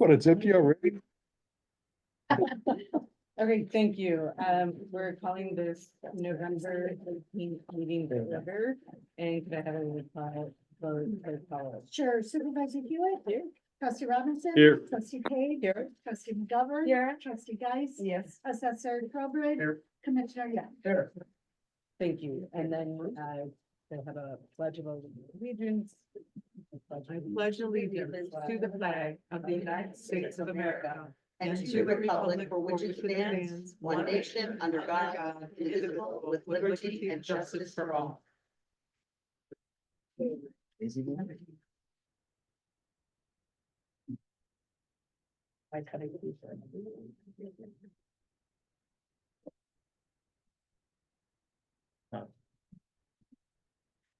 What, it's empty already? Okay, thank you. We're calling this November 18th meeting to order. And could I have a reply, vote, or call it? Sure, Supervisor Hewitt. Here. Trustee Robinson. Here. Trustee Page. Here. Trustee McGovern. Here. Trustee Geis. Yes. Assessor Trowbridge. Here. Commissioner Young. There. Thank you. And then they have a pledge of allegiance. I pledge allegiance to the flag of the United States of America and to the republic for which it stands, one nation, under God, indivisible, with liberty and justice for all.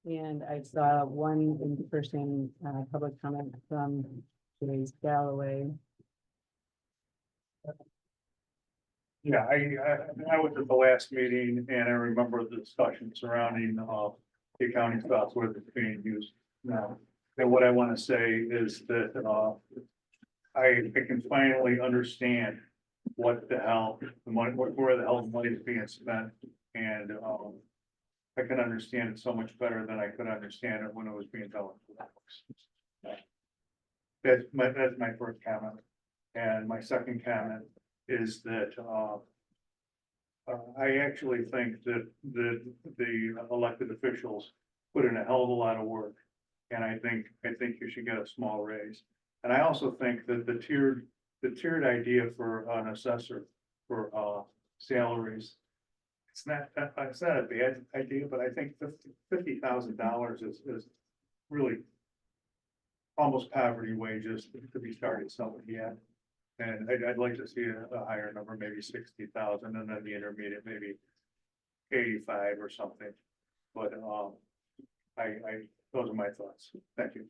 And I saw one in-person public comment from today's Galloway. Yeah, I was at the last meeting and I remember the discussion surrounding the accounting software that's being used now. And what I want to say is that I can finally understand what the hell, the money, where the hell the money is being spent. And I can understand it so much better than I could understand it when it was being done. That's my first comment. And my second comment is that I actually think that the elected officials put in a hell of a lot of work. And I think you should get a small raise. And I also think that the tiered idea for an assessor for salaries, it's not a bad idea, but I think $50,000 is really almost poverty wages to be starting somebody at. And I'd like to see a higher number, maybe 60,000, and then the intermediate, maybe 85 or something. But those are my thoughts. Thank you.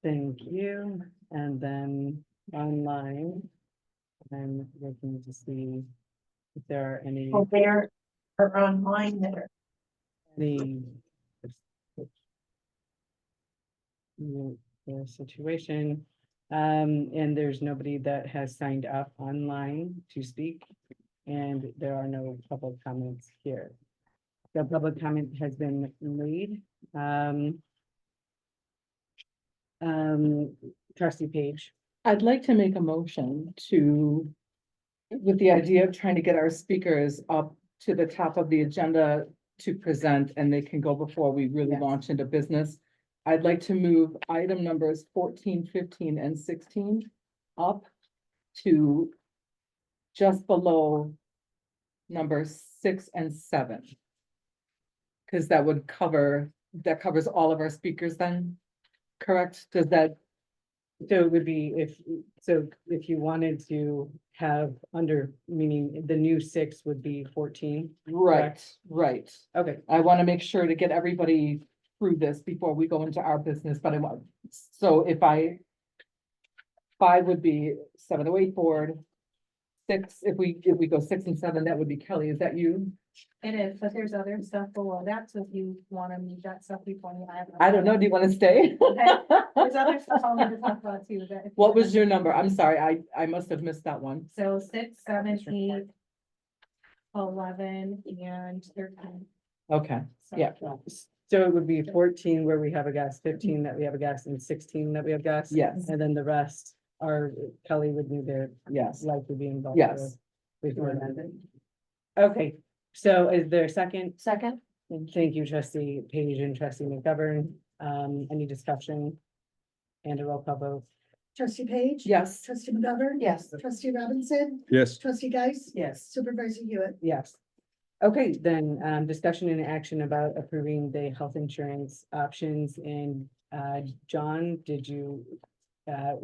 Thank you. And then online, I'm looking to see if there are any, There are online there. any the situation. And there's nobody that has signed up online to speak. And there are no public comments here. The public comment has been made. Trustee Page. I'd like to make a motion to, with the idea of trying to get our speakers up to the top of the agenda to present, and they can go before we really Yes. launch into business. I'd like to move item numbers 14, 15, and 16 up to just below number 6 and 7. Because that covers all of our speakers then, correct? Does that? So it would be if you wanted to have under, meaning the new 6 would be 14. Right, right. Okay, I want to make sure to get everybody through this before we go into our business, but I want, so if 5 would be 708 board. 6, if we go 6 and 7, that would be Kelly. Is that you? It is, but there's other stuff below that, so if you want to meet that stuff before you have. I don't know. Do you want to stay? There's other stuff I want to talk about too. That if What you- was your number? I'm sorry, I must have missed that one. So 6, 7, 8, 11, and 13. Okay, So- yeah, so it would be 14 where we have a guest, 15 that we have a guest, and 16 that we have guests. yes, And then the rest are, Kelly would need to yes, likely be involved. yes. Before then. Okay, so is there a second? Second. Thank you, trustee Page and trustee McGovern. Any discussion? And a roll call vote. Trustee Page. Yes, Trustee McGovern. Yes. Trustee Robinson. Yes. Trustee Geis. Yes. Supervisor Hewitt. Yes. Okay, then, discussion and action about approving the health insurance options and, John, did you,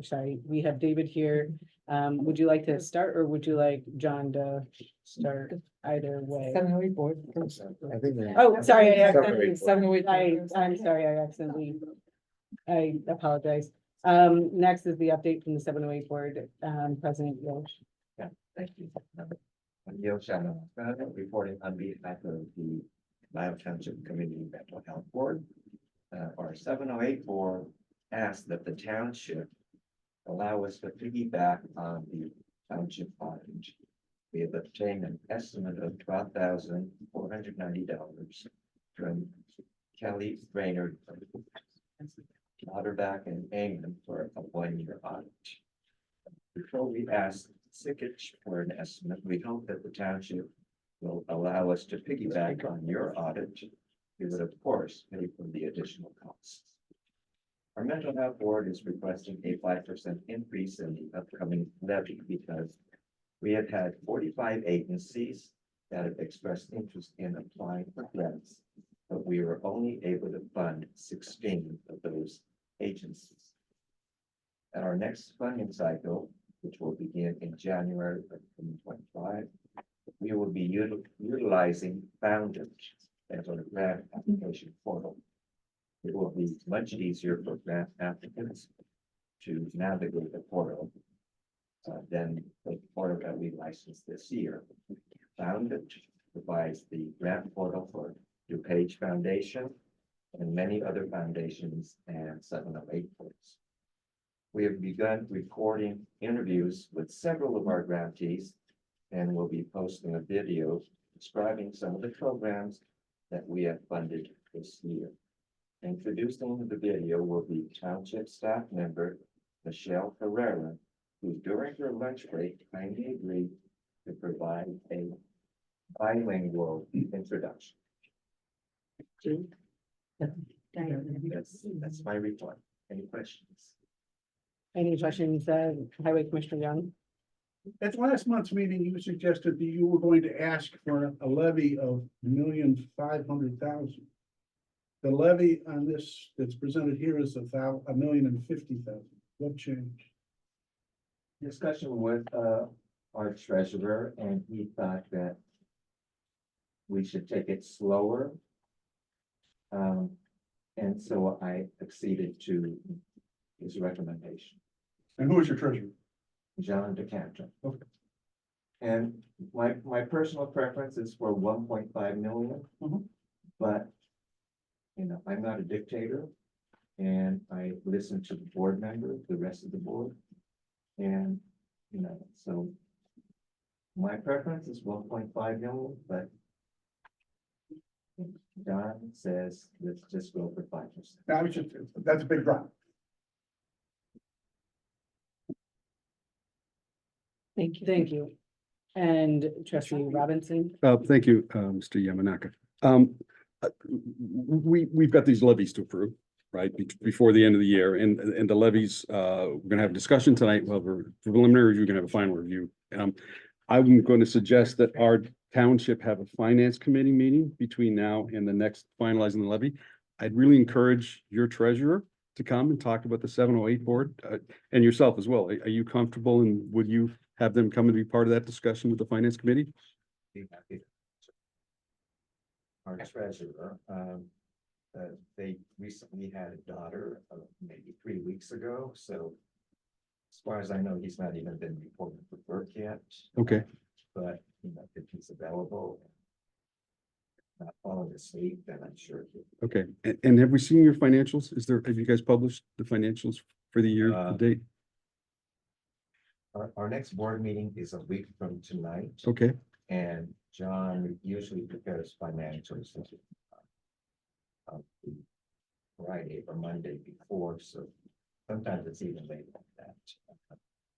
sorry, we have David here. Would you like to start or would you like John to start either way? 708 board. I think. Oh, sorry, I Separate. accidentally, 708. I'm sorry, I apologize. Next is the update from the 708 board, President Welch. Thank you. Neil Shannon, reporting on behalf of the Lisle Township Community Mental Health Board. Our 708 board asked that the township allow us to piggyback on the township audit. We have obtained an estimate of $12,490 from Kelly Brainerd, Lauterbach and Amon for a 1-year audit. Before we ask Sikich for an estimate, we hope that the township will allow us to piggyback on your audit. We would, of course, pay for the additional costs. Our mental health board is requesting a 5% increase in the upcoming levy because we have had 45 agencies that have expressed interest in applying for grants, but we were only able to fund 16 of those agencies. At our next funding cycle, which will begin in January of 2025, we will be utilizing Founders as our grant application portal. It will be much easier for grant applicants to navigate the portal than the portal that we licensed this year. Founders provides the grant portal for DuPage Foundation and many other foundations and 708 portals. We have begun recording interviews with several of our grantees and will be posting a video describing some of the programs that we have funded this year. Introducing the video will be Township staff member Michelle Herrera, who during her lunch break kindly agreed to provide a bilingual introduction. That's my report. Any questions? Any questions, Highway Commissioner Young? At last month's meeting, you suggested that you were going to ask for a levy of $1,500,000. The levy on this that's presented here is $1,050,000. What changed? Discussion with our treasurer, and he thought that we should take it slower. And so I acceded to his recommendation. And who is your treasurer? John DeCanter. Okay. And my personal preference is for 1.5 million. Mhm. But, you know, I'm not a dictator, and I listen to the board member, the rest of the board. And, you know, so my preference is 1.5 million, but Don says, let's just go for 5%. Now, that's a big drop. Thank you. And Trustee Robinson? Thank you, Mr. Yamanaka. We've got these levies to approve, right, before the end of the year, and the levies, we're gonna have a discussion tonight. Well, for preliminary review, we're gonna have a final review. I'm going to suggest that our township have a finance committee meeting between now and the next finalizing the levy. I'd really encourage your treasurer to come and talk about the 708 board, and yourself as well. Are you comfortable, and would you have them come and be part of that discussion with the finance committee? Be happy to. Our treasurer, they recently had a daughter, maybe 3 weeks ago, so as far as I know, he's not even been reported for work yet. Okay. But, you know, if he's available, not falling asleep, then I'm sure. Okay, and have we seen your financials? Have you guys published the financials for the year to date? Our next board meeting is a week from tonight, Okay, and John usually prepares financials Friday or Monday before, so sometimes it's even later than that.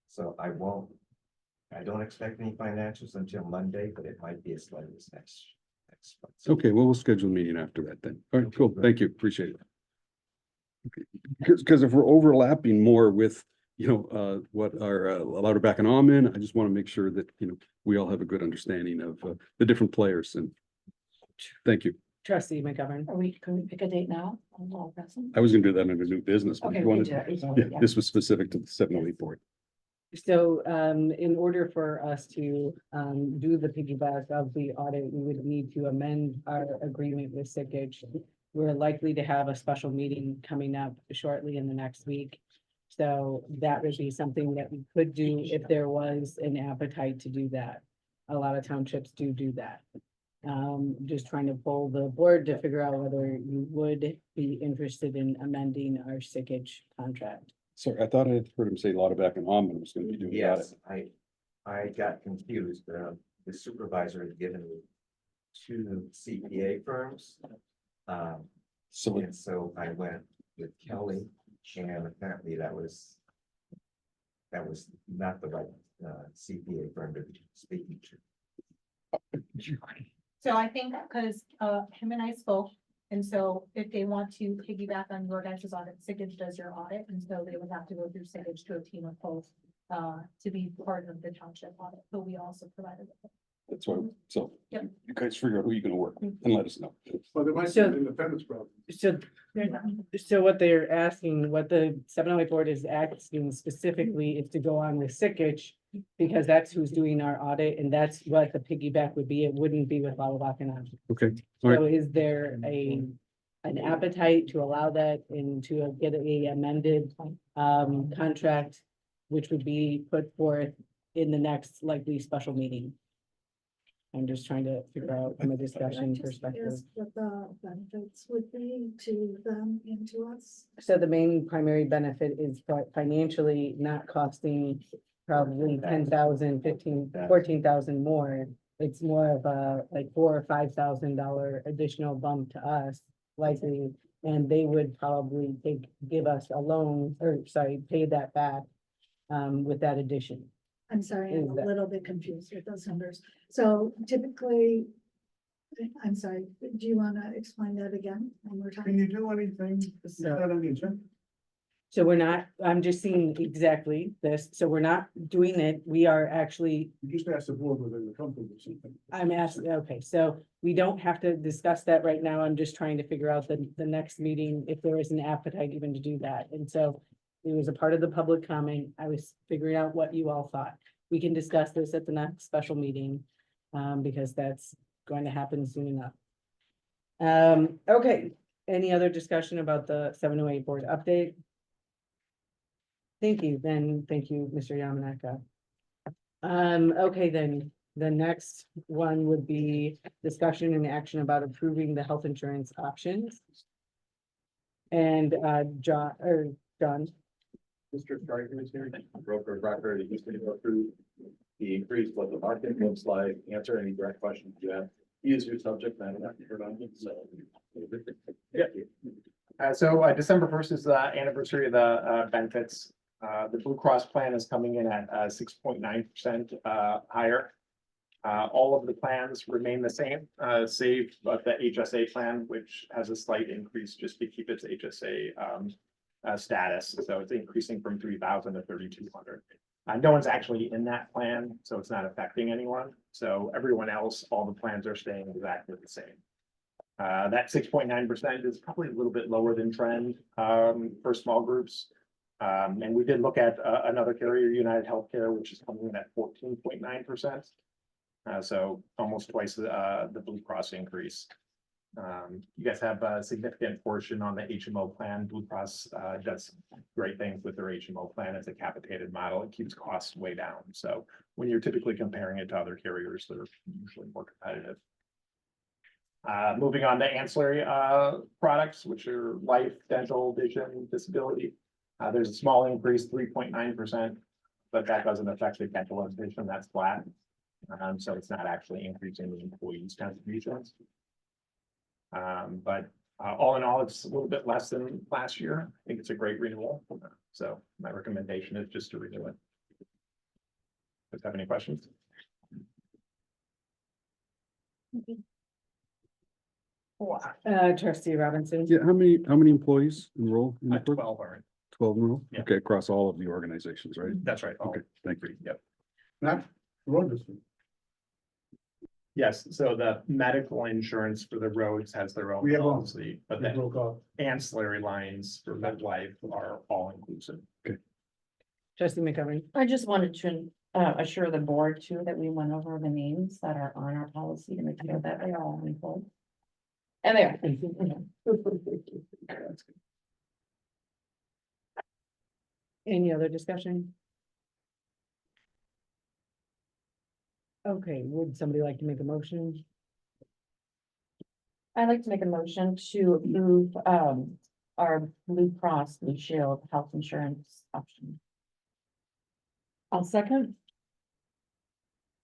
So I don't expect any financials until Monday, but it might be as late as next month. okay, well, we'll schedule a meeting after that then. All right, cool, thank you, appreciate it. Okay, because if we're overlapping more with, you know, what our Lauterbach and Alman, I just want to make sure that, you know, we all have a good understanding of the different players, and thank you. Trustee McGovern? Can we pick a date now? I was gonna do that under new business, but if you wanted, Yeah. this was specific to the 708 board. So, in order for us to, do the piggyback of the audit, we would need to amend our agreement with Sikich. We're likely to have a special meeting coming up shortly in the next week. So that would be something that we could do if there was an appetite to do that. A lot of townships do that. Just trying to pull the board to figure out whether you would be interested in amending our Sikich contract. So I thought I had heard him say Lauterbach and Almond was gonna be doing that. Yes, I got confused. The supervisor had given me two CPA firms. So And so I went with Kelly, and apparently that was not the right CPA firm to be speaking to. So I think, because, him and I spoke, and so if they want to piggyback on your guys' audit, Sigage does your audit, and so they would have to go through Sigage to obtain a quote, to be part of the township audit, but we also provided it. that's what, so Yep. you guys figure out who you're gonna work with and let us know. Well, there might be So- an independence problem. So, so what they're asking, what the 708 board is asking specifically is to go on with Sikich, because that's who's doing our audit, and that's what the piggyback would be. It wouldn't be with Lauterbach and Almond. Okay, all right. So is there an appetite to allow that and to get a amended contract, which would be put forth in the next likely special meeting? I'm just trying to figure out from a discussion perspective. What the benefits would be to them and to us. So the main primary benefit is financially not costing probably 10,000, 15, 14,000 more. It's more of a like $4,000 or $5,000 additional bump to us likely. And they would probably give us a loan, or sorry, pay that back with that addition. I'm sorry, I'm Is a that- little bit confused with those numbers. So typically, I'm sorry, do you want to explain that again one more Can time? you do anything? Is that on the agenda? So we're not, I'm just seeing exactly this. So we're not doing it. We are actually You just asked the board whether they're comfortable with something. I'm asking, okay, so we don't have to discuss that right now. I'm just trying to figure out the next meeting, if there is an appetite even to do that. And so it was a part of the public comment. I was figuring out what you all thought. We can discuss this at the next special meeting, because that's going to happen soon enough. Okay, any other discussion about the 708 board update? Thank you, thank you, Mr. Yamanaka. Okay, then, the next one would be discussion and action about approving the health insurance options. And, John, Mr. Stryker is here, broker of record, he's going to go through the increase, what the market looks like, answer any direct questions you have. He is your subject matter expert on it, so. So December 1st is the anniversary of the benefits. The Blue Cross plan is coming in at 6.9% higher. All of the plans remain the same, save the HSA plan, which has a slight increase just to keep its HSA status. So it's increasing from 3,000 to 3,200. No one's actually in that plan, so it's not affecting anyone. So everyone else, all the plans are staying exactly the same. That 6.9% is probably a little bit lower than trend for small groups. And we did look at another carrier, United Healthcare, which is coming in at 14.9%. So almost twice the Blue Cross increase. You guys have a significant portion on the HMO plan. Blue Cross does great things with their HMO plan. It's a capitated model. It keeps costs way down. So when you're typically comparing it to other carriers, they're usually more competitive. Moving on to ancillary products, which are life, dental, vision, disability. There's a small increase, 3.9%, but that doesn't affect the dental and vision. That's flat. So it's not actually increasing the employees' contributions. But all in all, it's a little bit less than last year. I think it's a great renewal. So my recommendation is just to renew it. Does have any questions? Trustee Robinson. Yeah, how many employees enroll in the program? 12 are. 12 enroll? Yeah. Okay, across all of the organizations, right? That's right. all Okay, thank you. three, Yep. Not road district. Yes, so the medical insurance for the roads has their own We have one. policy, but We then broke off. ancillary lines for MedLife are all inclusive. Trustee McGovern. I just wanted to assure the board too that we went over the names that are on our policy to make sure that they are all in full. And they are. Any other discussion? Okay, would somebody like to make a motion? I'd like to make a motion to approve our Blue Cross Blue Shield health insurance option. I'll second.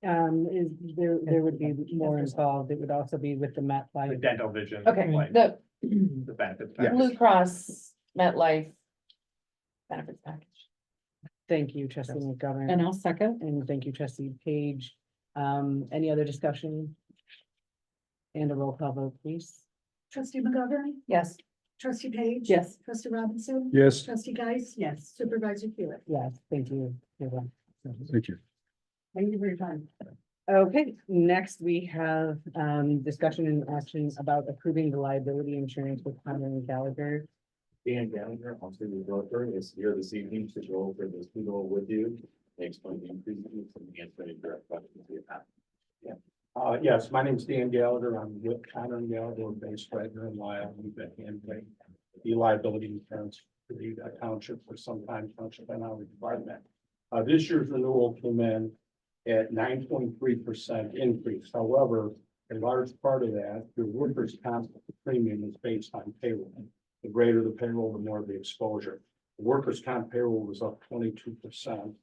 Is there would be more involved. It would also be with the The MetLife. dental vision. Okay, like, the The benefits. Yeah. Blue Cross MetLife benefits package. Thank you, trustee McGovern. And I'll second. And thank you, trustee Page. Any other discussion? And a roll call vote, please. Trustee McGovern, Yes. trustee Page. Yes. Trustee Robinson. Yes, Trustee Geis. Yes. Supervisor Hewitt. Yes, thank you. everyone. thank you. Thank you for your time. Okay, next we have discussion and action about approving the liability insurance with Hunter and Gallagher. Dan Gallagher, also the broker, is here this evening to go over this legal with you. They explain the increases and answer any direct questions you have. Yes, my name is Dan Gallagher. I'm with Connor and Gallagher, we're based right here in Lisle. We've been handling the liability insurance for the township for some time, township and our department. This year's renewal came in at 9.3% increase. However, a large part of that, your workers' comp premium is based on payroll. The greater the payroll, the more the exposure. The workers' comp payroll was up 22%.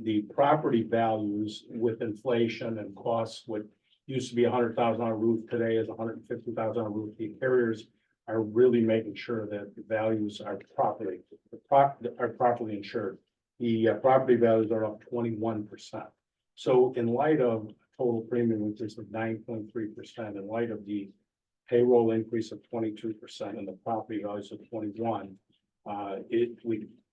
The property values with inflation and costs, what used to be $100,000 on a roof today is $150,000 on a roof. The carriers are really making sure that the values are properly insured. The property values are up 21%. So in light of total premium increase of 9.3%, in light of the payroll increase of 22% and the property values of 21%,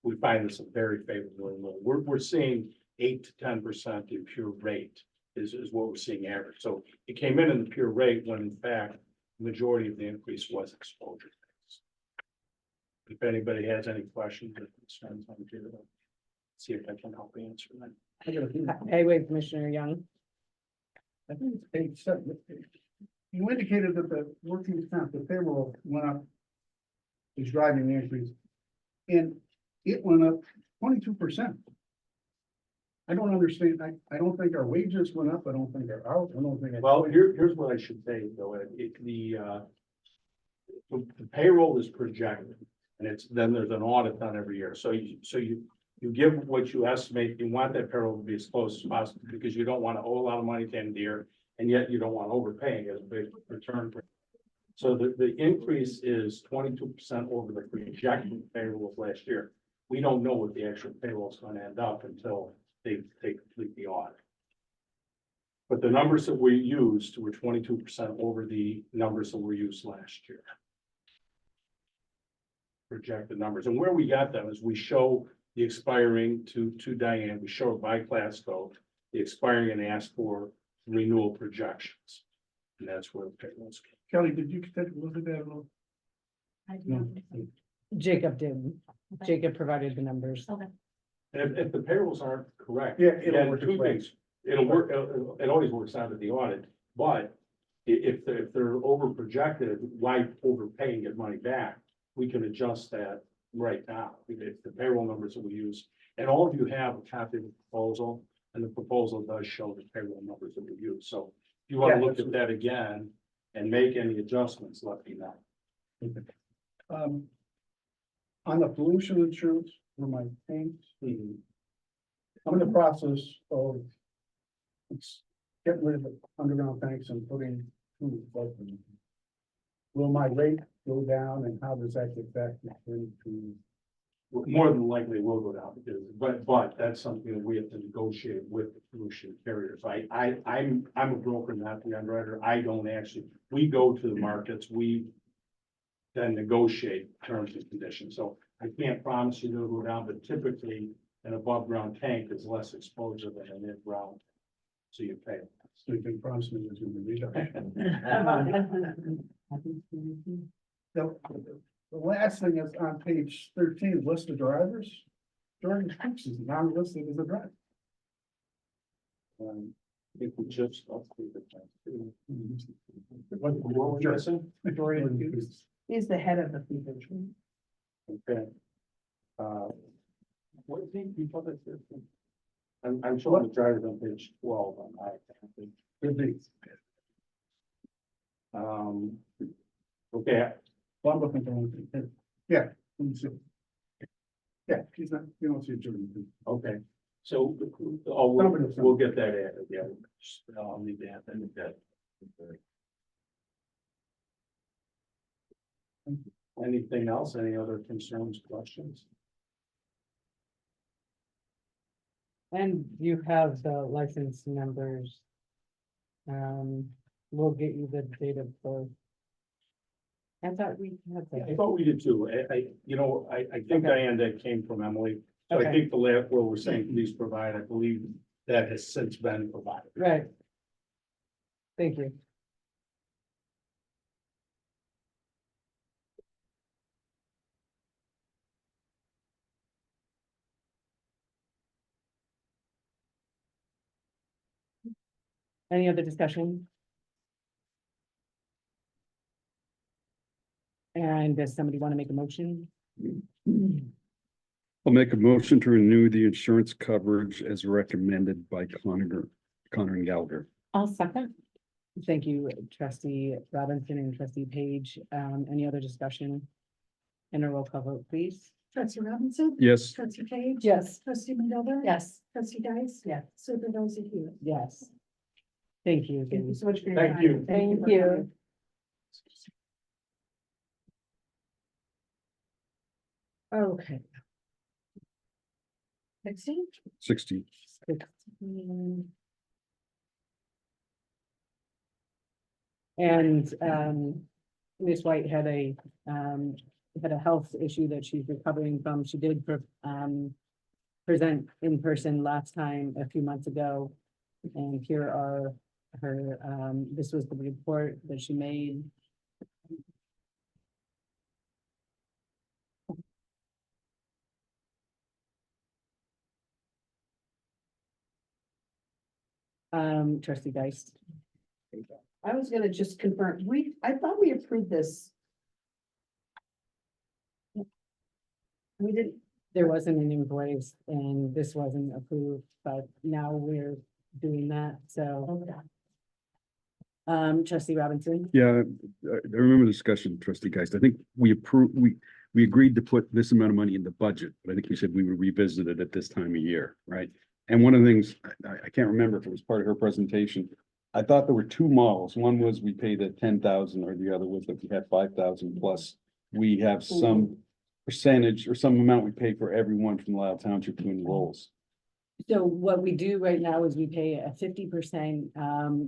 we find this a very favorable renewal. We're seeing 8 to 10% in pure rate is what we're seeing average. So it came in the pure rate when in fact, the majority of the increase was exposure. If anybody has any questions or concerns, I'm here to see if I can help answer them. Highway Commissioner Young. I think it's page 7. You indicated that the working comp, the payroll went up. Is driving the increase. And it went up 22%. I don't understand. I don't think our wages went up. I don't think our hours, I don't think. Well, here's what I should say, though, the payroll is projected, and then there's an audit done every year, so you give what you estimate, you want that payroll to be as close as possible, because you don't want to owe a lot of money to end the year, and yet you don't want overpaying as a big return. So the increase is 22% over the projected payroll of last year. We don't know what the actual payroll is going to end up until they complete the audit. But the numbers that we used were 22% over the numbers that were used last year. Projected numbers, and where we got them is we show the expiring to Diane, we show it by class code, the expiring and ask for renewal projections. And that's where the payrolls came. Kelly, did you take a look at that? at all? I do No. not. Jacob did. Jacob provided the numbers. Okay. And if the payrolls aren't correct. Yeah, it'll again, work two its way. things. It'll work, it always works out at the audit, but if they're over projected, why overpay and get money back? We can adjust that right now. If the payroll numbers that we use, and all of you have a copy of the proposal, and the proposal does show the payroll numbers that we use. So if you want to Yeah, look at that again and make any adjustments, let me know. On the pollution insurance for my tanks, I'm in the process of getting rid of the underground tanks and putting two above them. Will my rate go down, and how does that get back into? More than likely will go down, but that's something that we have to negotiate with the pollution carriers. I'm a broker, not the underwriter. I don't actually, we go to the markets, we then negotiate terms and conditions. So I can't promise you they'll go down, but typically an above ground tank is less exposure than an in ground. So you pay. So you can promise me there's gonna be reduction. The last thing is on page 13, list of drivers. Jordan Cooks is not listed as a driver. If we just update the plan. What What were you saying? Jordan Cooks. He's the head of the fleet. Okay. What is he? You thought that's it? I'm showing the drivers on page 12 on my. Could be. Okay, Well, I'm looking for one. Yeah, let me see. Yeah, he's not, you don't see a jury. Okay, so, oh, we'll get that added, yeah. I'll need to add that. Anything else? Any other concerns, questions? And you have the license numbers. We'll get you the date of birth. I thought we had I that. thought we did too. I think Okay. Diane, that came from Emily. So I Okay. think the last where we're saying please provide, I believe that has since been provided. Right. Thank you. Any other discussion? And does somebody want to make a motion? I'll make a motion to renew the insurance coverage as recommended by Connor and Gallagher. I'll second. Thank you, trustee Robinson and trustee Page. Any other discussion? And a roll call vote, please. Trustee Robinson? Yes, Trustee Page? Yes. Trustee McGilvern? Yes. Trustee Dice? Yeah. Supervisor Hewitt? Yes. Thank you. Thank you so much for your Thank time. you. Thank for you. coming. Okay. 16? 60. 16. And Ms. White had a health issue that she's recovering from. She did present in person last time a few months ago. And here are her, this was the report that she made. Trustee Geist. I was gonna just confirm, I thought we approved this. We didn't, There wasn't an invoice and this wasn't approved, but now we're doing that, so. Trustee Robinson, Yeah, I remember the discussion, trustee Geist. I think we approved, we agreed to put this amount of money in the budget, but I think we said we would revisit it at this time of year, right? And one of the things, I can't remember if it was part of her presentation. I thought there were two models. One was we paid at 10,000 or the other was that we had 5,000 plus. We have some percentage or some amount we pay for everyone from Lisle Township who enrolls. so what we do right now is we pay a 50%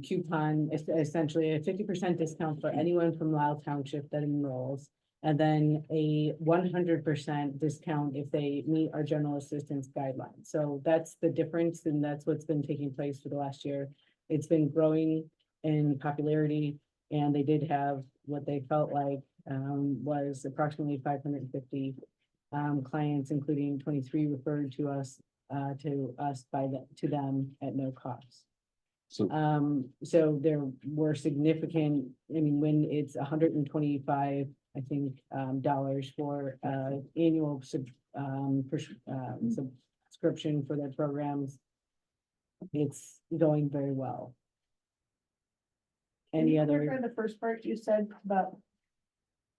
coupon, essentially a 50% discount for anyone from Lisle Township that enrolls. And then a 100% discount if they meet our general assistance guidelines. So that's the difference, and that's what's been taking place for the last year. It's been growing in popularity, and they did have what they felt like was approximately 550 clients, including 23 referred to us to them at no cost. So So there were significant, I mean, when it's 125, I think, dollars for annual subscription for their programs. It's going very well. Any other? the first part you said about.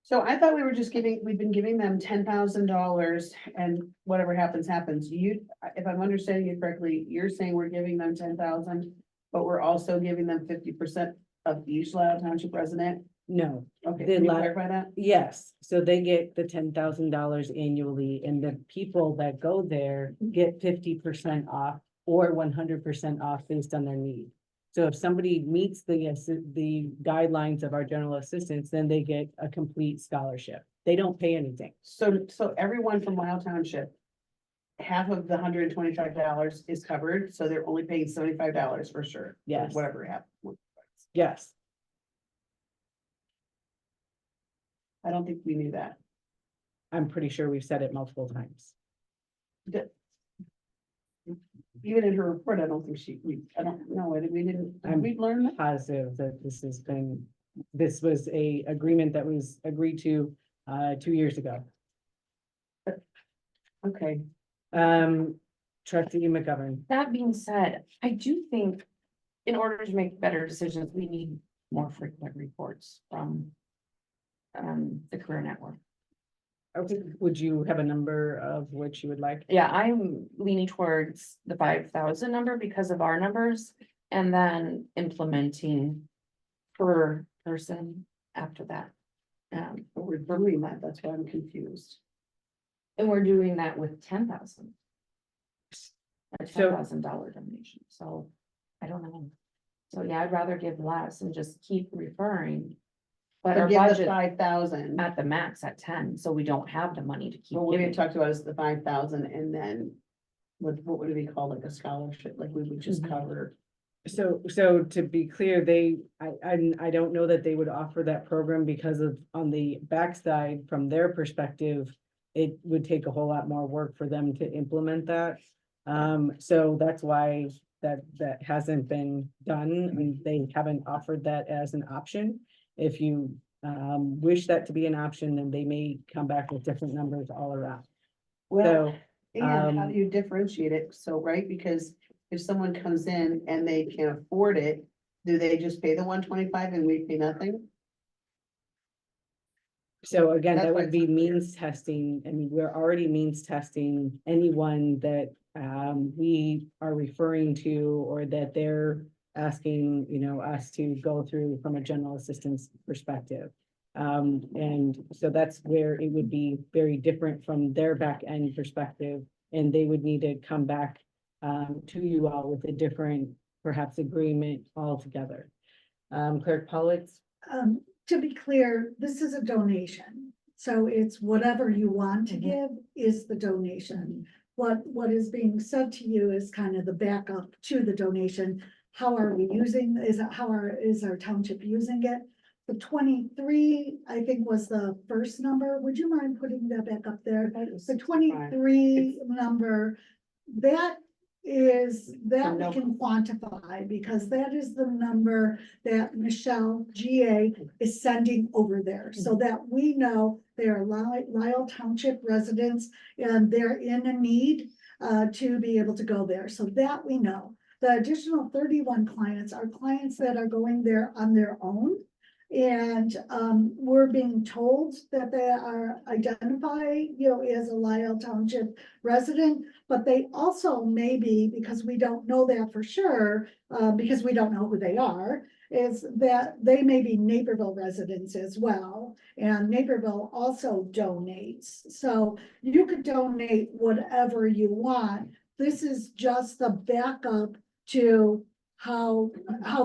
So I thought we were just we've been giving them $10,000 and whatever happens, happens. If I'm understanding you correctly, you're saying we're giving them 10,000, but we're also giving them 50% of each Lisle Township resident. No, Okay, The can you la- clarify that? yes, so they get the $10,000 annually, and the people that go there get 50% off or 100% off based on their need. So if somebody meets the guidelines of our general assistance, then they get a complete scholarship. They don't pay anything. So everyone from Lisle Township, half of the $125 is covered, so they're only paying $75 for sure. Yes. Whatever happens. Yes, I don't think we knew that. I'm pretty sure we've said it multiple times. Even in her report, I don't think I don't know, we didn't, we've learned that. Positive that this was a agreement that was agreed to 2 years ago. Okay, Trustee McGovern. that being said, I do think in order to make better decisions, we need more frequent reports from the career network. Okay, would you have a number of which you would like? Yeah, I'm leaning towards the 5,000 number because of our numbers and then implementing per person after that. But we're doing that, that's why I'm confused. And we're doing that with 10,000. A So- $10,000 donation, so I don't know. So yeah, I'd rather give less and just keep referring. But But our give the budget 5,000, at the max at 10, so we don't have the money to keep what we had giving. talked about is the 5,000 and then. What would it be called, like a scholarship, like we would just Mhm. cover, So to be clear, I don't know that they would offer that program because of, on the backside, from their perspective, it would take a whole lot more work for them to implement that. So that's why that hasn't been done, and they haven't offered that as an option. If you wish that to be an option, then they may come back with different numbers all around. well, So, and how do you differentiate it, so, right, because. If someone comes in and they can afford it, do they just pay the 125 and we pay nothing? So again, That's that why would it's be not clear. means testing. I mean, we're already means testing anyone that we are referring to, or that they're asking, us to go through from a general assistance perspective. And so that's where it would be very different from their back end perspective, and they would need to come back to you all with a different, perhaps, agreement altogether. Clerk Pollitt? To be clear, this is a donation. So it's whatever you want to give is the donation. What is being said to you is kind of the backup to the donation. How are we using, is our township using it? The 23, I think, was the first number. Would you mind putting that back up there? The 23 number, that is, that we can quantify, because that is the number that Michelle GA is sending over there, so that we know they are Lisle Township residents and they're in a need to be able to go there, so that we know. The additional 31 clients are clients that are going there on their own. And we're being told that they are identified, as a Lisle Township resident, but they also may be, because we don't know that for sure, because we don't know who they are, is that they may be Naperville residents as well. And Naperville also donates. So you could donate whatever you want. This is just the backup to how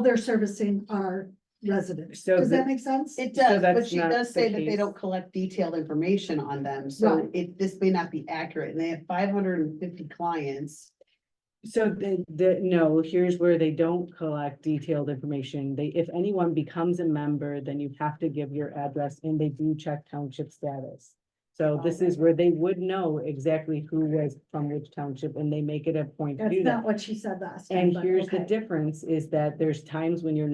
they're servicing our residents. So Does the- that make sense? It So does, but that's she not does the say that they case. don't collect detailed information on them, so Right. this may not be accurate, and they have 550 clients. So no, here's where they don't collect detailed information. If anyone becomes a member, then you have to give your address, and they do check township status. So this is where they would know exactly who was from which township, and they make it a point to That's do not that. what she said last time. And but here's the okay. difference, is that there's times when you're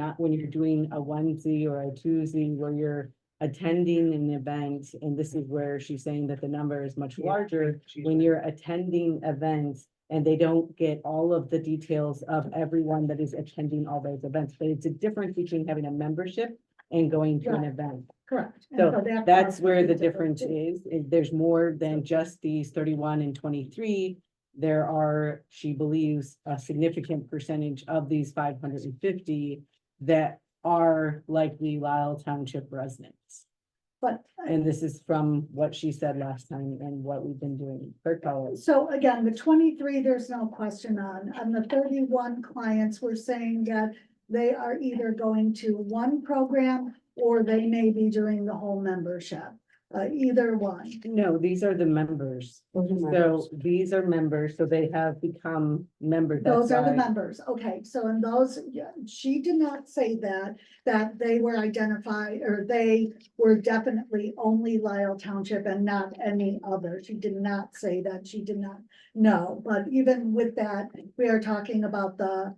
doing a onesie or a twosie, where you're attending an event, and this is where she's saying that the number is much larger, when you're attending events, and they don't get all of the details of everyone that is attending all those events, but it's a difference between having a membership and going to an Right. event. Correct. And So that that's part where would the be different difference too. is there's more than just these 31 and 23. There are, she believes, a significant percentage of these 550 that are likely Lisle Township residents. But, And this is from what she said last time and what we've been doing. Clerk Collins. so again, the 23, there's no question on the 31 clients, we're saying that they are either going to one program or they may be doing the whole membership, either one. No, these are the members. So these are members, so they have become members. That's Those are the why- members. Okay, so in those, yeah, she did not say that they were identified, or they were definitely only Lisle Township and not any other. She did not say that. She did not know. But even with that, we are talking about the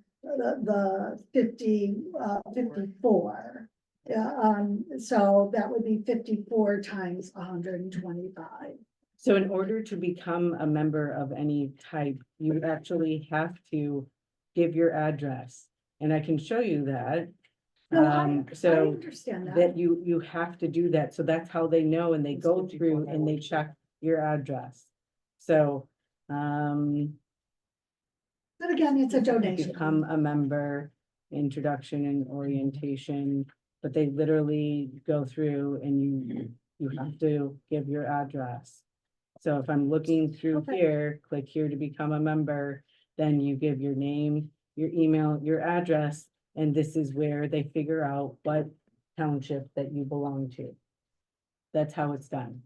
54. Yeah, so that would be 54 times 125. So in order to become a member of any type, you actually have to give your address. And I can show you that. No, I So understand that that. you have to do that. So that's how they know and they go through and they check your address. So, But again, it's a donation. become a member, introduction and orientation, but they literally go through and you have to give your address. So if I'm looking through Okay. here, click here to become a member, then you give your name, your email, your address, and this is where they figure out what township that you belong to. That's how it's done.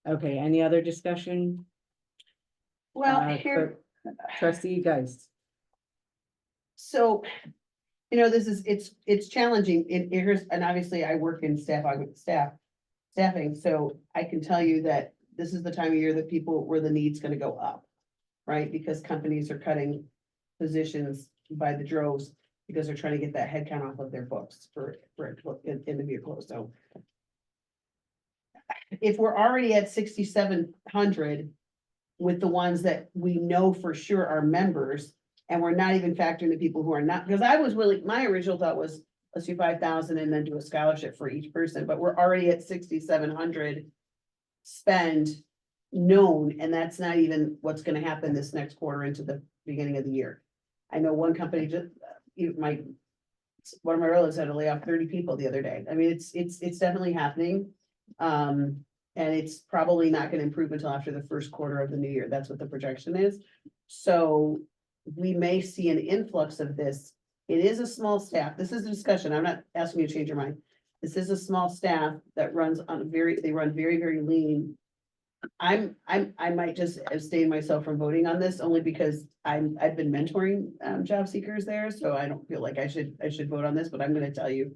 Okay, any other discussion? Well, here, Trustee Geist. so, this is, it's challenging, here's, and obviously I work in staffing, so I can tell you that this is the time of year that where the need's gonna go up. Right, because companies are cutting positions by the droves, because they're trying to get that headcount off of their books for in the vehicle, so. If we're already at 6,700 with the ones that we know for sure are members, and we're not even factoring the people who are not, because I was really, my original thought was, let's do 5,000 and then do a scholarship for each person, but we're already at 6,700 spend known, and that's not even what's gonna happen this next quarter into the beginning of the year. I know one company just, one of my relatives had to lay off 30 people the other day. I mean, it's definitely happening. And it's probably not gonna improve until after the first quarter of the new year. That's what the projection is. So we may see an influx of this. It is a small staff. This is a discussion. I'm not asking you to change your mind. This is a small staff that runs on they run very, very lean. I might just abstain myself from voting on this only because I've been mentoring job seekers there, so I don't feel like I should vote on this, but I'm gonna tell you.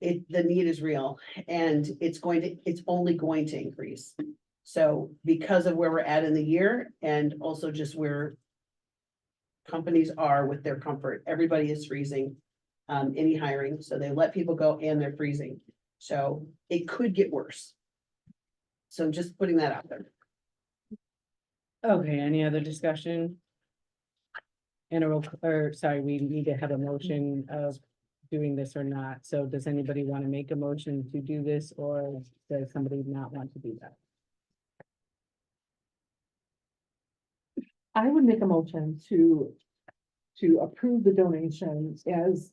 The need is real and it's only going to increase. So because of where we're at in the year and also just where companies are with their comfort, everybody is freezing any hiring, so they let people go and they're freezing. So it could get worse. So I'm just putting that out there. Okay, any other discussion? We need to have a motion of doing this or not. So does anybody want to make a motion to do this, or does somebody not want to do that? I would make a motion to approve the donation as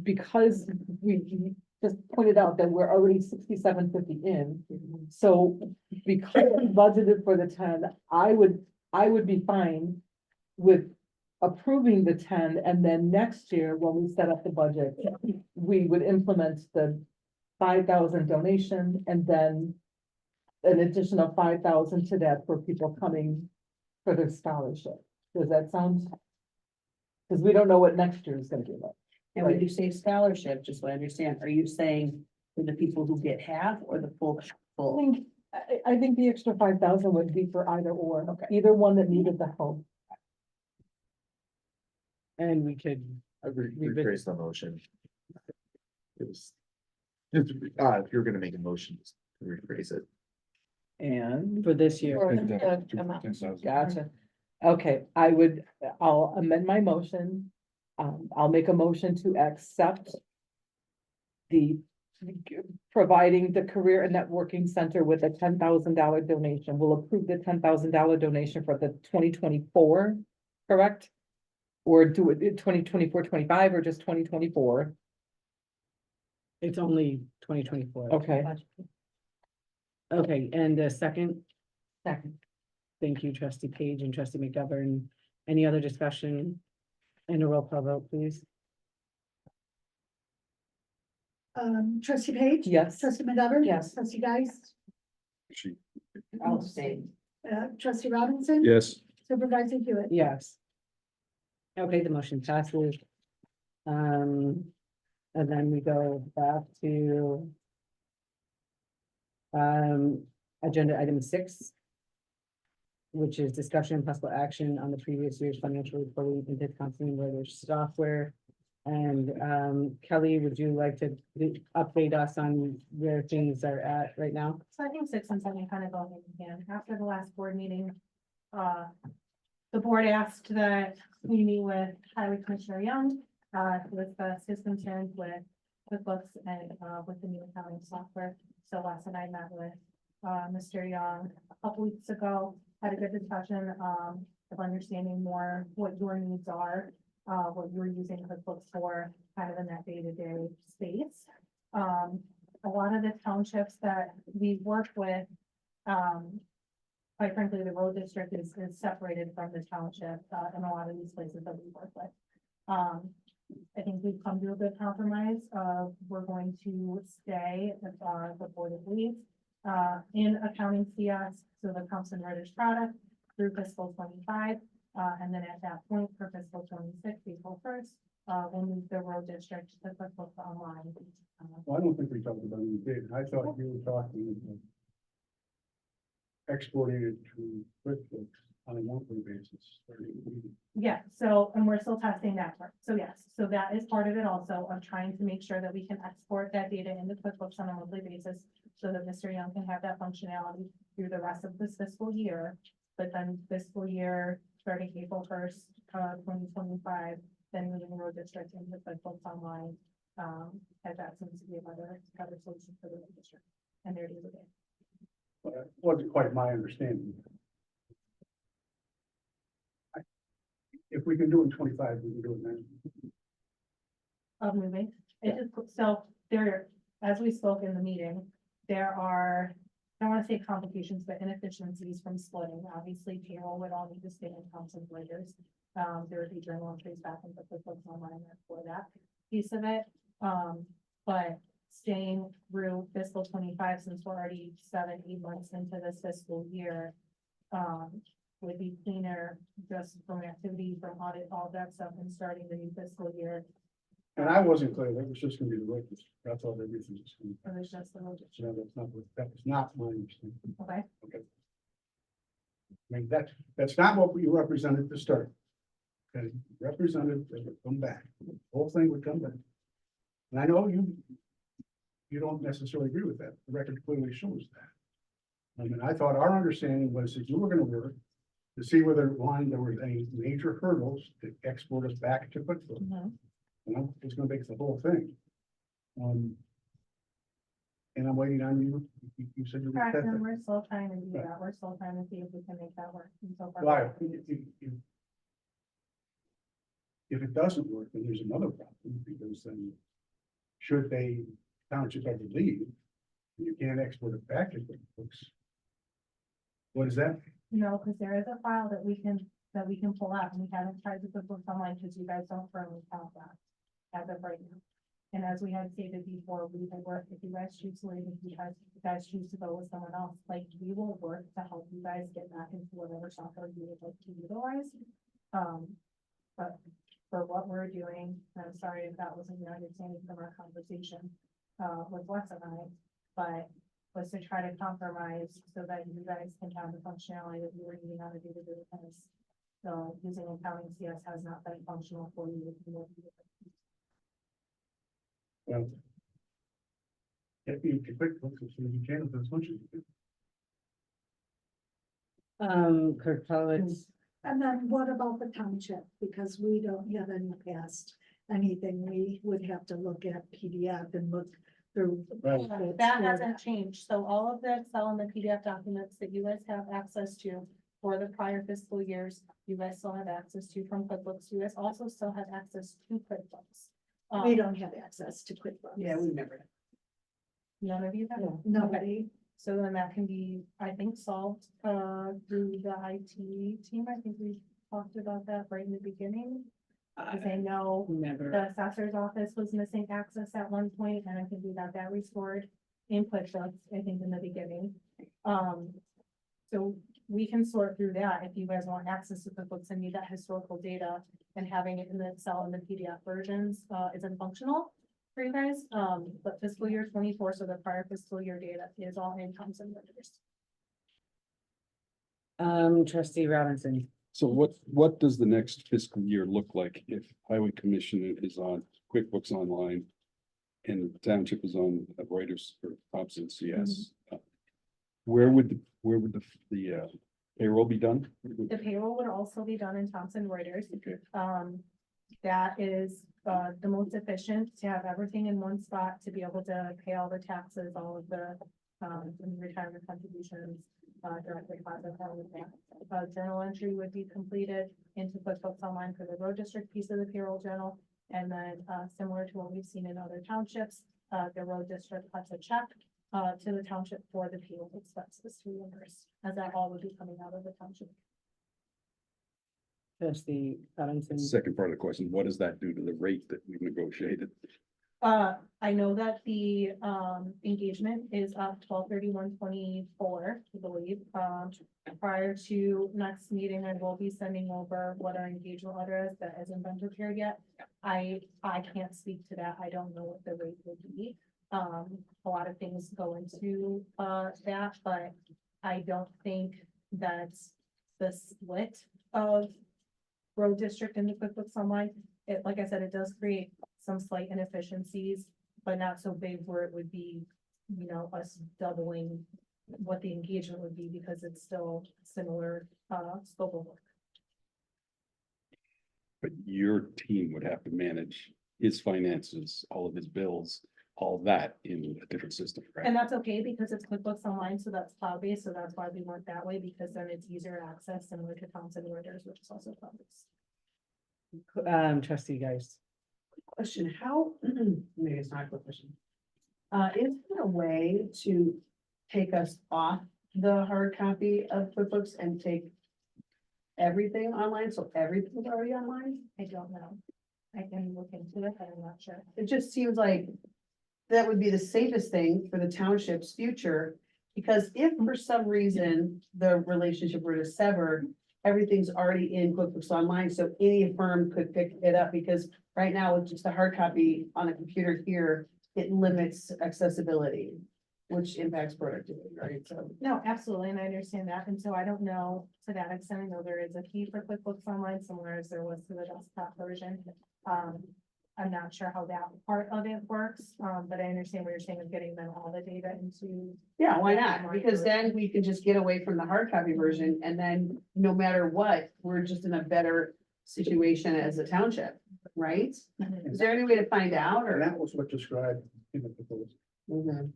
because we just pointed out that we're already 6,750 in. So because we budgeted for the 10, I would be fine with approving the 10, and then next year, when we set up the budget, we would implement the 5,000 donation and then an additional 5,000 to that for people coming for their scholarship. Does that sound? Because we don't know what next year is gonna be like. And when you say scholarship, just so I understand, are you saying for the people who get half or the full? I think the extra 5,000 would be for either or, Okay. either one that needed the help. And we could, Rephrase the motion. It was, if you're gonna make a motion, just rephrase it. And for this year, Or the amount. gotcha. Okay, I'll amend my motion. I'll make a motion to accept providing the Career and Networking Center with a $10,000 donation. We'll approve the $10,000 donation for the 2024, correct? Or do it in 2024, 25, or just 2024? it's only 2024. Okay. Okay, and a second, Second. thank you, trustee Page and trustee McGovern. Any other discussion? And a roll call vote, please. Trustee Page? Yes. Trustee McGovern? Yes. Trustee Geist? I'll say. Trustee Robinson? Yes. Supervisor Hewitt? Yes. Okay, the motion passes. And then we go back to agenda item 6, which is discussion and possible action on the previous year's financial reporting and discounting weather software. And Kelly, would you like to update us on where things are at right now? So I think 6 and 7 kind of go hand in hand. After the last board meeting, the board asked that we meet with Highway Commissioner Young discuss his concerns with QuickBooks and, with the new accounting software. So Wes and I met with, Mr. Young a couple weeks ago, had a good discussion, of understanding more what your needs are, what you're using QuickBooks for, kind of in that day-to-day space. A lot of the townships that we work with, quite frankly, the road district is separated from the township, in a lot of these places that we work with. I think we've come to a good compromise of, we're going to stay with, the Board of Leads, in accounting CS, so the Thompson Reuters product through fiscal 25. And then at that point for fiscal 26, April 1st, we'll move the road district to QuickBooks Online. Well, I don't think we talked about it, did. I thought you were talking about exporting it to QuickBooks on a monthly basis. Yeah, so, and we're still testing that part. So yes, so that is part of it also, of trying to make sure that we can export that data into QuickBooks on a monthly basis, so that Mr. Young can have that functionality through the rest of this fiscal year. But then fiscal year starting April 1st, 2025, then moving the road district into QuickBooks Online. As that seems to be a better solution for the road district and their day to day. But it wasn't quite my understanding. If we can do it in 25, we can do it now. Of moving. It just, so there, as we spoke in the meeting, there are, I don't want to say complications, but inefficiencies from splitting. Obviously, payroll would all need to stay in Thompson Reuters. There would be journal entries back into QuickBooks Online for that piece of it. But staying through fiscal 25, since we're already 7-8 months into this fiscal year, would be cleaner just from activity, from audit, all that stuff, and starting the new fiscal year. And I wasn't clear, that was just gonna be the road district. That's all everything is. It was just the road district. No, that was not my understanding. Okay, Okay. I mean, that's not what we represented to start. Okay, represented, it would come back, the whole thing would come back. And I know you don't necessarily agree with that, the record clearly shows that. I mean, I thought our understanding was that you were gonna work to see whether, one, there were any major hurdles to export us back to QuickBooks. Mhm. You know, it's gonna make the whole thing. And I'm waiting on you, you said you were. correct, and we're still trying to do that. We're still trying to see if we can make that work. And so far, Why? If it doesn't work, then there's another problem, because then should they township ever leave, you can't export it back to QuickBooks. What is that? No, because there is a file that we can pull out, and we haven't tried to put books online because you guys don't firmly count that as of right now. And as we had stated before, we will work, if you guys choose to leave, if you guys choose to go with someone else, like, we will work to help you guys get back into whatever software you would like to utilize. But for what we're doing, and I'm sorry if that wasn't your understanding from our conversation, with Wes and I, but was to try to compromise so that you guys can have the functionality that you were needing on a day-to-day basis. So using accounting CS has not been functional for you. Well, get me to QuickBooks as soon as you can, as much as you can. Clerk Pollitt, And then what about the township? Because we don't have any past anything. We would have to look at PDF and look through. Right. That hasn't changed. So all of the Excel and the PDF documents that you guys have access to for the prior fiscal years, you guys still have access to from QuickBooks. You guys also still have access to QuickBooks. We don't have access to QuickBooks. Yeah, we never. None of you have. Nobody. So then that can be, I think, solved through the IT team. I think we talked about that right in the beginning. Because I know never. the assessor's office was missing access at one point, and I think we got that restored in QuickBooks, I think, in the beginning. So we can sort through that if you guys want access to QuickBooks and need that historical data, and having it in the Excel and the PDF versions isn't functional for you guys. But fiscal year 24, so the prior fiscal year data is all in Thompson Reuters. Trustee Robinson. So what does the next fiscal year look like if Highway Commission is on QuickBooks Online and the township is on Reuters or Thompson CS? Where would the payroll be done? The payroll would also be done in Thompson Reuters. Okay. that is, the most efficient to have everything in one spot, to be able to pay all the taxes, all of the, retirement contributions, directly deposit, all of that. Journal entry would be completed into QuickBooks Online for the road district piece of the payroll journal. And then, similar to what we've seen in other townships, the road district cuts a check, to the township for the payroll expenses to reimburse, as that all would be coming out of the township. Trustee Robinson. Second part of the question, what does that do to the rate that we negotiated? I know that the, engagement is up 12/31/24, I believe. Prior to next meeting, I will be sending over what our engagement letter is that hasn't been prepared yet. I can't speak to that. I don't know what the rate will be. A lot of things go into, that, but I don't think that the split of road district into QuickBooks Online, it, like I said, it does create some slight inefficiencies, but not so big where it would be, you know, us doubling what the engagement would be, because it's still similar, scope of work. But your team would have to manage his finances, all of his bills, all that in a different system, right? And that's okay, because it's QuickBooks Online, so that's cloud-based, so that's why we went that way, because then it's easier access, similar to Thomson Reuters, which is also cloud-based. Trustee guys. Question, how, maybe it's not a quick question. Is there a way to take us off the hard copy of QuickBooks and take everything online, so everything's already online? I don't know. I can look into it, but I'm not sure. It just seems like that would be the safest thing for the township's future. Because if for some reason the relationship were to sever, everything's already in QuickBooks Online, so any firm could pick it up, because right now with just a hard copy on a computer here, it limits accessibility, which impacts productivity, right? So. No, absolutely, and I understand that, and so I don't know, to that extent, I know there is a fee for QuickBooks Online, similar as there was to the desktop version. I'm not sure how that part of it works, but I understand what you're saying of getting them all the data into. Yeah, why not? Because then we can just get away from the hard copy version, and then no matter what, we're just in a better situation as a township, right? Is there any way to find out, And or? that was what described in the proposal. Mhm.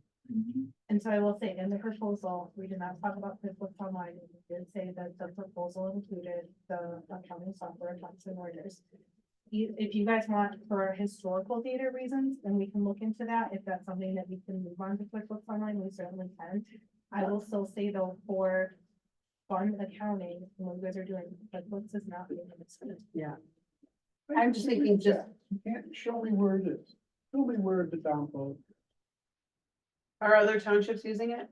And so I will say, in the proposal, we did not talk about QuickBooks Online, we did say that the proposal included the accounting software, Thomson Reuters. If you guys want for historical data reasons, then we can look into that. If that's something that we can move on to QuickBooks Online, we certainly can. I will still say though, for fund accounting, when you guys are doing, QuickBooks is not being understood. Yeah. I'm just thinking just- You can't show me where it is. Show me where the download. Are other townships using it?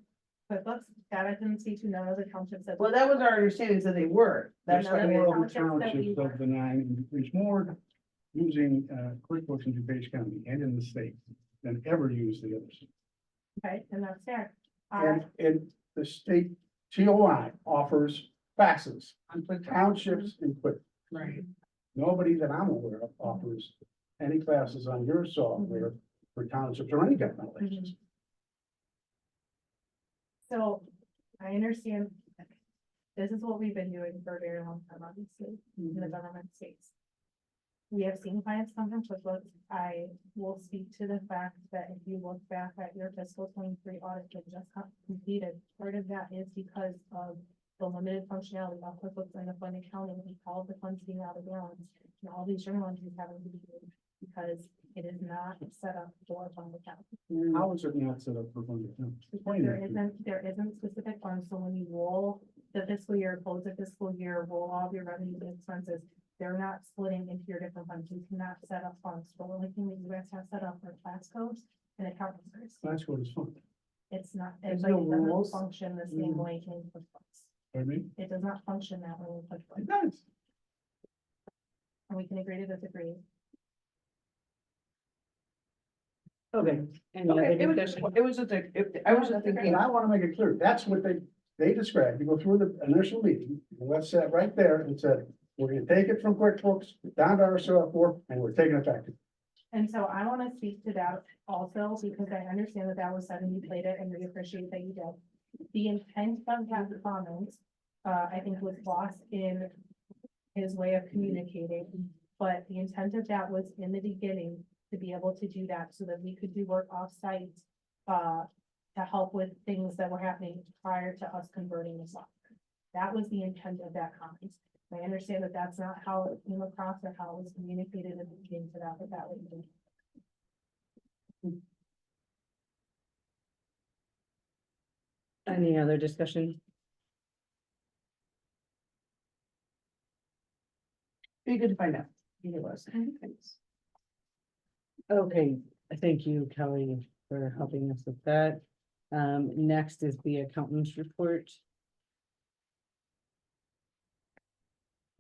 QuickBooks, that I can see to none of the townships that. Well, that was our understanding, that they were. That's None why of we the Four were. of the townships that we townships of the nine, there's more using QuickBooks in DuPage County and in the state than ever use the others. Okay, and that's fair. And the state TOI offers classes On QuickBooks. townships and quick. Right. Nobody that I'm aware of offers any classes on your software for townships or any government license. So I understand. This is what we've been doing for a very long time, obviously, in the government space. We have seen clients come from QuickBooks. I will speak to the fact that if you look back at your fiscal 23 audit that just got completed, part of that is because of the limited functionality of QuickBooks and the fund accounting, and all of the funds being out of balance, and all these journal entries having to be made, because it is not set up for fund accounting. How is it not set up for fund accounts? Explain There that. there isn't specific funds, so when you roll the fiscal year, close the fiscal year, roll all of your revenues and expenses, they're not splitting into your different funds. You cannot set up funds. The only thing that you guys have set up are class codes and account numbers. That's what it's fun. It's not, There's it no doesn't rules? function the same way in QuickBooks. Pardon me? It does not function that way in QuickBooks, It does. and we can agree to disagree. Okay. Any Okay, other it was, discussion? it was just, I was just And thinking, I want to make it clear, that's what they described. You go through the initial meeting, and let's say right there and said, we're gonna take it from QuickBooks down to our software, and we're taking it back to. And so I want to speak to that also, because I understand that that was said and you played it, and we appreciate that you did. The intent of that comment, I think was lost in his way of communicating. But the intent of that was in the beginning to be able to do that so that we could do work off-site, to help with things that were happening prior to us converting the software. That was the intent of that comment. I understand that that's not how it came across or how it was communicated at the beginning to that, but that was. Any other discussion? Be good to find out. Either was. Thanks. Okay, thank you, Kelly, for helping us with that. Next is the accountant's report.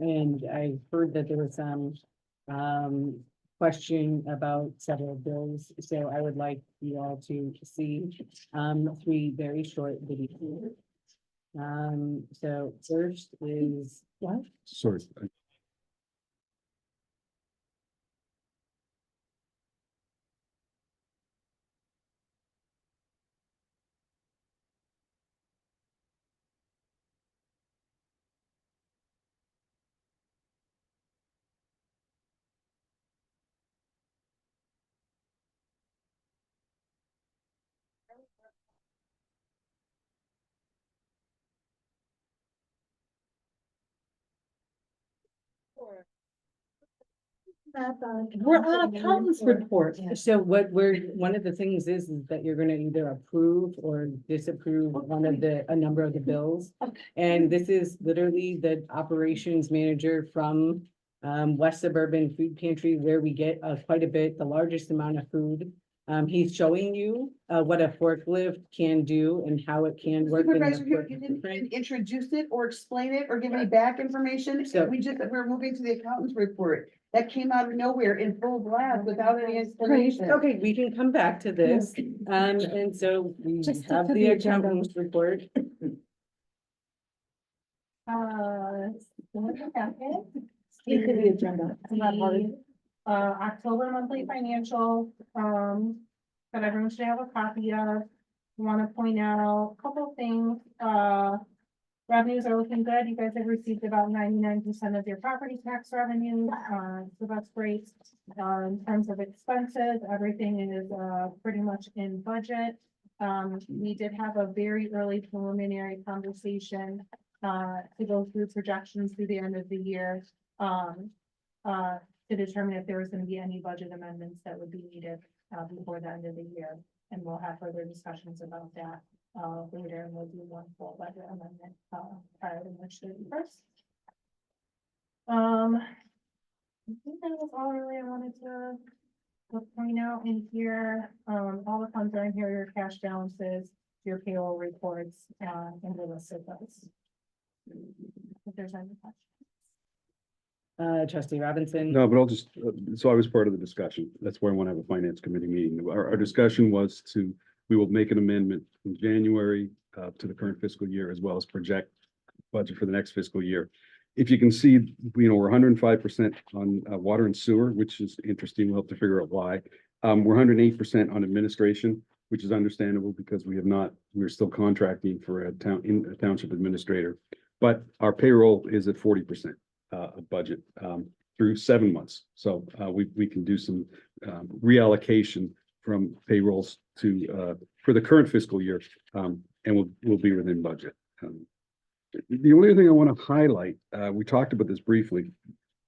And I heard that there was some question about several bills, so I would like you all to see three very short videos. So first is what? Sorry. We're on accountant's report. So one of the things is that you're gonna either approve or disapprove a number of the bills. And this is literally the operations manager from West Suburban Food Pantry, where we get quite a bit, the largest amount of food. He's showing you what a forklift can do and how it can work. in the Supervisor, you forklift didn't frame. introduce it or explain it or give any back information. So- We're moving to the accountant's report. That came out of nowhere in full blast without any explanation. Okay, we can come back to this. And so we Just have to the the agenda. accountant's report. Speak to the agenda. It's not hard. The, October monthly financial, that everyone should have a copy of. Want to point out a couple things, revenues are looking good. You guys have received about 99% of your property tax revenue, so that's great. In terms of expenses, everything is, pretty much in budget. We did have a very early preliminary conversation, to go through projections through the end of the year. To determine if there was gonna be any budget amendments that would be needed, before the end of the year. And we'll have further discussions about that, later, and we'll do one full budget amendment, prior to March 31st. I think that was all really I wanted to point out in here. All the funds are in here, your cash balances, your payroll reports, and the list of those. If there's any questions. Trustee Robinson. No, but I'll just, so I was part of the discussion. That's why I want to have a finance committee meeting. Our discussion was we will make an amendment in January to the current fiscal year, as well as project budget for the next fiscal year. If you can see, we're 105% on water and sewer, which is interesting. We'll have to figure out why. We're 108% on administration, which is understandable because we're still contracting for a township administrator. But our payroll is at 40%. Of budget through 7 months. So we can do some reallocation from payrolls to for the current fiscal year, and we'll be within budget. The only thing I want to highlight, we talked about this briefly.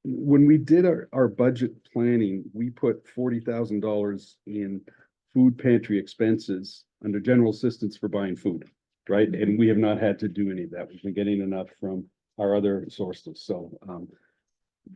When we did our budget planning, we put $40,000 in food pantry expenses under general assistance for buying food, right? And we have not had to do any of that. We've been getting enough from our other sources, so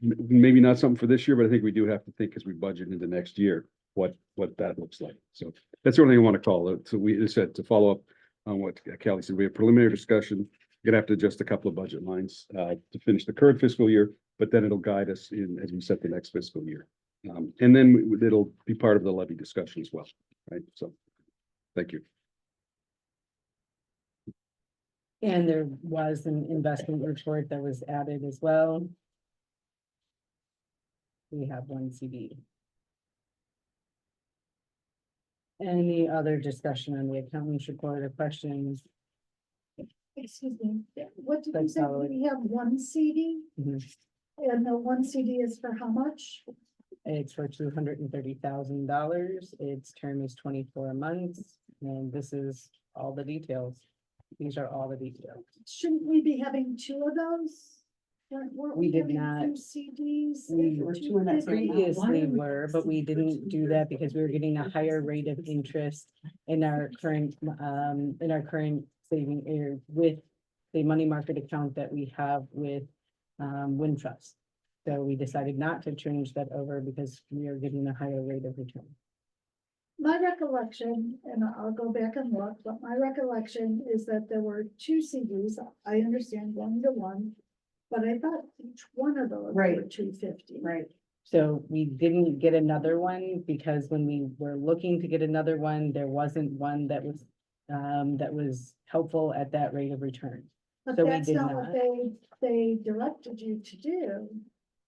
maybe not something for this year, but I think we do have to think as we budget into next year, what that looks like. So that's the only thing I want to call it. So we said to follow up on what Kelly said, we have preliminary discussion. You're gonna have to adjust a couple of budget lines to finish the current fiscal year, but then it'll guide us in as we set the next fiscal year. And then it'll be part of the levy discussion as well, right? So, thank you. And there was an investment report that was added as well. We have one CD. Any other discussion on the accountant's report or questions? Excuse me, what did you That's say? solid. We have one CD? Mhm. And the one CD is for how much? It's for $230,000. Its term is 24 months, and this is all the details. These are all the details. Shouldn't we be having two of those? Weren't We did having not. two CDs? We for were two in that same 250? Previously were, but we didn't do that because we were getting a higher rate of interest in our current saving with the money market account that we have with Wintrust. So we decided not to change that over because we are getting a higher rate of return. My recollection, and I'll go back and look, but my recollection is that there were two CDs. I understand 1-to-1. But I thought each one of those were Right. 250. Right. So we didn't get another one because when we were looking to get another one, there wasn't one that was helpful at that rate of return. But So we that's did not what not. they directed you to do.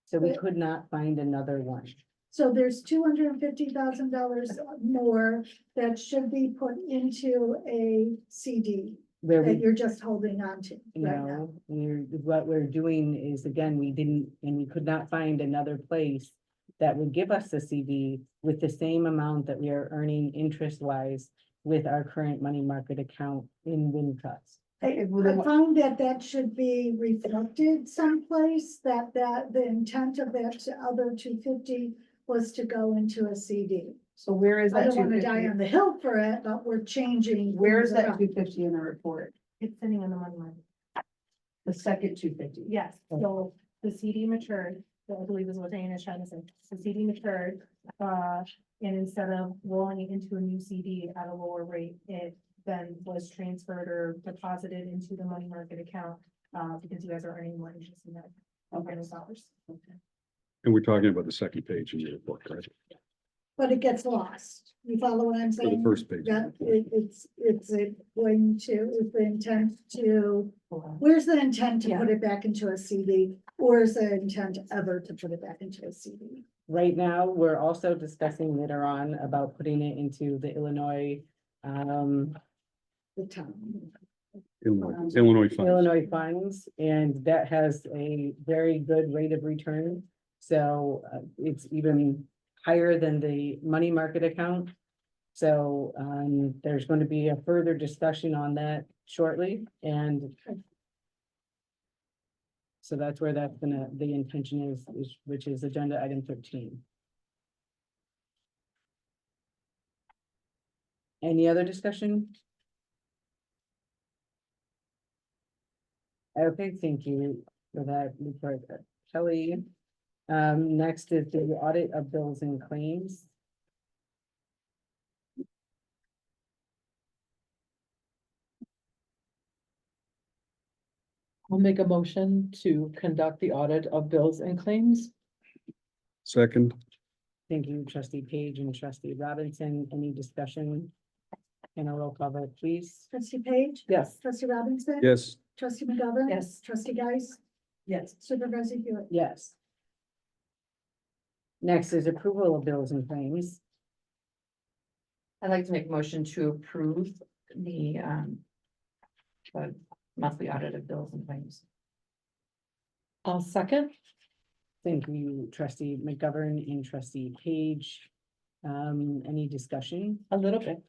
So we But- could not find another one. So there's $250,000 more that should be put into a CD Where that we, you're just holding on to right now. no, what we're doing is, again, we didn't, and we could not find another place that would give us a CD with the same amount that we are earning interest wise with our current money market account in Wintrust. I find that should be reflected someplace, that the intent of that other 250 was to go into a CD. So where is I that don't wanna die 250? on the hill for it, but we're changing. Where is things that around. 250 in the report? It's sitting in the money market. The second 250? Yes, so the CD matured, that I believe is what Diana is trying to say. The CD matured, and instead of rolling it into a new CD at a lower rate, it then was transferred or deposited into the money market account, because you guys are earning more interest in that. Okay, those dollars. And we're talking about the second page in your report, right? But it gets lost. You follow what I'm For saying? the first page. Yeah, it's going to, is the intent to, where's the intent to put it back into a CD? Or is the intent ever to put it back into a CD? Right now, we're also discussing later on about putting it into the Illinois, The town. Illinois funds. Illinois funds, and that has a very good rate of return. So it's even higher than the money market account. So there's going to be a further discussion on that shortly, and so that's where the intention is, which is agenda item 13. Any other discussion? Okay, thank you for that report, Kelly. Next is the audit of bills and claims. I'll make a motion to conduct the audit of bills and claims. Second, Thank you, trustee Page and trustee Robinson. Any discussion? And a roll call vote, please. Trustee Page? Yes. Trustee Robinson? yes, Trustee McGovern? Yes. Trustee Geis? Yes. Supervisor Hewitt? Yes. Next is approval of bills and claims. I'd like to make a motion to approve the monthly audit of bills and claims. I'll second. Thank you, trustee McGovern and trustee Page. Any discussion? A little bit.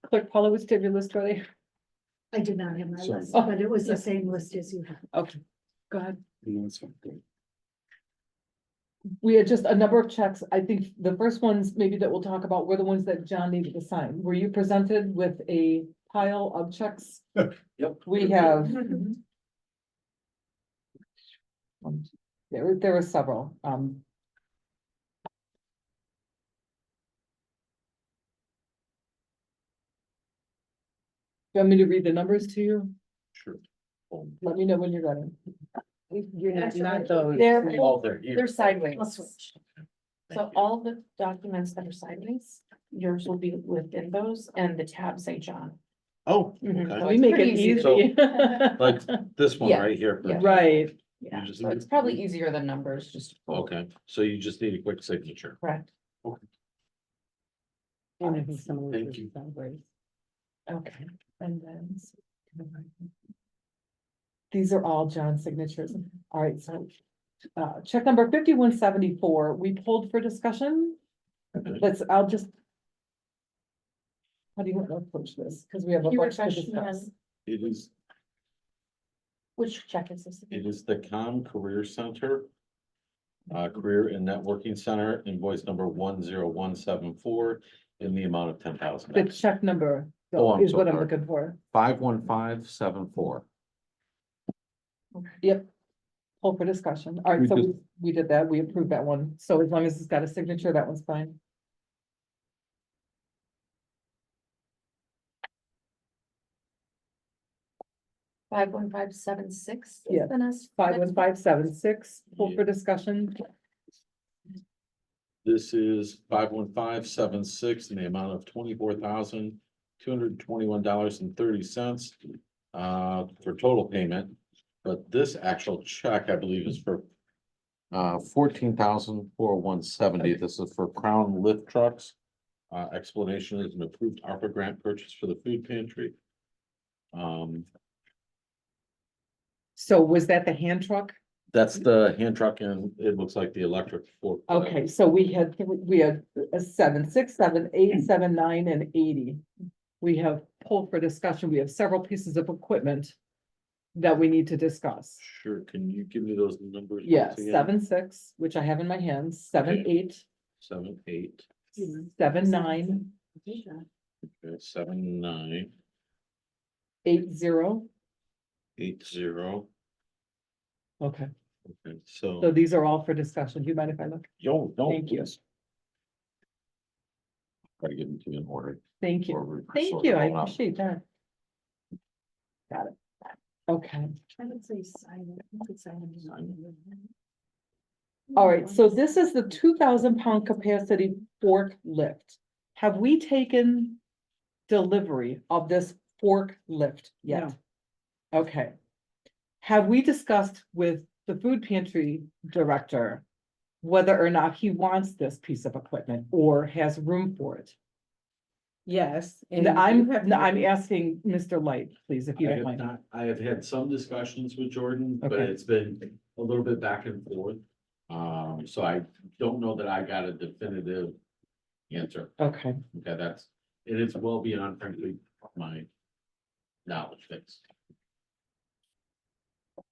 Clerk Paula, was your list ready? I did not have my Sorry. list, but it was the same list as you have. Okay, go ahead. no, it's fine. Good. We had just a number of checks. I think the first ones maybe that we'll talk about were the ones that John needed to sign. Were you presented with a pile of checks? Yep. We have. There were several, Do you want me to read the numbers to you? Sure. Let me know when you're ready. You're not those. They're, Oh, there, here. they're sideways. I'll switch. So all the documents that are sideways, yours will be within those, and the tabs say John. Oh, Mhm. okay. So We it's make it pretty easy. easy. Like this one Yeah. right here. Yeah. Right, Yeah, You just so need- it's probably easier than numbers, just. Okay, so you just need a quick signature. Correct. And I think some of Thank those you. are sideways. Okay, and then. these are all John's signatures. All right, so check number 5174, we pulled for discussion. I'll just. How do you want to approach this? Because we have a Can you bunch to refresh me discuss. on It is, which check is this? it is the Career Center. Career and Networking Center, invoice number 10174 in the amount of The $10,000. check number Oh, I'm is so what I'm sorry. looking for. 51574. Yep. Pull for discussion. All right, We so just- we did that. We approved that one. So as long as it's got a signature, that one's fine. Five one five seven six. Yeah. 51576, pull for discussion. This is 51576 in the amount of $24,221.30 for total payment. But this actual check, I believe, is for 14,401.70. This is for Crown lift trucks. Explanation is an approved ARPA grant purchase for the food pantry. So was that the hand truck? That's the hand truck, and it looks like the electric fork. Okay, so we had a 7, 6, 7, 8, 7, 9, and 80. We have pulled for discussion. We have several pieces of equipment that we need to discuss. Sure, can you give me those numbers? Yeah, once again? 7, 6, which I have in my hands, 7, Okay. 8, 7, 8, 7, 9, okay, 7, 9, 8, 0. 8, 0. Okay, Okay, so so, these are all for discussion. Do you mind if I look? yo, no. Thank you. please. Try to get them to you in order. Thank you. or we're Thank sort you. of I going up. appreciate that. Got it. Okay. I would say sign it. You could sign it. All right, so this is the 2,000-pound capacity forklift. Have we taken delivery of this forklift yet? Okay. Have we discussed with the food pantry director whether or not he wants this piece of equipment or has room for it? Yes. And I'm asking Mr. Light, please, if you don't mind. I have had some discussions with Jordan, but Okay. it's been a little bit back and forth. So I don't know that I got a definitive answer. Okay, Okay, it is well beyond frankly my knowledge base.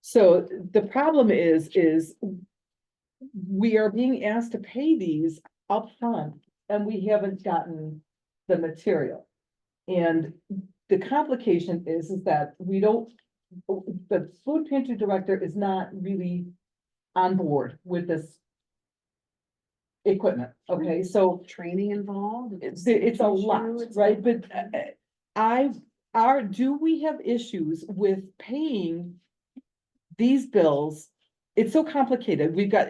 so the problem is we are being asked to pay these upfront and we haven't gotten the material. And the complication is that the food pantry director is not really on board with this equipment, okay, so Training involved? it's a lot, right, but do we have issues with paying these bills? It's so complicated, we've got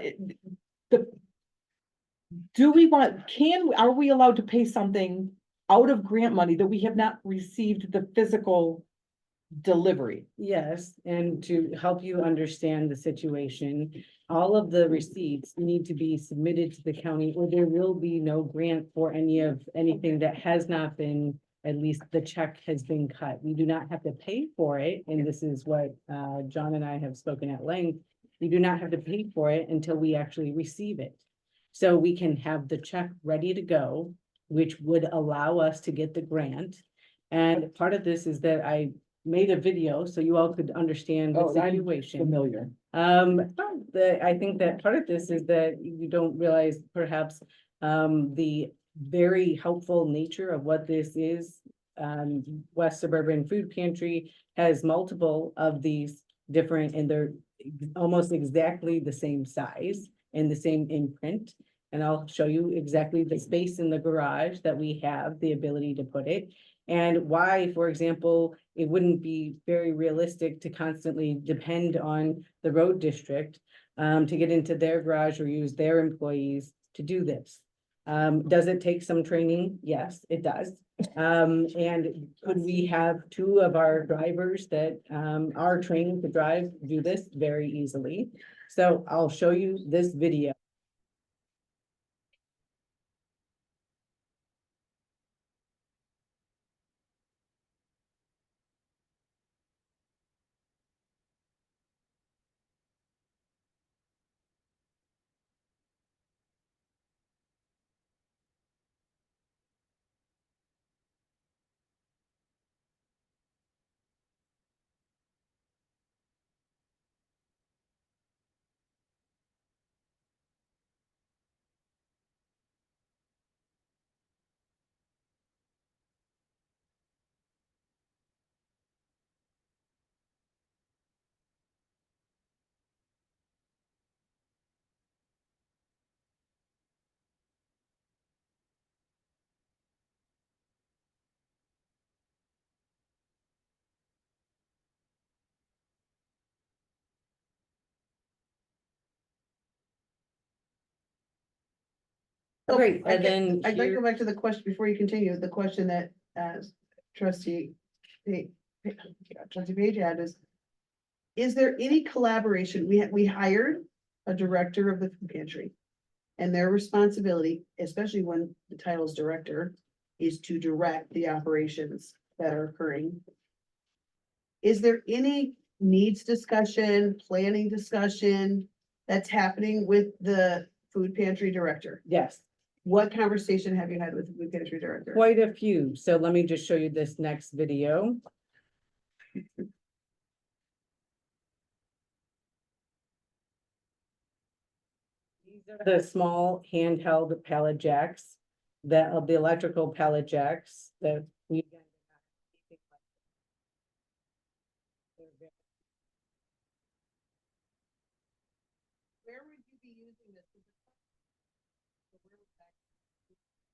are we allowed to pay something out of grant money that we have not received the physical delivery? Yes, and to help you understand the situation, all of the receipts need to be submitted to the county, or there will be no grant for anything that has not been, at least the check has been cut. We do not have to pay for it, and this is what John and I have spoken at length. We do not have to pay for it until we actually receive it. So we can have the check ready to go, which would allow us to get the grant. And part of this is that I made a video so you all could understand the Oh, I'm situation. familiar. I think that part of this is that you don't realize perhaps the very helpful nature of what this is. West Suburban Food Pantry has multiple of these different, and they're almost exactly the same size and the same imprint. And I'll show you exactly the space in the garage that we have the ability to put it. And why, for example, it wouldn't be very realistic to constantly depend on the road district to get into their garage or use their employees to do this. Does it take some training? Yes, it does. And could we have 2 of our drivers that are trained to do this very easily? So I'll show you this video. So, Okay, I and get- then I'd like to here- go back to the question, before you continue, the question that trustee trustee Page had is there any collaboration? We hired a director of the food pantry. And their responsibility, especially when the title is director, is to direct the operations that are occurring. Is there any needs discussion, planning discussion that's happening with the food pantry director? Yes, What conversation have you had with the food pantry director? quite a few. So let me just show you this next video. These are the small handheld pallet jacks, that of the electrical pallet jacks that we. Where would you be using this?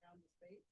Around the space?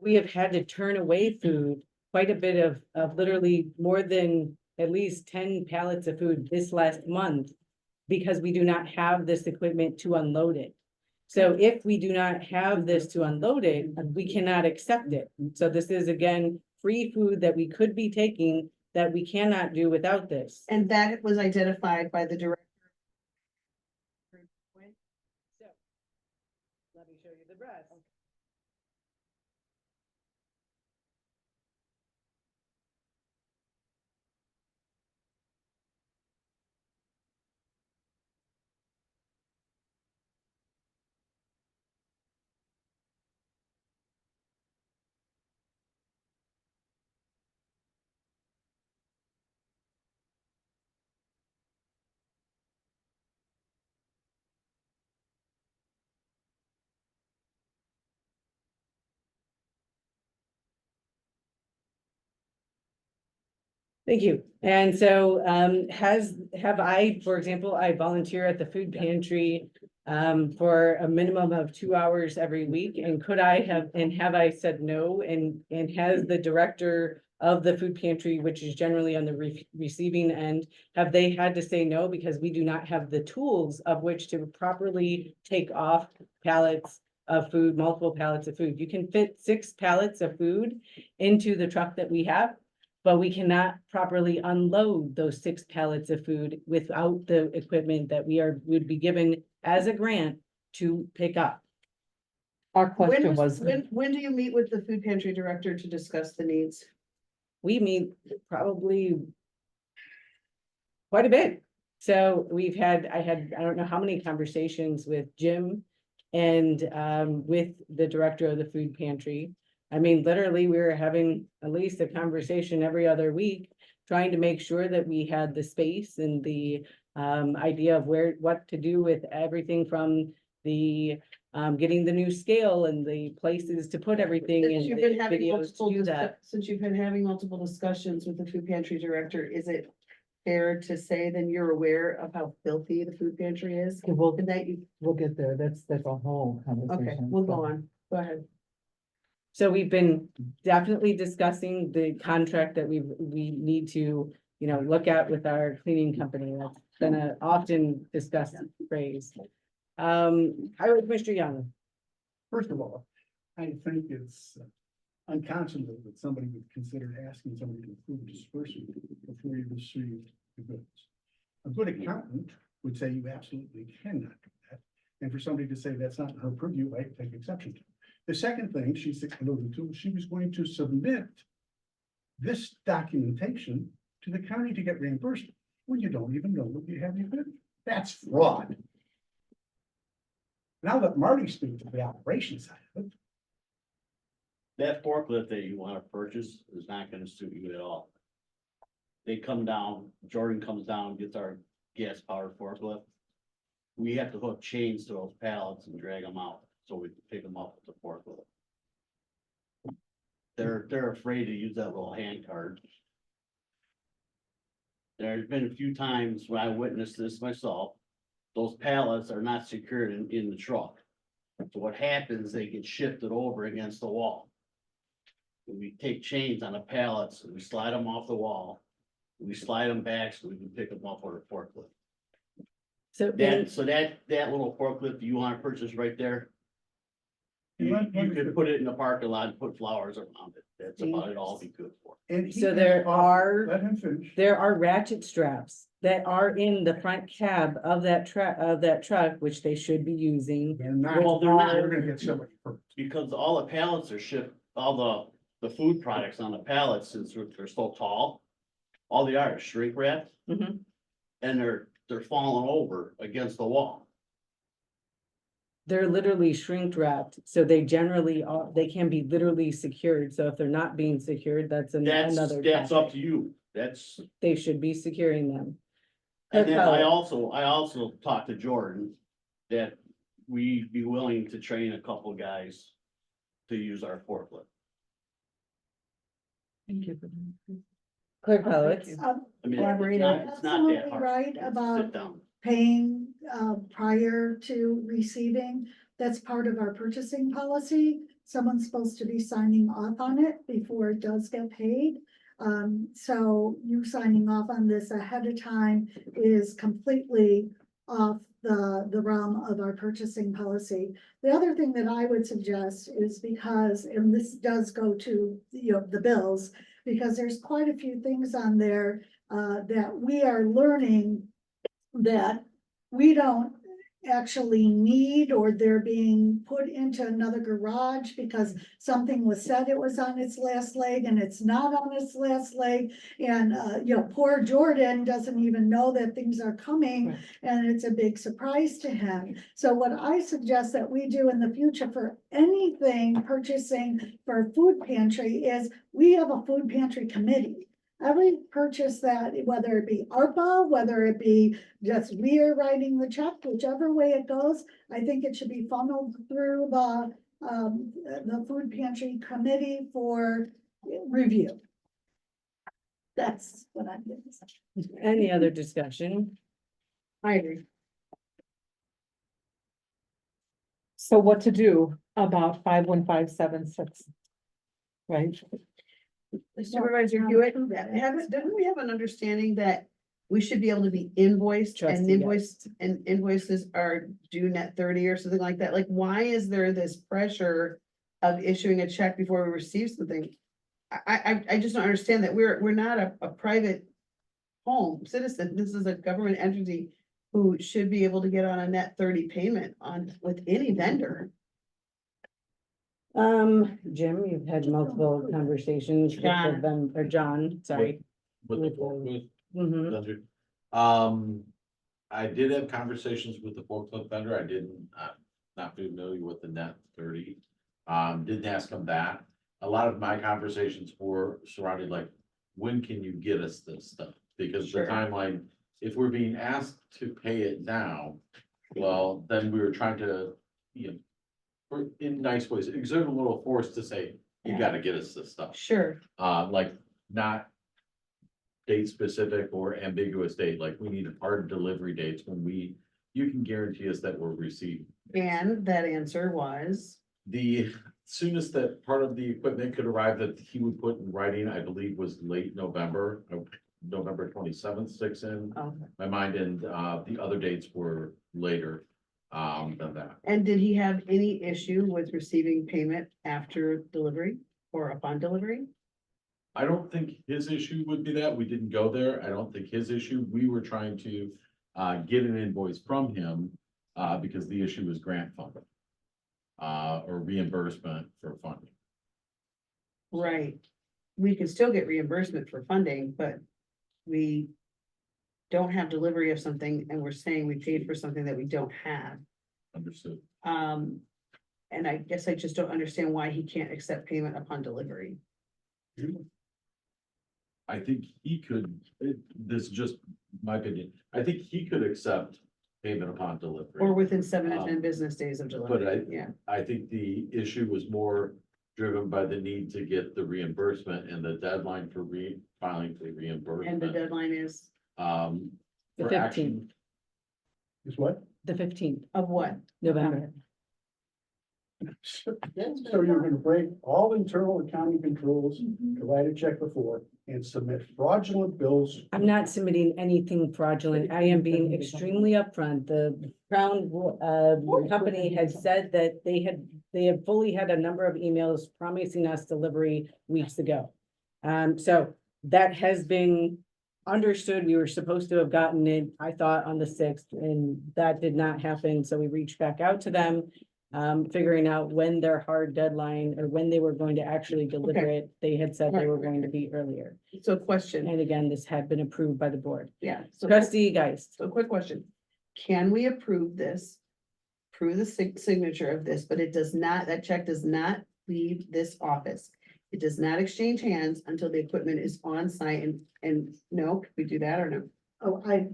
We have had to turn away food, quite a bit of literally more than at least 10 pallets of food this last month. Because we do not have this equipment to unload it. So if we do not have this to unload it, we cannot accept it. So this is again, free food that we could be taking that we cannot do without this. And that was identified by the director. So, let me show you the rest. Thank you. And so have I, for example, I volunteer at the food pantry for a minimum of 2 hours every week. And could I have I said no? And has the director of the food pantry, which is generally on the receiving end, have they had to say no because we do not have the tools of which to properly take off pallets of food, multiple pallets of food? You can fit 6 pallets of food into the truck that we have. But we cannot properly unload those 6 pallets of food without the equipment that would be given as a grant to pick up. Our question was, When do you meet with the food pantry director to discuss the needs? We meet probably quite a bit. So I don't know how many conversations with Jim and with the director of the food pantry. I mean, literally, we were having at least a conversation every other week, trying to make sure that we had the space and the idea of what to do with everything from the getting the new scale and the places to put everything Since in you've the been having videos to multiple, do that. since you've been having multiple discussions with the food pantry director, is it fair to say then you're aware of how filthy the food pantry is? okay, we'll, And that you, we'll get there. That's a whole conversation. okay, we'll go on. Go ahead. So we've been definitely discussing the contract that we need to, look at with our cleaning company. That's been a often discussed phrase. Highway Commissioner Young. First of all, I think it's unconscionable that somebody would consider asking somebody to approve disbursement before you receive the goods. A good accountant would say you absolutely cannot do that. And for somebody to say that's not her purview, I take exception to. The second thing she alluded to, she was going to submit this documentation to the county to get reimbursement, when you don't even know what you have your bid. That's fraud. Now let Marty speak to the operations side of it. That forklift that you wanna purchase is not gonna suit you at all. They come down, Jordan comes down, gets our gas powered forklift. We have to hook chains to those pallets and drag them out, so we can pick them up with the forklift. They're afraid to use that little hand cart. There's been a few times when I witnessed this myself, those pallets are not secured in the truck. So what happens, they get shifted over against the wall. We take chains on the pallets and we slide them off the wall. We slide them back so we can pick them up with a forklift. So That little forklift you wanna purchase right there. You could put it in the parking lot and put flowers around it. That's about it, all be good for. And he So has there offered- are- Let him finish. there are ratchet straps that are in the front cab of that truck, which they should be using. They're not. Well, they're not. They're gonna get somebody hurt. Because all the pallets are shipped, all the food products on the pallets, since they're so tall. All they are is shrink wrapped Mhm. and they're falling over against the wall. They're literally shrink wrapped, so they generally are, they can be literally secured, so if they're not being secured, that's another. That's up topic. to you. That's, They should be securing them. and then I Hello. also talked to Jordan that we'd be willing to train a couple guys to use our forklift. Clerk Pellets, I mean, Collaborator. it's not that Absolutely hard. right Sit about down. paying prior to receiving. That's part of our purchasing policy. Someone's supposed to be signing off on it before it does get paid. So you signing off on this ahead of time is completely off the realm of our purchasing policy. The other thing that I would suggest is because, and this does go to, the bills, because there's quite a few things on there that we are learning that we don't actually need, or they're being put into another garage because something was said it was on its last leg and it's not on its last leg. And, poor Jordan doesn't even know that things are coming, Right. and it's a big surprise to him. So what I suggest that we do in the future for anything purchasing for food pantry is we have a food pantry committee. Every purchase that, whether it be ARPA, whether it be just we're writing the check, whichever way it goes, I think it should be funneled through the food pantry committee for review. That's what I'm getting. any other discussion? I agree. So what to do about 51576? Right? Supervisor Hewitt, didn't we have an understanding that we should be able to be invoiced and Trustee, yes. invoiced and invoices are due net 30 or something like that? Like, why is there this pressure of issuing a check before we receive something? I just don't understand that. We're not a private home citizen. This is a government entity who should be able to get on a net 30 payment with any vendor. Jim, you've had multiple conversations with John. them, or John, sorry. With With the forklift Mhm. vendor. I did have conversations with the forklift vendor. I didn't, not familiar with the net 30. Didn't ask him that. A lot of my conversations were surrounding like, when can you get us this stuff? Because the Sure. timeline, if we're being asked to pay it now, well, then we were trying to, in nice ways, exert a little force to say, you Yeah. gotta get us this stuff. Sure. Like not date specific or ambiguous date, like we need hard delivery dates when you can guarantee us that we're receiving. And that answer was, The soonest that part of the equipment could arrive that he would put in writing, I believe, was late November, November 27th sticks in my mind, and the other dates were later than that. and did he have any issue with receiving payment after delivery or upon delivery? I don't think his issue would be that. We didn't go there. I don't think his issue, we were trying to get an invoice from him because the issue was grant funded. or reimbursement for funding. Right. We can still get reimbursement for funding, but we don't have delivery of something and we're saying we paid for something that we don't have. Understood. And I guess I just don't understand why he can't accept payment upon delivery. I think he could, this is just my opinion, I think he could accept payment upon delivery. Or within 7 to 10 Um, business days of But delivery, yeah. I think the issue was more driven by the need to get the reimbursement and the deadline for filing for And the reimbursement. deadline is Um, The for action, 15th, Is what? the 15th, of what? November. So you're gonna break all internal accounting controls, write a check before, and submit fraudulent bills. I'm not submitting anything fraudulent. I am being extremely upfront. The Crown company had said that they had fully had a number of emails promising us delivery weeks ago. So that has been understood. We were supposed to have gotten it, I thought, on the 6th, and that did not happen. So we reached back out to them, figuring out when their hard deadline or when they were going to actually deliver Okay. it. They had said they were going to be earlier. So question, And again, this had been approved by the board. yeah. So Trustee Geist, So quick question. Can we approve this? Approve the signature of this, but it does not, that check does not leave this office. It does not exchange hands until the equipment is on site and no, can we do that or no? Oh, I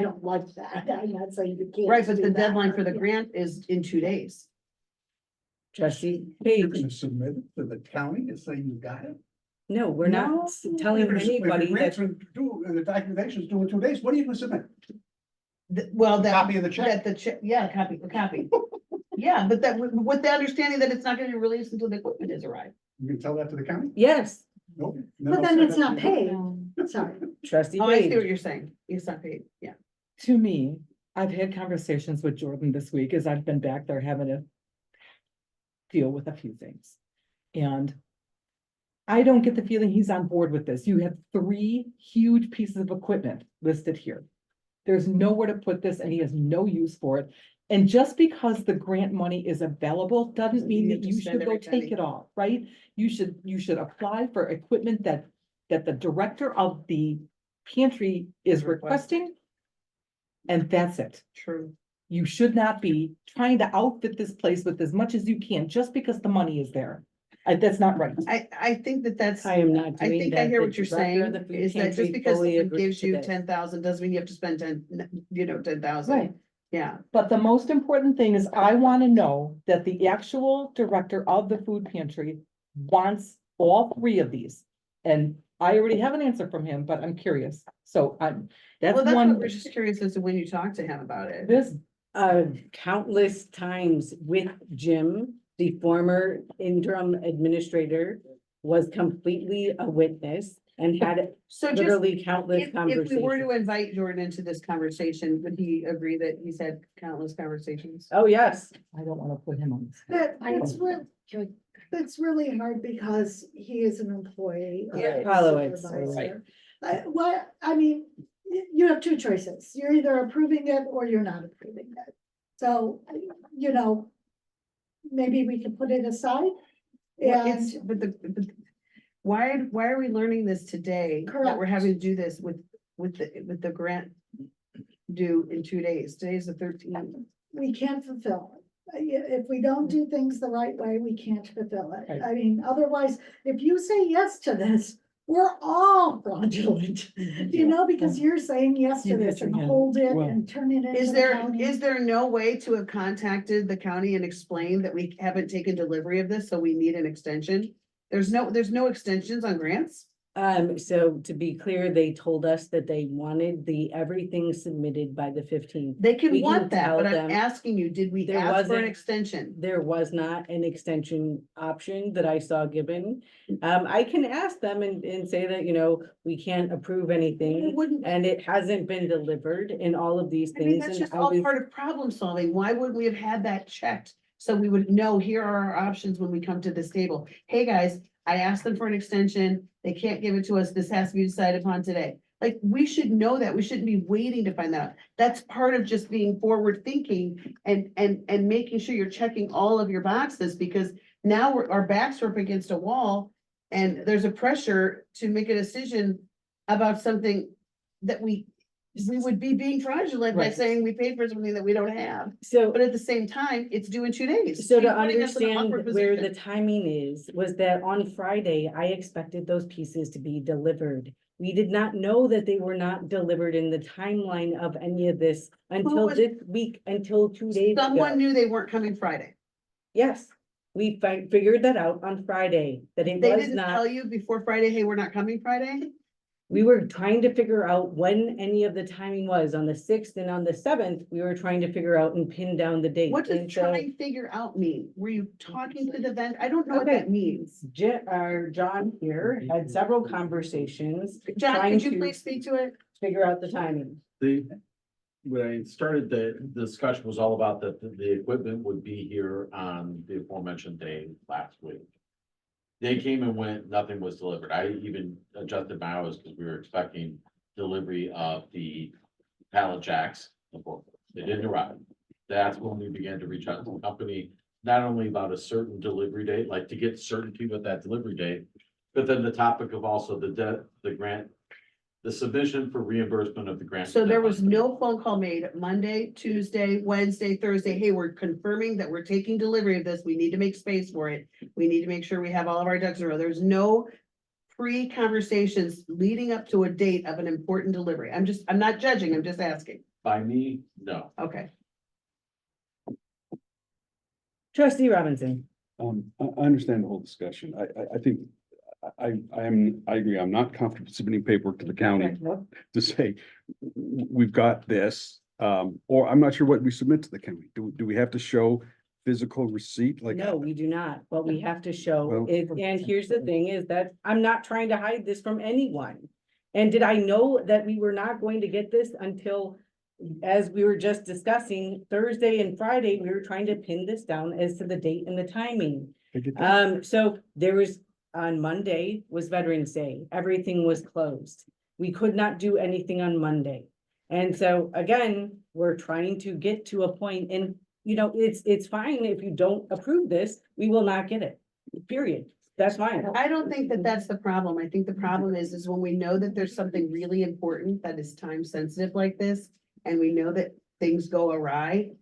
don't like that. I'm not saying you can't. Right, but do the that, deadline for the yeah. grant is in 2 days. trustee You're Page, gonna submit it to the county and say you got it? no, we're not telling If your anybody grant's that, been due, and the documentation's due in 2 days, what are you gonna submit? Well, that. Copy of the check? That the check, yeah, a copy. Yeah, but that, with the understanding that it's not gonna be released until the equipment is arrived. You can tell that to the county? yes, Nope. But then it's not paid. Sorry. trustee Oh, I see what Page, you're saying. It's not paid, yeah. To me, I've had conversations with Jordan this week as I've been back there having to deal with a few things. And I don't get the feeling he's on board with this. You have 3 huge pieces of equipment listed here. There's nowhere to put this and he has no use for it. And just because the grant money is available doesn't mean You have that to you spend should go every penny. take it all, right? You should apply for equipment that the director of the pantry is requesting. And that's it. True. You should not be trying to outfit this place with as much as you can, just because the money is there. That's not right. I think that's. I am not I doing think that. I hear The what you're director of saying, the food is that pantry just because fully it agrees gives to you this. 10,000, doesn't mean you have to spend 10,000. Right. Yeah, But the most important thing is I want to know that the actual director of the food pantry wants all 3 of these. And I already have an answer from him, but I'm curious. So that's well, that's what one, we're just curious as to when you talk to him about it. this, countless times with Jim, the former interim administrator, was completely a witness and had So just, literally countless if we were to conversations. invite Jordan into this conversation, would he agree that he's had countless conversations? Oh, yes, I don't want to put him on this. That's really hard because he is an employee. of Yeah, the follow it, supervisor. I mean, you have 2 choices. You're either approving it or you're not approving it. So, maybe we can put it aside. Well, And it's, but why are we learning this today? That we're Correct. having to do this with the grant due in 2 days. Today's the 13th. we can't fulfill it. If we don't do things the right way, we can't fulfill it. Right. I mean, otherwise, if you say yes to this, we're all fraudulent, because you're saying yes to You this hit your and hand. hold it Well, and turn it into. Is the there, county. is there no way to have contacted the county and explained that we haven't taken delivery of this, so we need an extension? There's no extensions on grants? so to be clear, they told us that they wanted everything submitted by the 15th. They can We want that, tell but I'm them asking you, did we there ask for an wasn't- extension? There was not an extension option that I saw given. I can ask them and say that, we can't approve It anything. wouldn't, And it hasn't been delivered in all of these I mean, things. that's And just I all was, part of problem solving. Why wouldn't we have had that checked? So we would know, here are our options when we come to this table. Hey, guys, I asked them for an extension. They can't give it to us. This has to be decided upon today. Like, we should know that. We shouldn't be waiting to find that out. That's part of just being forward thinking and making sure you're checking all of your boxes, because now our backs are up against a wall and there's a pressure to make a decision about something that we would be being fraudulent by Right. saying we paid for something that we don't have. So. But at the same time, it's due in 2 days. So to You're putting us in an understand awkward where the position. timing is, was that on Friday, I expected those pieces to be delivered. We did not know that they were not delivered in the timeline of any of this until was- this week, until 2 days Someone ago. knew they weren't coming Friday. Yes, we figured that out on Friday, that it They was didn't not. tell you before Friday, hey, we're not coming Friday? We were trying to figure out when any of the timing was. On the 6th and on the 7th, we were trying to figure out and pin down the date. What does And so- try and figure out mean? Were you talking to the vendor? I don't know what Okay. that means. John here had several conversations. John, trying could you to please speak to it? Figure out the timing. When I started, the discussion was all about that the equipment would be here on the aforementioned day last week. They came and went, nothing was delivered. I even adjusted my hours because we were expecting delivery of the pallet jacks. They didn't arrive. That's when we began to reach out to the company, not only about a certain delivery date, like to get certainty with that delivery date, but then the topic of also the grant, the submission for reimbursement of the grant. So there was no phone call made Monday, Tuesday, Wednesday, Thursday. Hey, we're confirming that we're taking delivery of this. We need to make space for it. We need to make sure we have all of our ducks in a row. There's no pre-conversations leading up to a date of an important delivery. I'm not judging, I'm just asking. By me, no. Okay. Trustee Robinson. I understand the whole discussion. I think, I agree. I'm not comfortable submitting paperwork to the county to say, we've got this. Or I'm not sure what we submit to the county. Do we have to show physical receipt? Like, No, we do not. What we have to show Well- is, and here's the thing, is that I'm not trying to hide this from anyone. And did I know that we were not going to get this until, as we were just discussing, Thursday and Friday, we were trying to pin this down as to the date and the timing. I get that. So there was, on Monday was Veterans Day. Everything was closed. We could not do anything on Monday. And so again, we're trying to get to a point, and you know, it's fine if you don't approve this, we will not get it, period. That's fine. I don't think that that's the problem. I think the problem is when we know that there's something really important that is time sensitive like this, and we know that things go awry.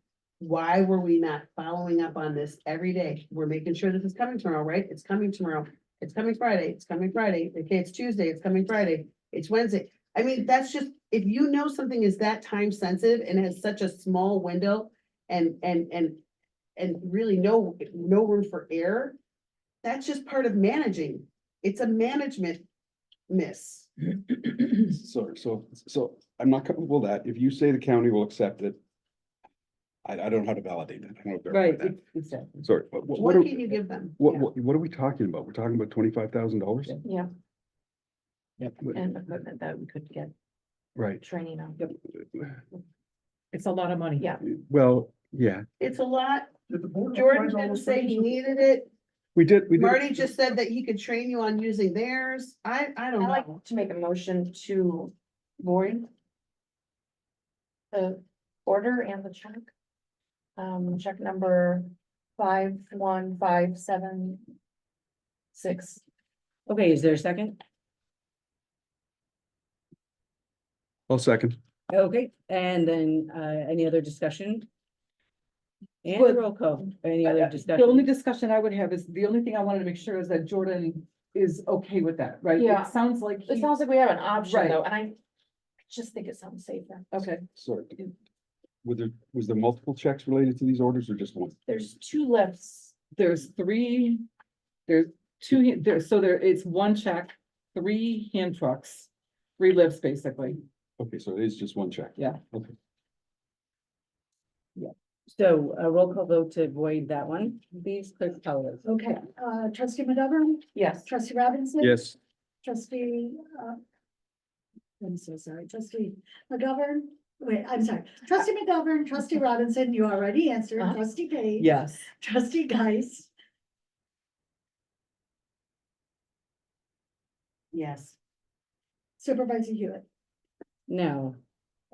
Why were we not following up on this every day? We're making sure this is coming tomorrow, right? It's coming tomorrow. It's coming Friday. It's coming Friday. Okay, it's Tuesday. It's coming Friday. It's Wednesday. I mean, that's just, if you know something is that time sensitive and has such a small window and really no room for error, that's just part of managing. It's a management miss. So I'm not comfortable with that. If you say the county will accept it, I don't know how to validate that. I don't know how to verify Right, that. exactly. Sorry. What are- can you give them? What, Yeah. what are we talking about? We're talking about $25,000? Yeah, Yep. and equipment that we could get Right. training on. It's a lot of money. Yeah. Well, yeah, It's a lot. Did the board Jordan authorize all didn't those say he purchases? needed it. we did. Marty just said that he could train you on using theirs. I don't I'd like know. to make a motion to void the order and the check. Check number 51576. Okay, is there a second? I'll second. Okay, and then, any other discussion? And Well, roll call, any other The only discussion? discussion I would have is, the only thing I wanted to make sure is that Jordan is okay with that, right? Yeah. It sounds like. It he- sounds like we have an option Right. though, and I just think it sounds safer. Okay, Sorry. Was there multiple checks related to these orders or just one? There's 2 lifts. there's it's one check, 3 hand trucks, 3 lifts, basically. Okay, so it is just one check. Yeah. Okay. So a roll call vote to void that one, please, clerk tell us. Okay, trustee McGovern, Yes. trustee Robinson. Yes. Trustee, I'm so sorry, trustee McGovern, wait, I'm sorry, trustee McGovern, trustee Robinson, you already answered, Uh-huh. trustee Page. Yes. Trustee Geis, Yes. supervisor Hewitt. No.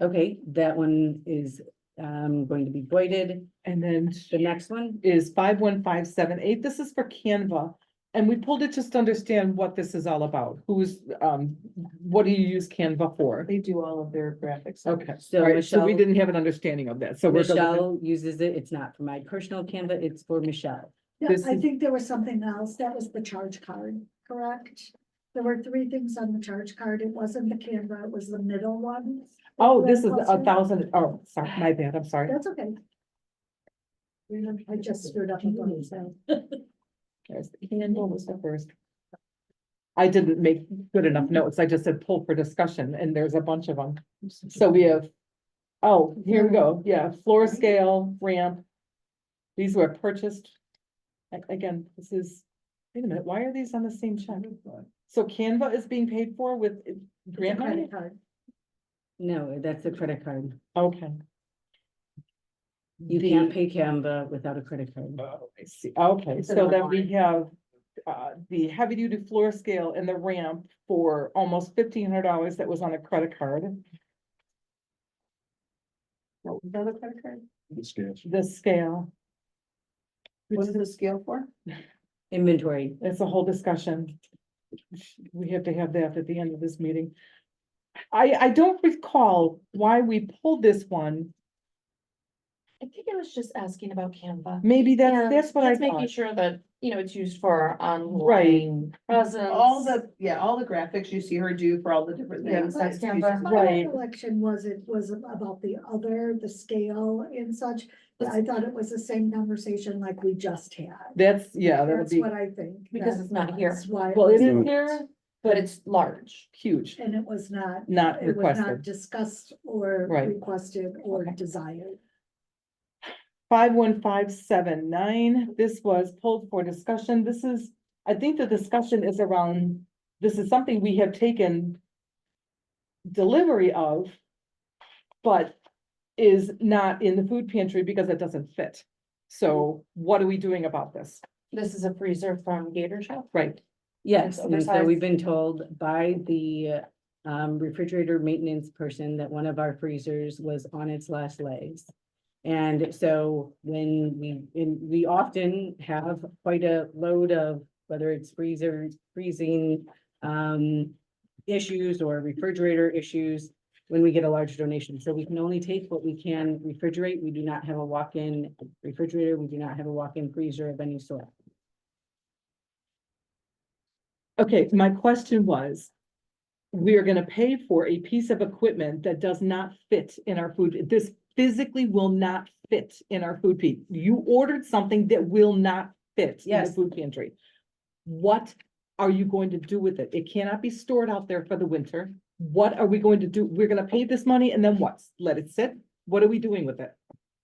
Okay, that one is going to be voided. And then The next one, is 51578. This is for Canva. And we pulled it just to understand what this is all about. What do you use Canva for? They do all of their graphics. Okay, So all right, so we Michelle- didn't have an understanding of that, so we're. gonna- Michelle uses it. It's not for my personal Canva, it's for Michelle. Yeah, This I is- think there was something else. That was the charge card, correct? There were three things on the charge card. It wasn't the camera, it was the middle one. Oh, this is Question? 1,000, oh, sorry, my bad, I'm sorry. That's okay. I just screwed up. again, so. There's the Canva was the first. I didn't make good enough notes, I just said pull for discussion, and there's a bunch of them. So we have, oh, here we go, yeah, floor scale, ramp. These were purchased. Again, this is, wait a minute, why are these on the same check? So Canva is being paid for with It's a grant money? credit card. No, that's a credit card. Okay. You can't pay Canva without a credit card. Oh, I see, okay, It's so an then we have. The heavy duty floor scale and the ramp for almost $1,500 that was on a credit card. What was the other credit card? The scales. The scale, What is the scale for? Inventory. it's a whole discussion. We have to have that at the end of this meeting. I don't recall why we pulled this one. I think it was just asking about Canva. Maybe that's, And that's what I that's Making thought. sure that, it's used for online presence. All the graphics you see her do for all the different Yeah, things. that's it's used Canva. as- My Right. recollection was it was about the scale and such. But I thought it was the same conversation like we just had. That's, yeah, that'll That's be what I think. Because it's not here. That's why. well, it was is not- here, But it's large. huge, And it was not. not It was not requested. discussed or Right. requested or Okay. desired. 51579, this was pulled for discussion. This is, I think the discussion is around, this is something we have taken delivery of, but is not in the food pantry because it doesn't fit. So what are we doing about this? This is a freezer from Gator Shop. Right, Yes, It's and so oversized. we've been told by the refrigerator maintenance person that one of our freezers was on its last legs. And so when we often have quite a load of, whether it's freezing issues or refrigerator issues, when we get a large donation. So we can only take what we can refrigerate. We do not have a walk-in refrigerator. We do not have a walk-in freezer of any sort. okay, my question was, we are gonna pay for a piece of equipment that does not fit in our food. This physically will not fit in our food pantry. You ordered something that will not fit in the Yes. food pantry. What are you going to do with it? It cannot be stored out there for the winter. What are we going to do? We're gonna pay this money and then what? Let it sit? What are we doing with it?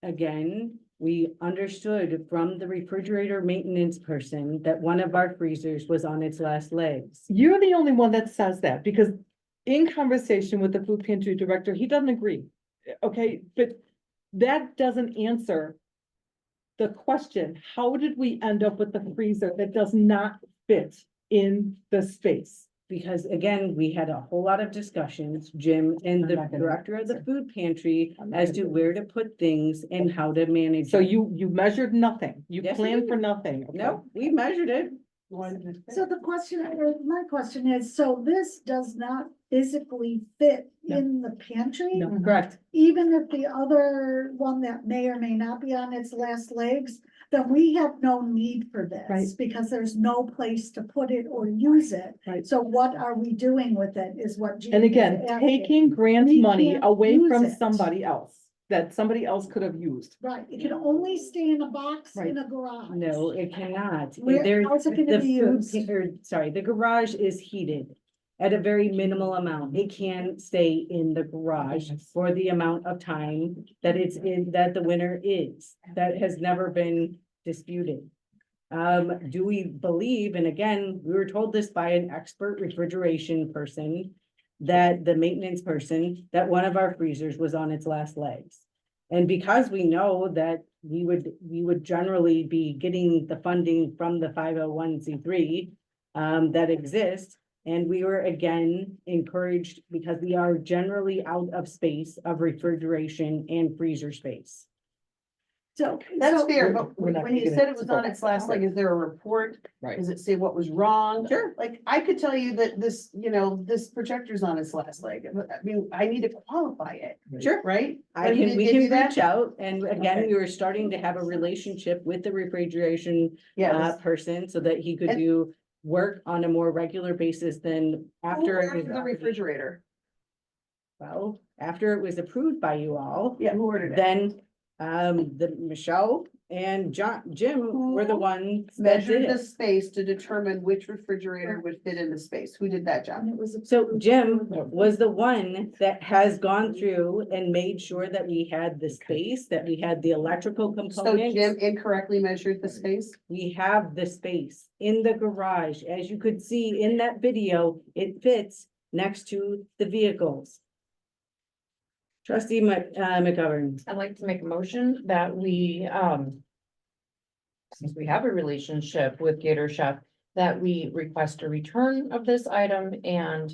Again, we understood from the refrigerator maintenance person that one of our freezers was on its last legs. You're the only one that says that, because in conversation with the food pantry director, he doesn't agree. Okay, but that doesn't answer the question, how did we end up with the freezer that does not fit in the space? Because again, we had a whole lot of discussions, Jim and the I'm not gonna director of the answer. food pantry, I'm not as gonna to do where to put things and how to manage. So it. you measured nothing, you Yes, we planned did. for nothing. okay? No, we measured it. So the question, my question is, so this does not physically fit No. in the pantry? No. Correct. Even if the other one that may or may not be on its last legs, then we have no need for this. Right. Because there's no place to put it or use it. Right. So what are we doing with it is what. Jean And is again, asking. taking grant We money can't away use from it. somebody else, that somebody else could have used. Right, it can only stay in a box Right. in a garage. No, it cannot. Where- There's how's it gonna the be food, used? sorry, the garage is heated at a very minimal amount. It can stay in the garage for the amount of time that it's in, that the winter is. That has never been disputed. Do we believe, and again, we were told this by an expert refrigeration person, that the maintenance person, that one of our freezers was on its last legs. And because we know that we would generally be getting the funding from the 501c3 that exists, And we were again encouraged because we are generally out of space of refrigeration and freezer space. So that's fair, but we're not when you gonna said it was go on back its to last leg, is there a report? Right. Does it say what was wrong? Sure. Like, I could tell you that this, this projector's on its last leg. I mean, I need to qualify it, Sure. right? I But he can, didn't we give can you that? reach out, and again, Okay. we were starting to have a relationship with the refrigeration Yes. person so that he could And- do work on a more regular basis than after. Who it was ordered the already- refrigerator? Well, after it was approved by you all, Yeah, who ordered it? then, the Michelle and Jim were the Who ones that did Measured the it. space to determine which refrigerator would fit in the space. Who did that job? And it was. So approved Jim before the- was the one that has gone through and made sure that we had the space, that we had the electrical So components. Jim incorrectly measured the space? We have the space in the garage. As you could see in that video, it fits next to the vehicles. Trustee McGovern. I'd like to make a motion that we, since we have a relationship with Gator Chef, that we request a return of this item and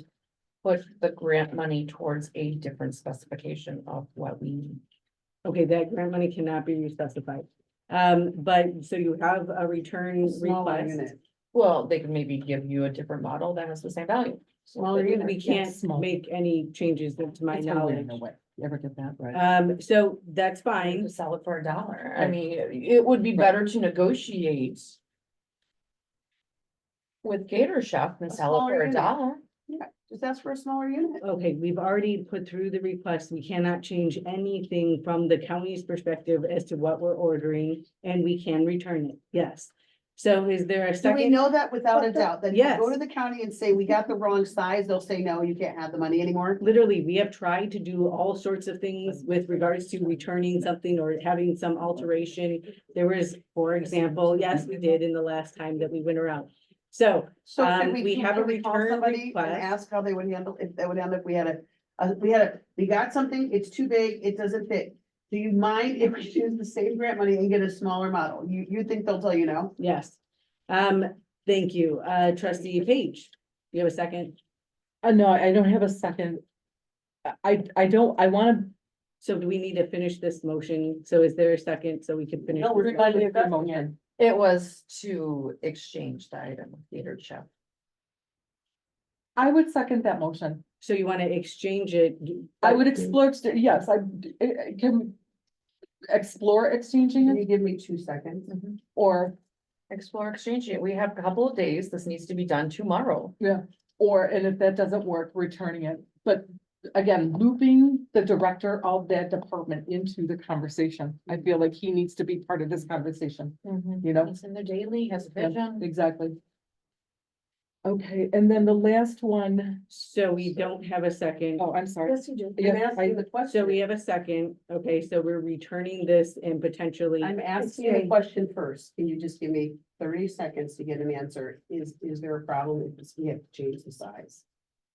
put the grant money towards a different specification of what we need. Okay, that grant money cannot be respecified. But so you have a return Smaller request. unit. Well, they could maybe give you a different model that has the same value. Smaller unit. We can't small. make any changes to my It's gonna win knowledge. no way. You ever get that, right? So that's fine. To sell it for $1. I mean, it would be better to negotiate with Gator Chef and A sell it smaller for unit. $1. Yeah, just ask for a smaller unit. Okay, we've already put through the request. We cannot change anything from the county's perspective as to what we're ordering, and we can return it. Yes. So is there a Do we second? know that without a doubt? Then you Yes. go to the county and say, we got the wrong size, they'll say, no, you can't have the money anymore. Literally, we have tried to do all sorts of things with regards to returning something or having some alteration. There was, for example, yes, we did in the last time that we went around. So, So should we have a should we call return somebody and request. ask how they would handle, if they would handle, if we got something, it's too big, it doesn't fit. Do you mind if we use the same grant money and get a smaller model? You think they'll tell you no? Yes. Thank you, trustee Page. You have a second? No, I don't have a second. I wanna. So do we need to finish this motion? So is there a second so we can finish? No, we're this not motion? discussing it. It was to exchange the item with Gator Chef. I would second that motion. So you want to exchange it? I would explore, yes, I can explore exchanging Can it you give me 2 seconds? or, Explore exchanging it. We have a couple of days. This needs to be done tomorrow. and if that doesn't work, returning it. But again, looping the director of that department into the conversation. I feel like he needs to be part of this conversation, you know? It's in the daily, has a Yeah, vision. exactly. Okay, and then the last one, So we don't have a second. oh, I'm sorry. Yes, you do. Yeah, I'm asking the question. So we have a second. Okay, so we're returning this and potentially. I'm asking the question first. Can you just give me 30 seconds to get an answer? Is there a problem if we have to change the size?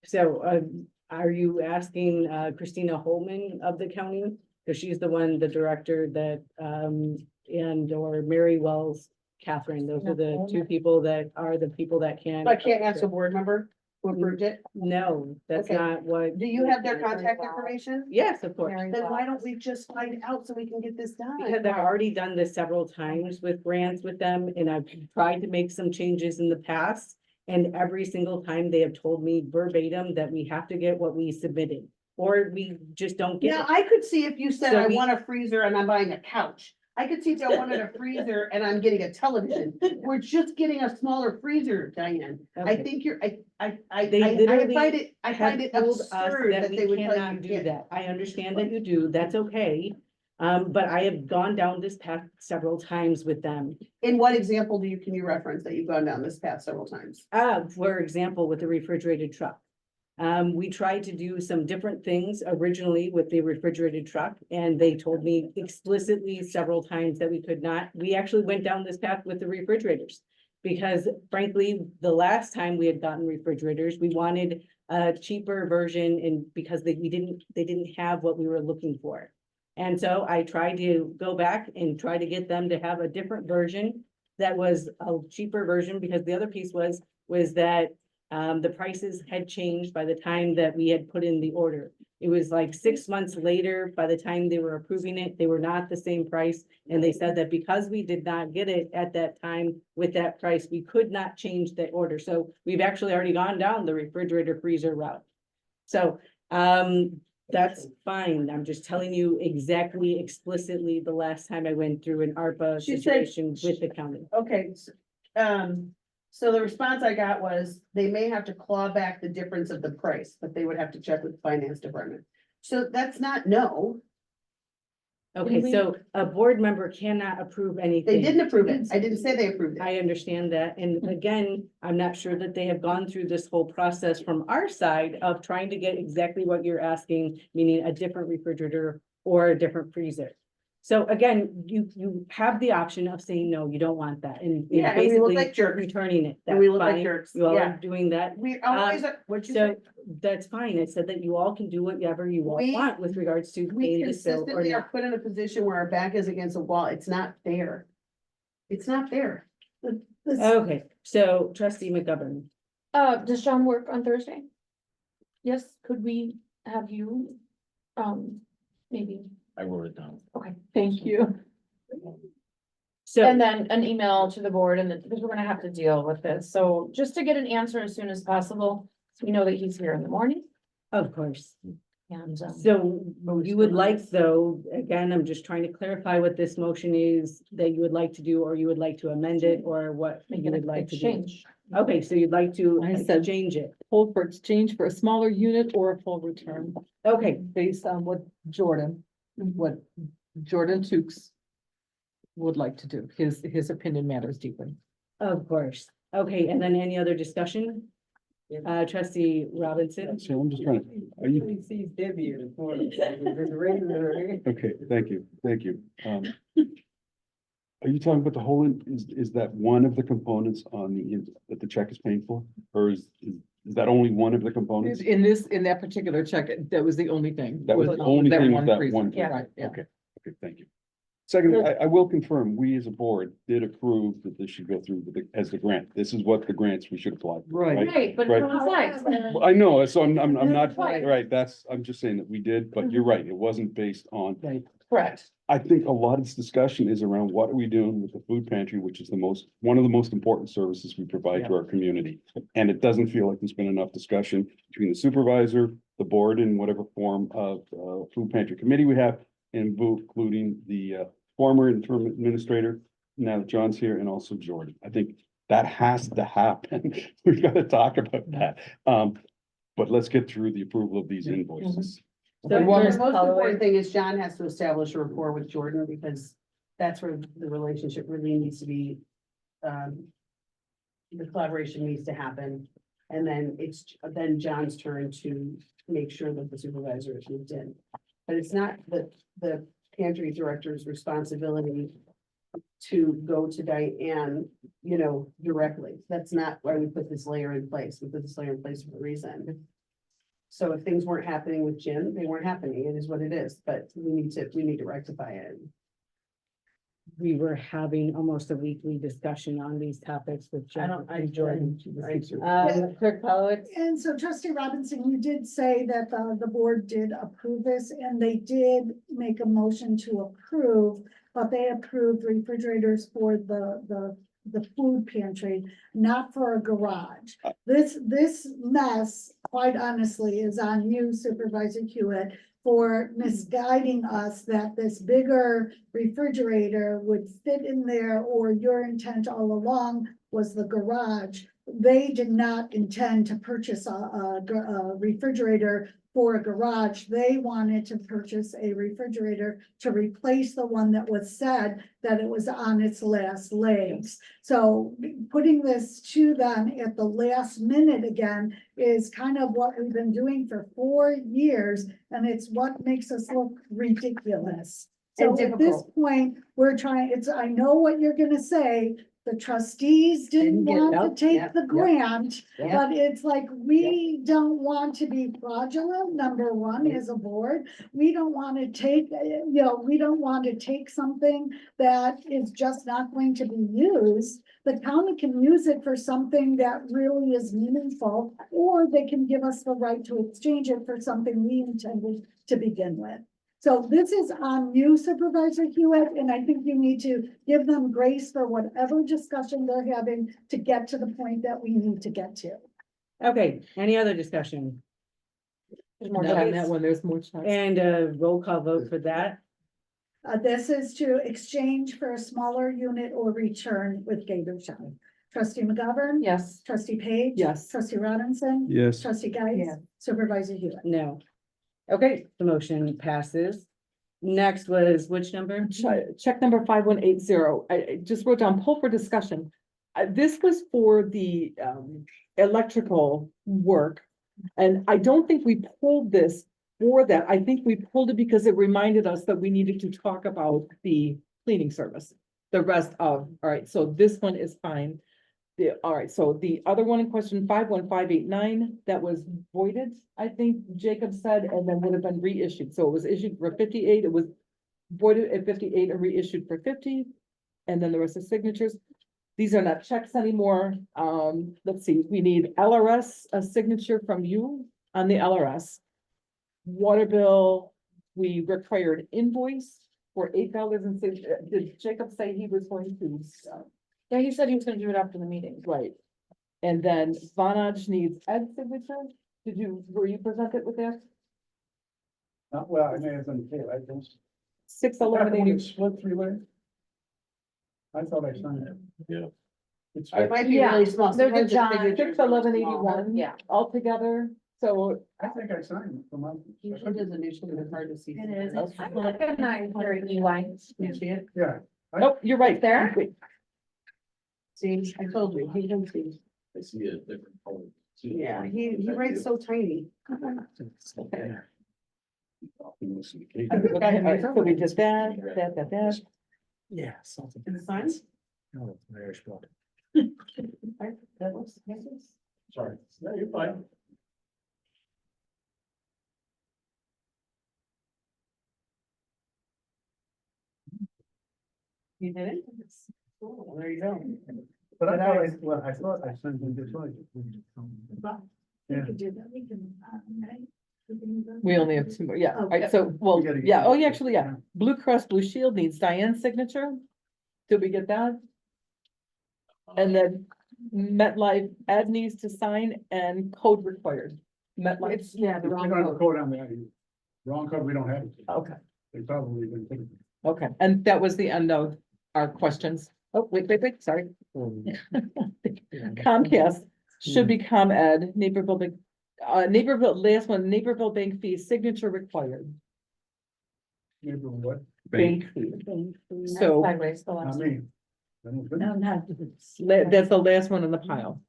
So, are you asking, Christina Holman of the county? Because she's the one, the director that, and or Mary Wells, Catherine, those are the two people that are the people that can. I can't ask a board member who approved it. No, that's Okay. not what. Do you have their contact information? Yes, of course. Then why don't we just find out so we can get this done? Because I've already done this several times with grants with them, and I've tried to make some changes in the past. And every single time they have told me verbatim that we have to get what we submitted, or we just don't get Yeah, it. I could see if you said, So I we- want a freezer and I'm buying a couch. I could see if I wanted a freezer and I'm getting a television. We're just getting a smaller freezer, Diane. I Okay. think you're, They I literally find it Told us absurd that we they would tell you. cannot you do can't. that. I understand that you do, that's okay. But I have gone down this path several times with them. In what example can you reference that you've gone down this path several times? For example, with the refrigerated truck. We tried to do some different things originally with the refrigerated truck, and they told me explicitly several times that we could not. We actually went down this path with the refrigerators. Because frankly, the last time we had gotten refrigerators, we wanted a cheaper version and because they didn't have what we were looking for. And so I tried to go back and try to get them to have a different version that was a cheaper version, because the other piece was that The prices had changed by the time that we had put in the order. It was like 6 months later, by the time they were approving it, they were not the same price. And they said that because we did not get it at that time with that price, we could not change the order. So we've actually already gone down the refrigerator freezer route. So, that's fine. I'm just telling you exactly explicitly the last time I went through an ARPA She said- situation with the county. Okay, so the response I got was they may have to claw back the difference of the price, but they would have to check with the finance department. So that's not no, Okay, so a board member cannot approve anything. they didn't approve it. I didn't say they approved it. I understand that. And again, I'm not sure that they have gone through this whole process from our side of trying to get exactly what you're asking, meaning a different refrigerator or a different freezer. So again, you have the option of saying, no, you don't want that, and Yeah, and we look basically like jerks. returning it. And we That's look like fine. jerks, You all yeah. are doing that. We always, what'd you say? So that's fine. I said that you all can do whatever you all We- want with regards to We paying this bill or consistently are not. put in a position where our back is against a wall. It's not fair. It's not fair. This, Okay, so trustee McGovern. Does John work on Thursday? Yes, could we have you, maybe, I wrote it down. okay. Thank you. So. And then an email to the board because we're gonna have to deal with this. So just to get an answer as soon as possible, so we know that he's here in the morning Of course. and, So you would like, though, again, I'm just trying to clarify what this motion is that you would like to do, or you would like to amend it, or what make you an would like to do. exchange. Okay, so you'd like to I said- exchange it. Hold for exchange for a smaller unit or a full return, Okay, based on what Jordan Tukes would like to do. His opinion matters deeply. of course. Okay, and then any other discussion? Trustee Robinson? So I'm just trying to, are you, Sees Debbie in the corner. okay, thank you. Are you talking about the whole, is that one of the components on that the check is paying for? Or is that only one of the components? In that particular check, that was the only thing. That was the only thing with that freezer. one. Yeah. Right, yeah. Okay, thank you. Second, I will confirm, we as a board did approve that this should go through as the grant. This is what the grants we should apply. for, Right. Right, but Right. it coincides. Well, I know, so I'm not, Right. right, I'm just saying that we did, but you're right, it wasn't based on. Correct. I think a lot of this discussion is around what are we doing with the food pantry, which is one of the most important services we provide to our community. And it doesn't feel like there's been enough discussion between the supervisor, the board, in whatever form of food pantry committee we have, including the former interim administrator, now that John's here, and also Jordan. I think that has to happen. We've got to talk about that. But let's get through the approval of these invoices. So The there's most follow-up. important thing is John has to establish a rapport with Jordan because that's where the relationship really needs to be. The collaboration needs to happen. And then it's then John's turn to make sure that the supervisor is moved in. But it's not the pantry director's responsibility to go to Diane, directly. That's not why we put this layer in place. We put this layer in place for a reason. So if things weren't happening with Jim, they weren't happening. It is what it is, but we need to rectify it. We were having almost a weekly discussion on these topics with John and Jordan. Clerk Polowitz? and so trustee Robinson, you did say that the board did approve this and they did make a motion to approve, but they approved refrigerators for the food pantry, not for a garage. This mess, quite honestly, is on you, Supervisor Hewitt, for misguiding us that this bigger refrigerator would fit in there, or your intent all along was the garage. They did not intend to purchase a refrigerator for a garage. They wanted to purchase a refrigerator to replace the one that was said that it was on its last legs. So putting this to them at the last minute again is kind of what we've been doing for 4 years, and it's what makes us look ridiculous. So And at this difficult. point, we're trying, I know what you're gonna say, The trustees didn't Didn't get- want to yep, take the yep, grant, yep. but it's like, we don't want to be fraudulent, number one, as a board. We don't want to take, we don't want to take something that is just not going to be used. The county can use it for something that really is meaningful, or they can give us the right to exchange it for something we intended to begin with. So this is on you, Supervisor Hewitt, and I think you need to give them grace for whatever discussion they're having to get to the point that we need to get to. Okay, any other discussion? There's more Not on choice. that one, there's more checks. And a roll call vote for that? This is to exchange for a smaller unit or return with Gator Shop. Trustee McGovern? Yes. Trustee Page? Yes. Trustee Robinson? Yes. Trustee Geis? Yeah. Supervisor Hewitt? No. Okay, the motion passes. Next was which number? Check number 5180. I just wrote down poll for discussion. This was for the electrical work. And I don't think we pulled this for that. I think we pulled it because it reminded us that we needed to talk about the cleaning service. The rest of, all right, so this one is fine. All right, so the other one in question 51589, that was voided, I think Jacob said, and then would have been reissued. So it was issued for 58, it was voided at 58 and reissued for 50. And then the rest of signatures. These are not checks anymore. Let's see, we need LRS, a signature from you on the LRS. Water bill, we required invoice for $8 and six. Did Jacob say he was going to? Yeah, he said he was gonna do it after the meeting. Right. And then Vanage needs Ed's signature. Were you presented with that? Well, I may have been here, I guess. 61180. Split three-way? I thought I signed it. Yeah. It's, It might be Yeah, really small. there's a Sometimes the John, signatures are 61181. Yeah. Altogether, so I think I signed it for my. Usually does initially, it's hard to see. It is. That's I recognize her UI. You see it? Yeah. nope, you're right. There? Wait, See, I told you, he doesn't see. I see a different color. Yeah, he writes so tiny. Okay, all right, so we did that. Yeah, something. And the signs? No, it's an Irish blood. That looks nice. Sorry. No, you're fine. You did it? Cool, there you go. But I thought I thought I signed it this way. We Yeah. could do that, we can, right? We can- We only have two more, yeah, all right, Okay. so, well, We gotta get yeah, oh, this. yeah, actually, yeah, Blue Cross Blue Shield needs Diane's signature. Did we get that? And then MetLife, Ed needs to sign and code required. MetLife, It's, yeah, the We wrong don't have a code. code on that. Wrong code, we don't have it. okay, They probably didn't put it. okay, and that was the end of our questions. Oh, wait, sorry. Comcast should be ComEd, Naperville, last one, Naperville bank fee, signature required. Maybe what? Bank fee. So Sideways, the Not last. me. I don't think- No, not. that's the last one in the pile.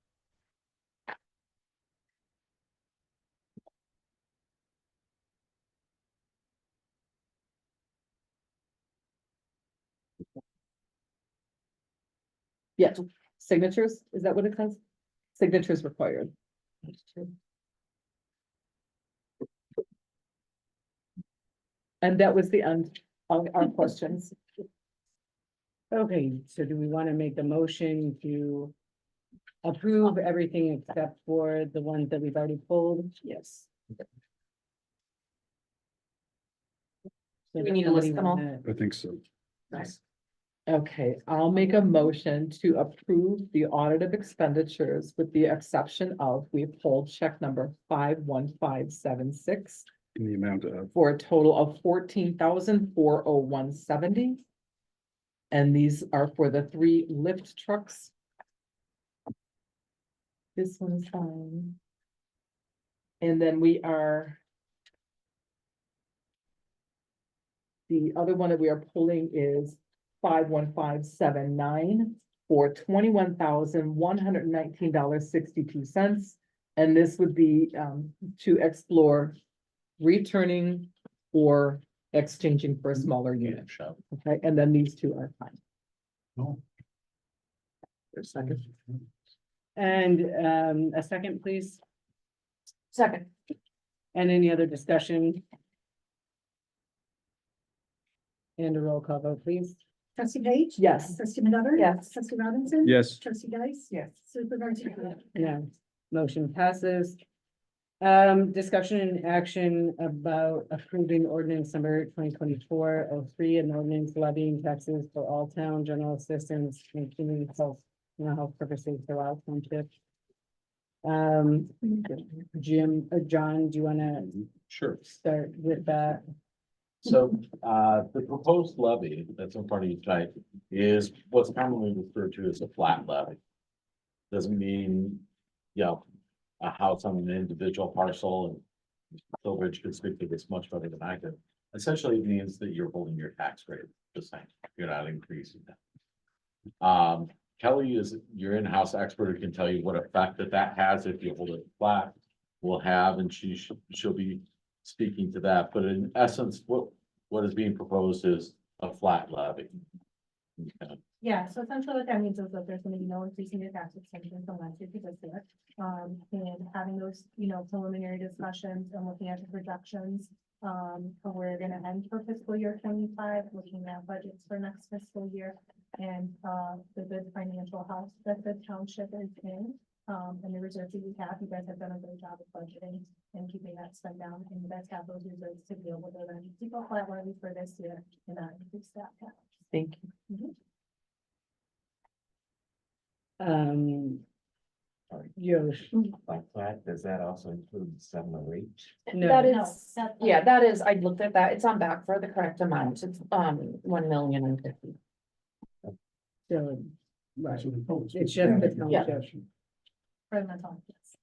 Yes, signatures, is that what it says? Signatures required. And that was the end of our questions. Okay, so do we want to make a motion to approve everything except for the ones that we've already pulled? Yes. So Do we need to list them all? somebody wanna- I think so. Okay, I'll make a motion to approve the audit of expenditures with the exception of we pulled check number 51576 In the amount of, for a total of 14,401.70. And these are for the 3 lift trucks. This one's fine. And then the other one that we are pulling is 51579 for $21,119.62. And this would be to explore returning or exchanging for a smaller unit. Okay, and then these two are fine. No. Second. And, a second, please, Second, and any other discussion? And a roll call vote, please. Trustee Page? Yes. Trustee McGovern? Yes. Trustee Robinson? Yes. Trustee Dice? Yes. Supervisor Hewett? Yeah, motion passes. Discussion and action about approving ordinance number 2024-03, an ordinance levying taxes for all town general assistance and community health, health purposes throughout township. Jim, John, do you wanna Sure. start with that? So, the proposed levy that's in front of you tonight is what's commonly referred to as a flat levy. Doesn't mean, you know, a house on an individual parcel, and Silveridge could speak to this much better than I could. Essentially, it means that you're holding your tax rate the same, you're not increasing that. Kelly is your in-house expert who can tell you what effect that has if you hold it flat will have, and she'll be speaking to that, but in essence, what is being proposed is a flat levy. Okay. Yeah, so essentially what that means is that there's gonna be no increase in your tax extension from last year to this year. And having those, preliminary discussions and looking at the projections. We're gonna end for fiscal year 25, looking at budgets for next fiscal year. And, the good financial health that the township is in, and the reserves that you have, you guys have done a great job of budgeting and keeping that spend down. And you guys have those reserves to be able to then keep a flat levy for this year and not increase that. Thank you. Mhm. Yosh, Like that, does that also include 708? no, that No, is, that's- yeah, that is, I looked at that, it's on back for the correct amount, it's, 1,050,000. so, right, That's what we told us. it's just the Yeah. township. For the mental health, yes.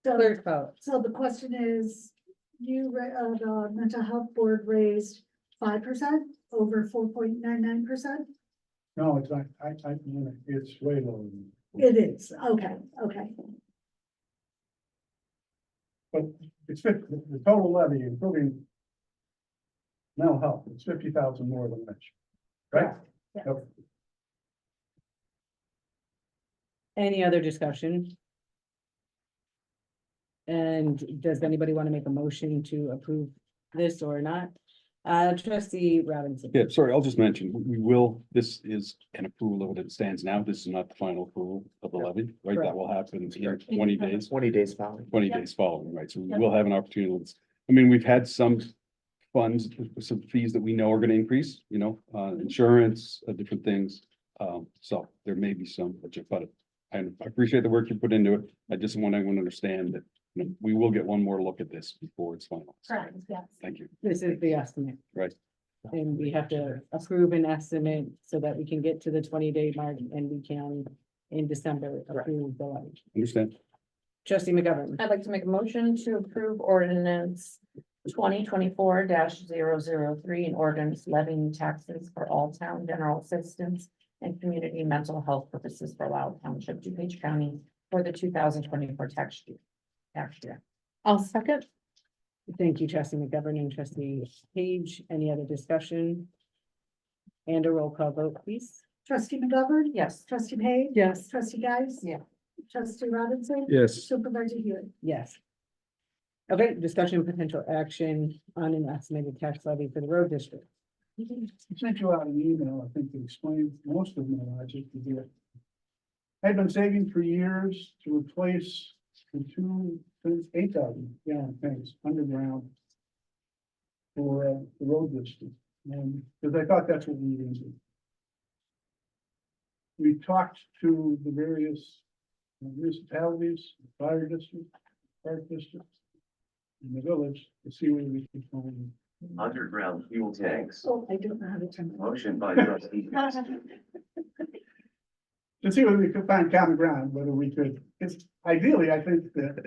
So, Clerk vote. so the question is, the mental health board raised 5% over 4.99%? No, it's not, it's way lower than. It is, okay, okay. But it's the total levy, including mental health, it's 50,000 more than that. Right? Yeah. Yep. Any other discussion? And does anybody want to make a motion to approve this or not? Trustee Robinson. Yeah, sorry, I'll just mention, we will, this is an approval of it as it stands now. This is not the final approval of the levy, right? That will happen in 20 days. 20 days following. 20 days following, right? So we will have an opportunity. I mean, we've had some funds, some fees that we know are gonna increase, insurance, different things. So there may be some, but I appreciate the work you put into it. I just want everyone to understand that, we will get one more look at this before it's final. Correct, yes. Thank you. This is the estimate. Right. And we have to approve an estimate so that we can get to the 20-day mark and we can, in December, approve the levy. Understand? Trustee McGovern. I'd like to make a motion to approve ordinance 2024-003, an ordinance levying taxes for all town general assistance and community mental health purposes for Lisle Township, DuPage County for the 2024 tax year. I'll second. Thank you, trustee McGovern and trustee Page. Any other discussion? And a roll call vote, please. Trustee McGovern? Yes. Trustee Page? Yes. Trustee Guys? Yeah. Trustee Robinson? Yes. Supervisor Hewett? Yes. Okay, discussion and potential action on an estimated tax levy for the road district. I sent you out an email, I think, to explain most of my logic to do it. I've been saving for years to replace the 8,000 gallon tanks underground for the road district, and because I thought that's what we needed to do. We talked to the various municipalities, fire district, and the village to see where we could find. Underground fuel tanks, Oh, I don't know how to turn it on. motion by trustee. To see whether we could find common ground, whether we could, it's ideally, I think that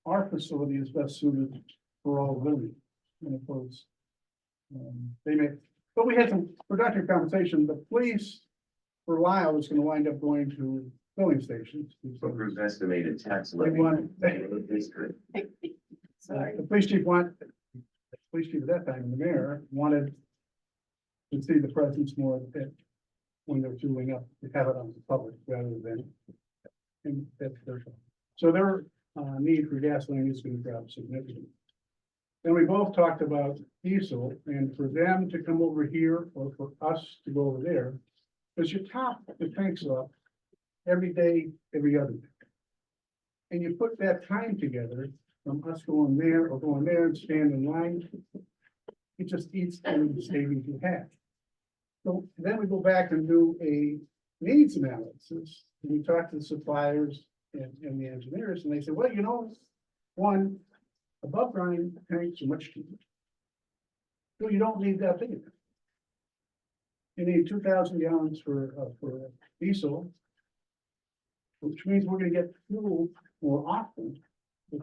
our facility is best suited for all living. And of course, but we had some productive conversation. The police for Lisle is gonna wind up going to filling stations. Approve estimated tax They levy. want, District. the police chief at that time, the mayor, wanted to see the presence more at when they're fueling up, to have it on the public rather than. And that's their, so their need for gasoline is gonna drop significantly. Then we both talked about diesel, and for them to come over here or for us to go over there, because you top the tanks up every day, every other day. And you put that time together from us going there or going there and stand in line, it just eats into the savings you have. So then we go back and do a needs analysis. We talk to the suppliers and the engineers, and they say, well, you know, one, above ground tanks are much cheaper. So you don't need that big. You need 2,000 gallons for diesel, which means we're gonna get fuel more often. You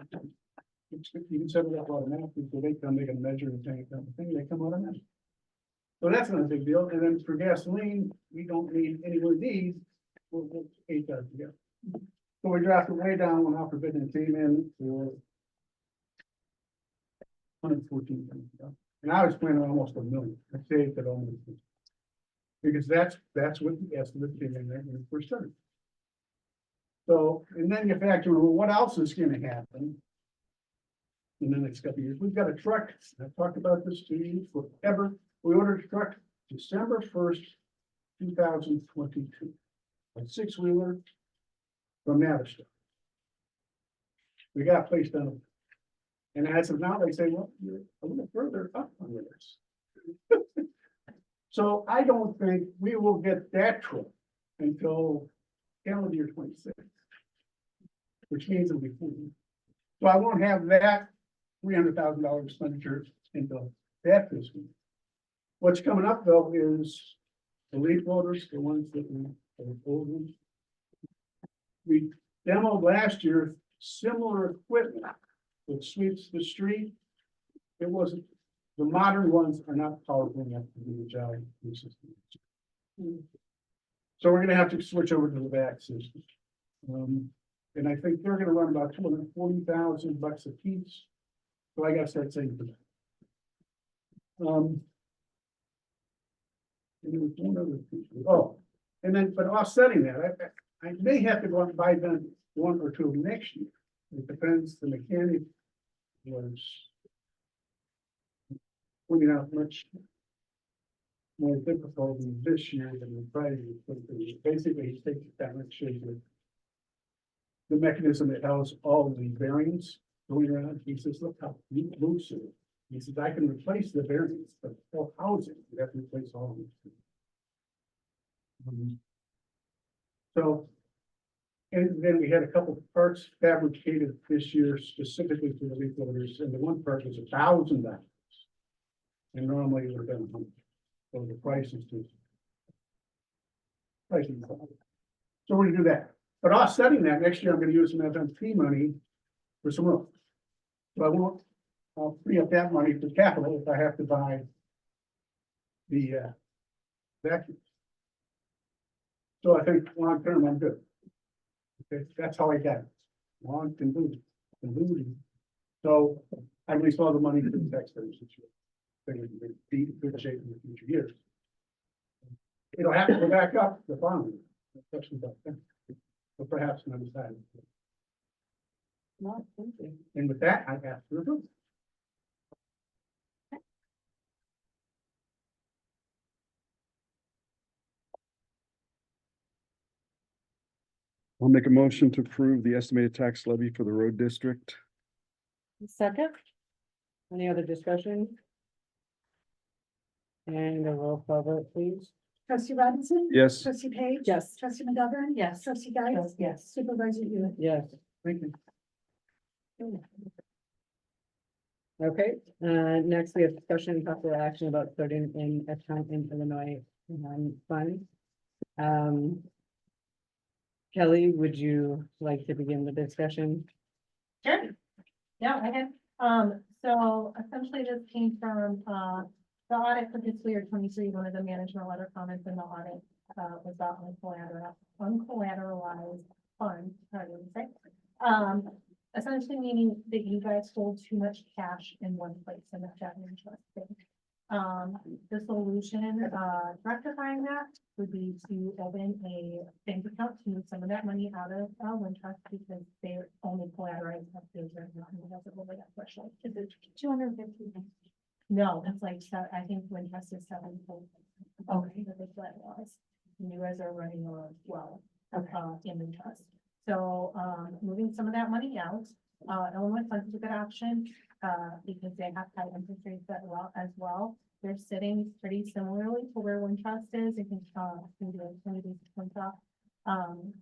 can set it up automatically, so they come, they can measure the tank, everything, they come automatically. So that's not a big deal, and then for gasoline, we don't need anywhere these, we're 8,000 gallons. So we dropped it way down when Alfred Bidden came in for 114, and I was planning almost $1 million, I saved it almost. Because that's what the estimate came in there when it first started. So, and then you factor in, well, what else is gonna happen in the next couple of years? We've got a truck, I've talked about this to you forever. We ordered a truck December 1st, 2022. A 6-wheeler from Navistar. We got placed on it. And as of now, they say, well, you're a little further up on this. So I don't think we will get that truck until calendar year 26. Which means it'll be 40. So I won't have that $300,000 expenditure until that fiscal. What's coming up though is the leaf loaders, the ones that we are old ones. We demoed last year similar equipment that sweeps the street. It wasn't, the modern ones are not powerful enough to do the job. So we're gonna have to switch over to the back system. And I think they're gonna run about $240,000 a piece. So I gotta start saving for that. And there was one other piece. Oh, and then, but offsetting that, I may have to go out and buy them 1 or 2 next year. It depends, the mechanic was pointing out much more difficult this year than the prior year. Basically, he takes it down and shows you the mechanism that has all the bearings going around. He says, look how loose it is. He says, I can replace the bearings, but for housing, you have to replace all of them. So, and then we had a couple of parts fabricated this year specifically for the leaf loaders, and the one part was $1,000. And normally it would have been 100. So the price is too. So we're gonna do that. But offsetting that, next year I'm gonna use some FMP money for some room. So I'll free up that money for capital if I have to buy the vacuum. So I think long term, I'm good. Okay, that's how I got it. Long concluding. So I released all the money to the taxpayers this year. Figured it'd be in good shape in the future years. It'll have to go back up the following year, question about that. But perhaps another time. No, thank you. And with that, I ask for approval. I'll make a motion to approve the estimated tax levy for the road district. Second. Any other discussion? And a roll call vote, please. Trustee Robinson? Yes. Trustee Page? Yes. Trustee McGovern? Yes. Trustee Guys? Yes. Supervisor Hewitt? Yes. Thank you. Okay, next we have discussion and possible action about starting in account in Illinois fund. Kelly, would you like to begin the discussion? Sure. Yeah, I have, so essentially this came from, the audit for fiscal year 23, one of the management letter comments in the audit, was about uncollateralized funds, how do you say? Essentially meaning that you guys hold too much cash in one place and that management thing. The solution, rectifying that would be to open a bank account to move some of that money out of, Wintrust because they're only collateralized up to their, doesn't over that threshold. Is it 250? No, it's like, I think Wintrust is 7. Okay, that they collateralize. You guys are running well, in Wintrust. So, moving some of that money out, Illinois Funds is a good option, because they have high interest rates as well. They're sitting pretty similarly to where Wintrust is. I think, maybe like 20 basis points off.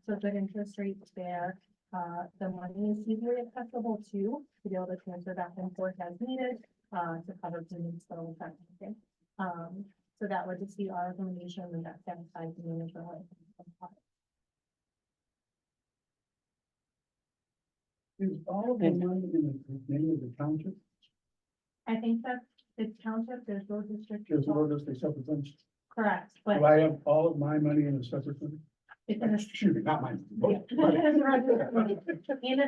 So good interest rates there. The money is easily accessible too, to be able to transfer back and forth as needed, to cover payments, so that kind of thing. So that would just be our recommendation, and that satisfies the manager. Is all of the money in the name of the township? I think that it's township, there's road district. There's no just a separate fund. Correct, but Do I have all of my money in a separate fund? it's in a. Excuse me, not mine. In a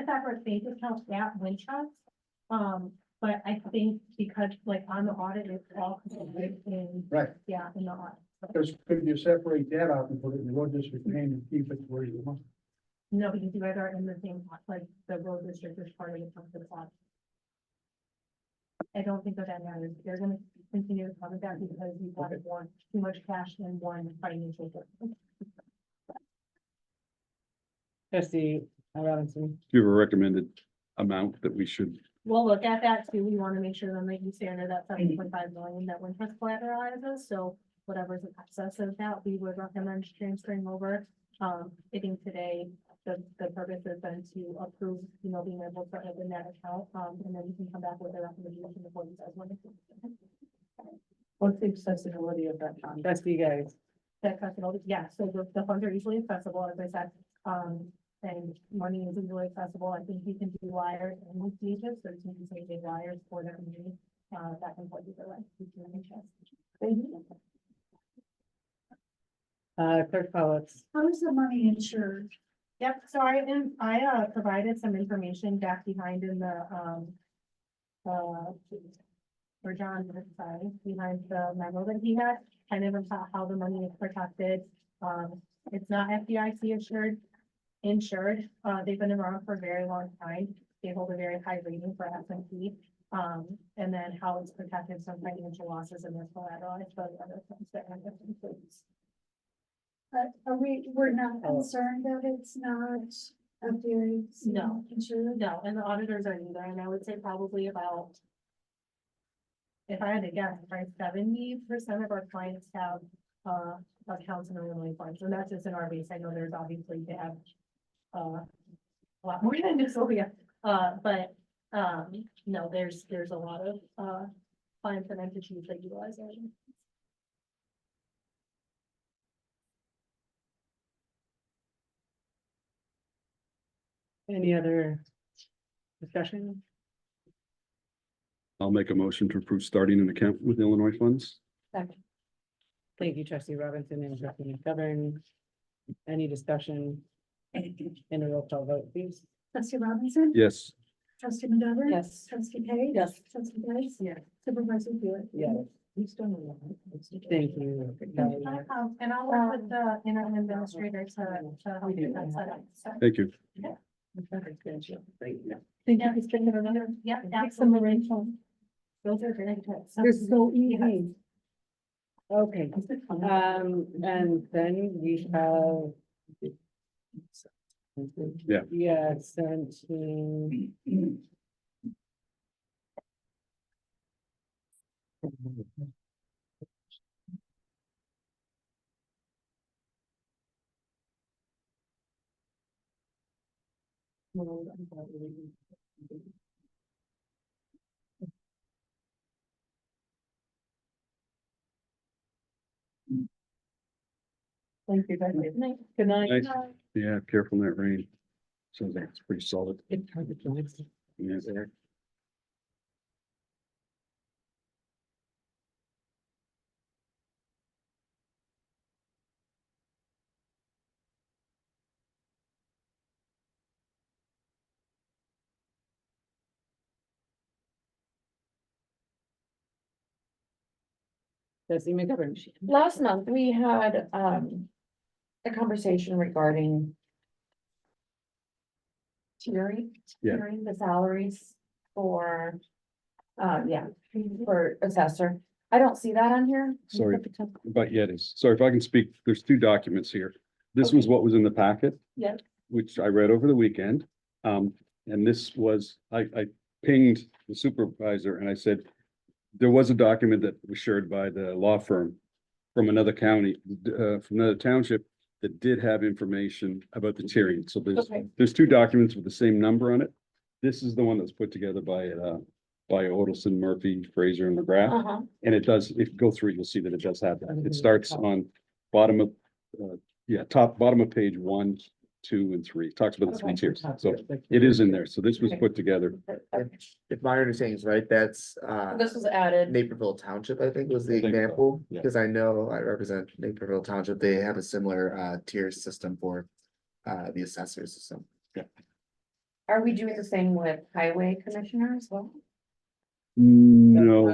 separate bank account at Wintrust. But I think because like on the audit, it's all considered in, Right, yeah, in the audit. because could you separate that out and put it in the road district name and keep it where you want? No, because you guys are in the same, like, the road district is part of the township audit. I don't think that matters. They're gonna continue to cover that because you guys want too much cash in one financial. District. Trustee Robinson. Do you have a recommended amount that we should? We'll look at that too. We want to make sure that you stay under that 7.5 million that Wintrust collateralizes. So whatever's in excess of that, we would recommend transferring over. I think today, the purpose has been to approve, being able to open that account, and then you can come back with a recommendation before you guys want to. What's the accessibility of that fund? Trustee guys. That accessibility, yeah, so the funds are easily accessible, as I said, and money is easily accessible. I think you can do wires and with stages, so you can say big wires for the community, that can plug either way. Thank you. Clerk Pollock's. How is the money insured? Yep, so I provided some information back behind in the, for John, sorry, behind the memo that he had, kind of about how the money is protected. It's not FDIC insured, they've been around for a very long time. They hold a very high rating for S&P. And then how it's protected from financial losses and their collateralized by other things that kind of includes. But we're not concerned that it's not FDIC No. insured? No, and the auditors are either, and I would say probably about, if I had to guess, probably 70% of our clients have, accounts in Illinois funds, and that's just in our base. I know there's obviously they have, a lot more than this, but, no, there's a lot of, clients and entities that utilize it. Any other discussion? I'll make a motion to approve starting an account with Illinois funds. Thank you, trustee Robinson and trustee McGovern. Any discussion? In a roll call vote, please. Trustee Robinson? Yes. Trustee McGovern? Yes. Trustee Page? Yes. Trustee Price? Yes. Supervisor Hewitt? Yes. Thank you. And I'll work with the interim administrator to help you that set up. So, Thank you. Thank you. yeah, it's been another, yeah, absolutely. Those are very good. They're so easy. Okay, and then we have. Yeah. Yeah, 17. Thank you, guys. Good night. Nice. Yeah, careful in that rain. Sounds like it's pretty solid. It's hard to drive. Yeah. Trustee McGovern. Last month, we had, a conversation regarding Yeah. tiering the salaries for, for assessor. I don't see that on here. Sorry. But yet is, sorry if I can speak, there's two documents here. This was what was in the packet. Yeah. Which I read over the weekend. And this was, I pinged the supervisor and I said, there was a document that was shared by the law firm from another county, from another township that did have information about the tiering. So Okay. there's two documents with the same number on it. This is the one that's put together by Odelson, Murphy, Fraser and McGrath. Uh-huh. And it does, if you go through, you'll see that it does have that. It starts on bottom of, bottom of page 1, 2, and 3. It talks about the three tiers. So it is in there. So this was put together. If my understanding is right, that's This was added. Naperville Township, I think was the I think so, example, yeah. because I know I represent Naperville Township. They have a similar tier system for the assessor system. Are we doing the same with highway commissioner as well? No,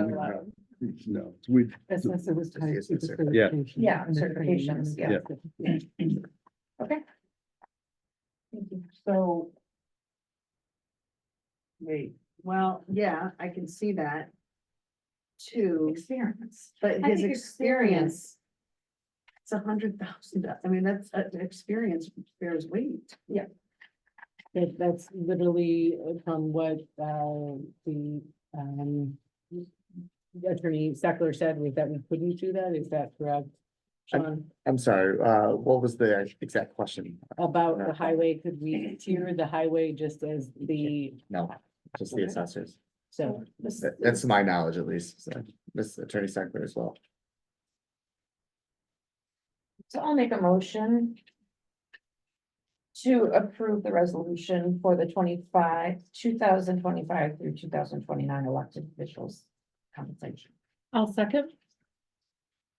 no, we, Assessor was tied to the assessor. Yeah. certification. Yeah, And the training certifications, and yeah. the- Okay. Thank you. So. Wait, well, yeah, I can see that. Too, Experience. but I his think experience. It's $100,000. I mean, that's experience bears weight. That's literally from what, the, Attorney Steckler said, was that we couldn't do that, is that correct? Sean, I'm sorry, what was the exact question? about the highway, could we tier the highway just as the, No, just the assessors. so. That's to my knowledge at least, so, this Attorney Secretary as well. So I'll make a motion to approve the resolution for the 2025 through 2029 elected officials compensation. I'll second.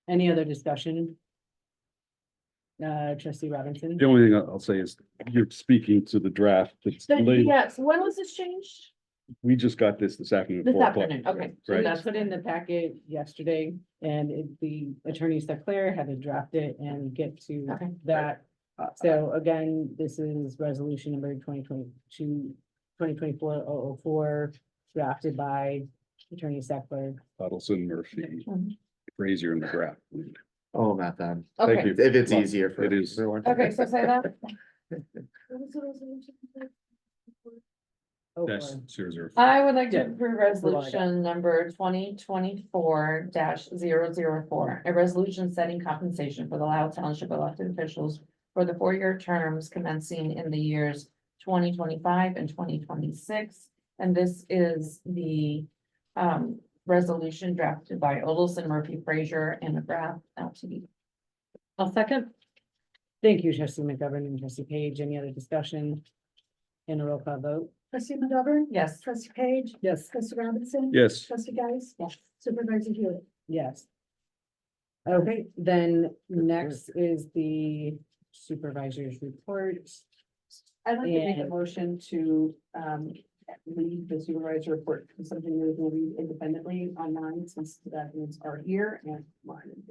Any other discussion? Trustee Robinson? the only thing I'll say is you're speaking to the draft that's laid. Yes, when was this changed? We just got this afternoon. at This 4 o'clock. afternoon, okay. So Right. that's put in the packet yesterday, and the Attorney Steckler had to draft it and get to Okay. that. So again, this is resolution number 2024-004, drafted by Attorney Steckler. Odelson, Murphy, Mhm. Frazier and McGrath. Oh, not them. Thank Okay, you. If it's Well, easier for it is. everyone. okay, so say that. That's 004. I would like to Yeah. approve Well, I got resolution number 2024-004, a resolution setting compensation for the Lisle Township elected officials for the 4-year terms commencing in the years 2025 and 2026. And this is the resolution drafted by Odelson, Murphy, Fraser, and McGrath LTD. I'll second. Thank you, Trustee McGovern and Trustee Page. Any other discussion? In a roll call vote? Trustee McGovern? Yes. Trustee Page? Yes. Trustee Robinson? Yes, Trustee Geis? Yes. Supervisor Hewitt? Yes. Okay, then next is the supervisor's report. I'd like to make a And- motion to leave the supervisor report to something that will read independently online since the documents are here and mine.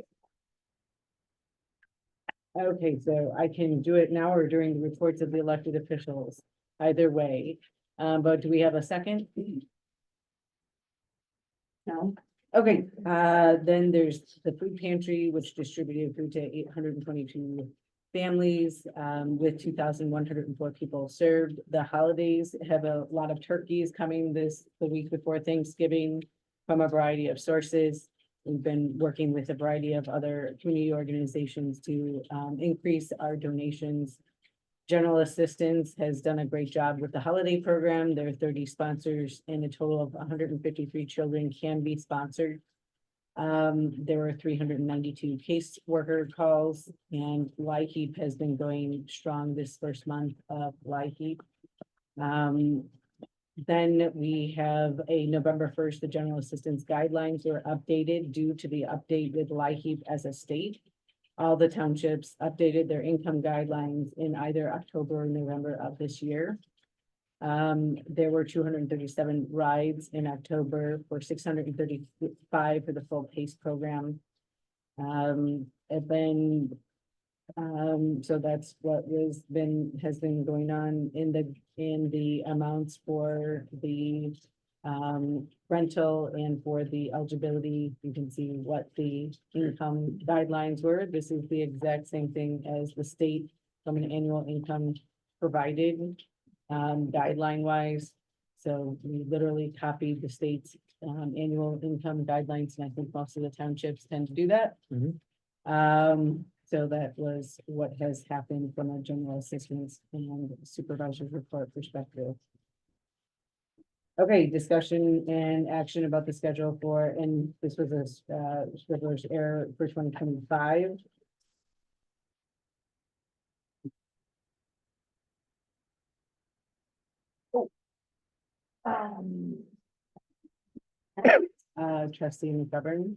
Okay, so I can do it now or during the reports of the elected officials, either way. But do we have a second? No, Okay, then there's the food pantry, which distributed food to 822 families, with 2,104 people served. The holidays have a lot of turkeys coming the week before Thanksgiving from a variety of sources. We've been working with a variety of other community organizations to, increase our donations. General Assistance has done a great job with the holiday program. There are 30 sponsors and a total of 153 children can be sponsored. There were 392 caseworker calls, and LIHEAP has been going strong this first month of LIHEAP. Then we have a November 1st, the general assistance guidelines were updated due to the update with LIHEAP as a state. All the townships updated their income guidelines in either October or November of this year. There were 237 rides in October for 635 for the full PACE program. And then, so that's what has been going on in the amounts for the rental and for the eligibility. You can see what the income guidelines were. This is the exact same thing as the state from an annual income provided, guideline wise. So we literally copied the state's annual income guidelines, and I think most of the townships tend to do that. So that was what has happened from a general assistance and supervisor's report perspective. Okay, discussion and action about the schedule for, and this was a scribbler's error for 2025. Trustee McGovern.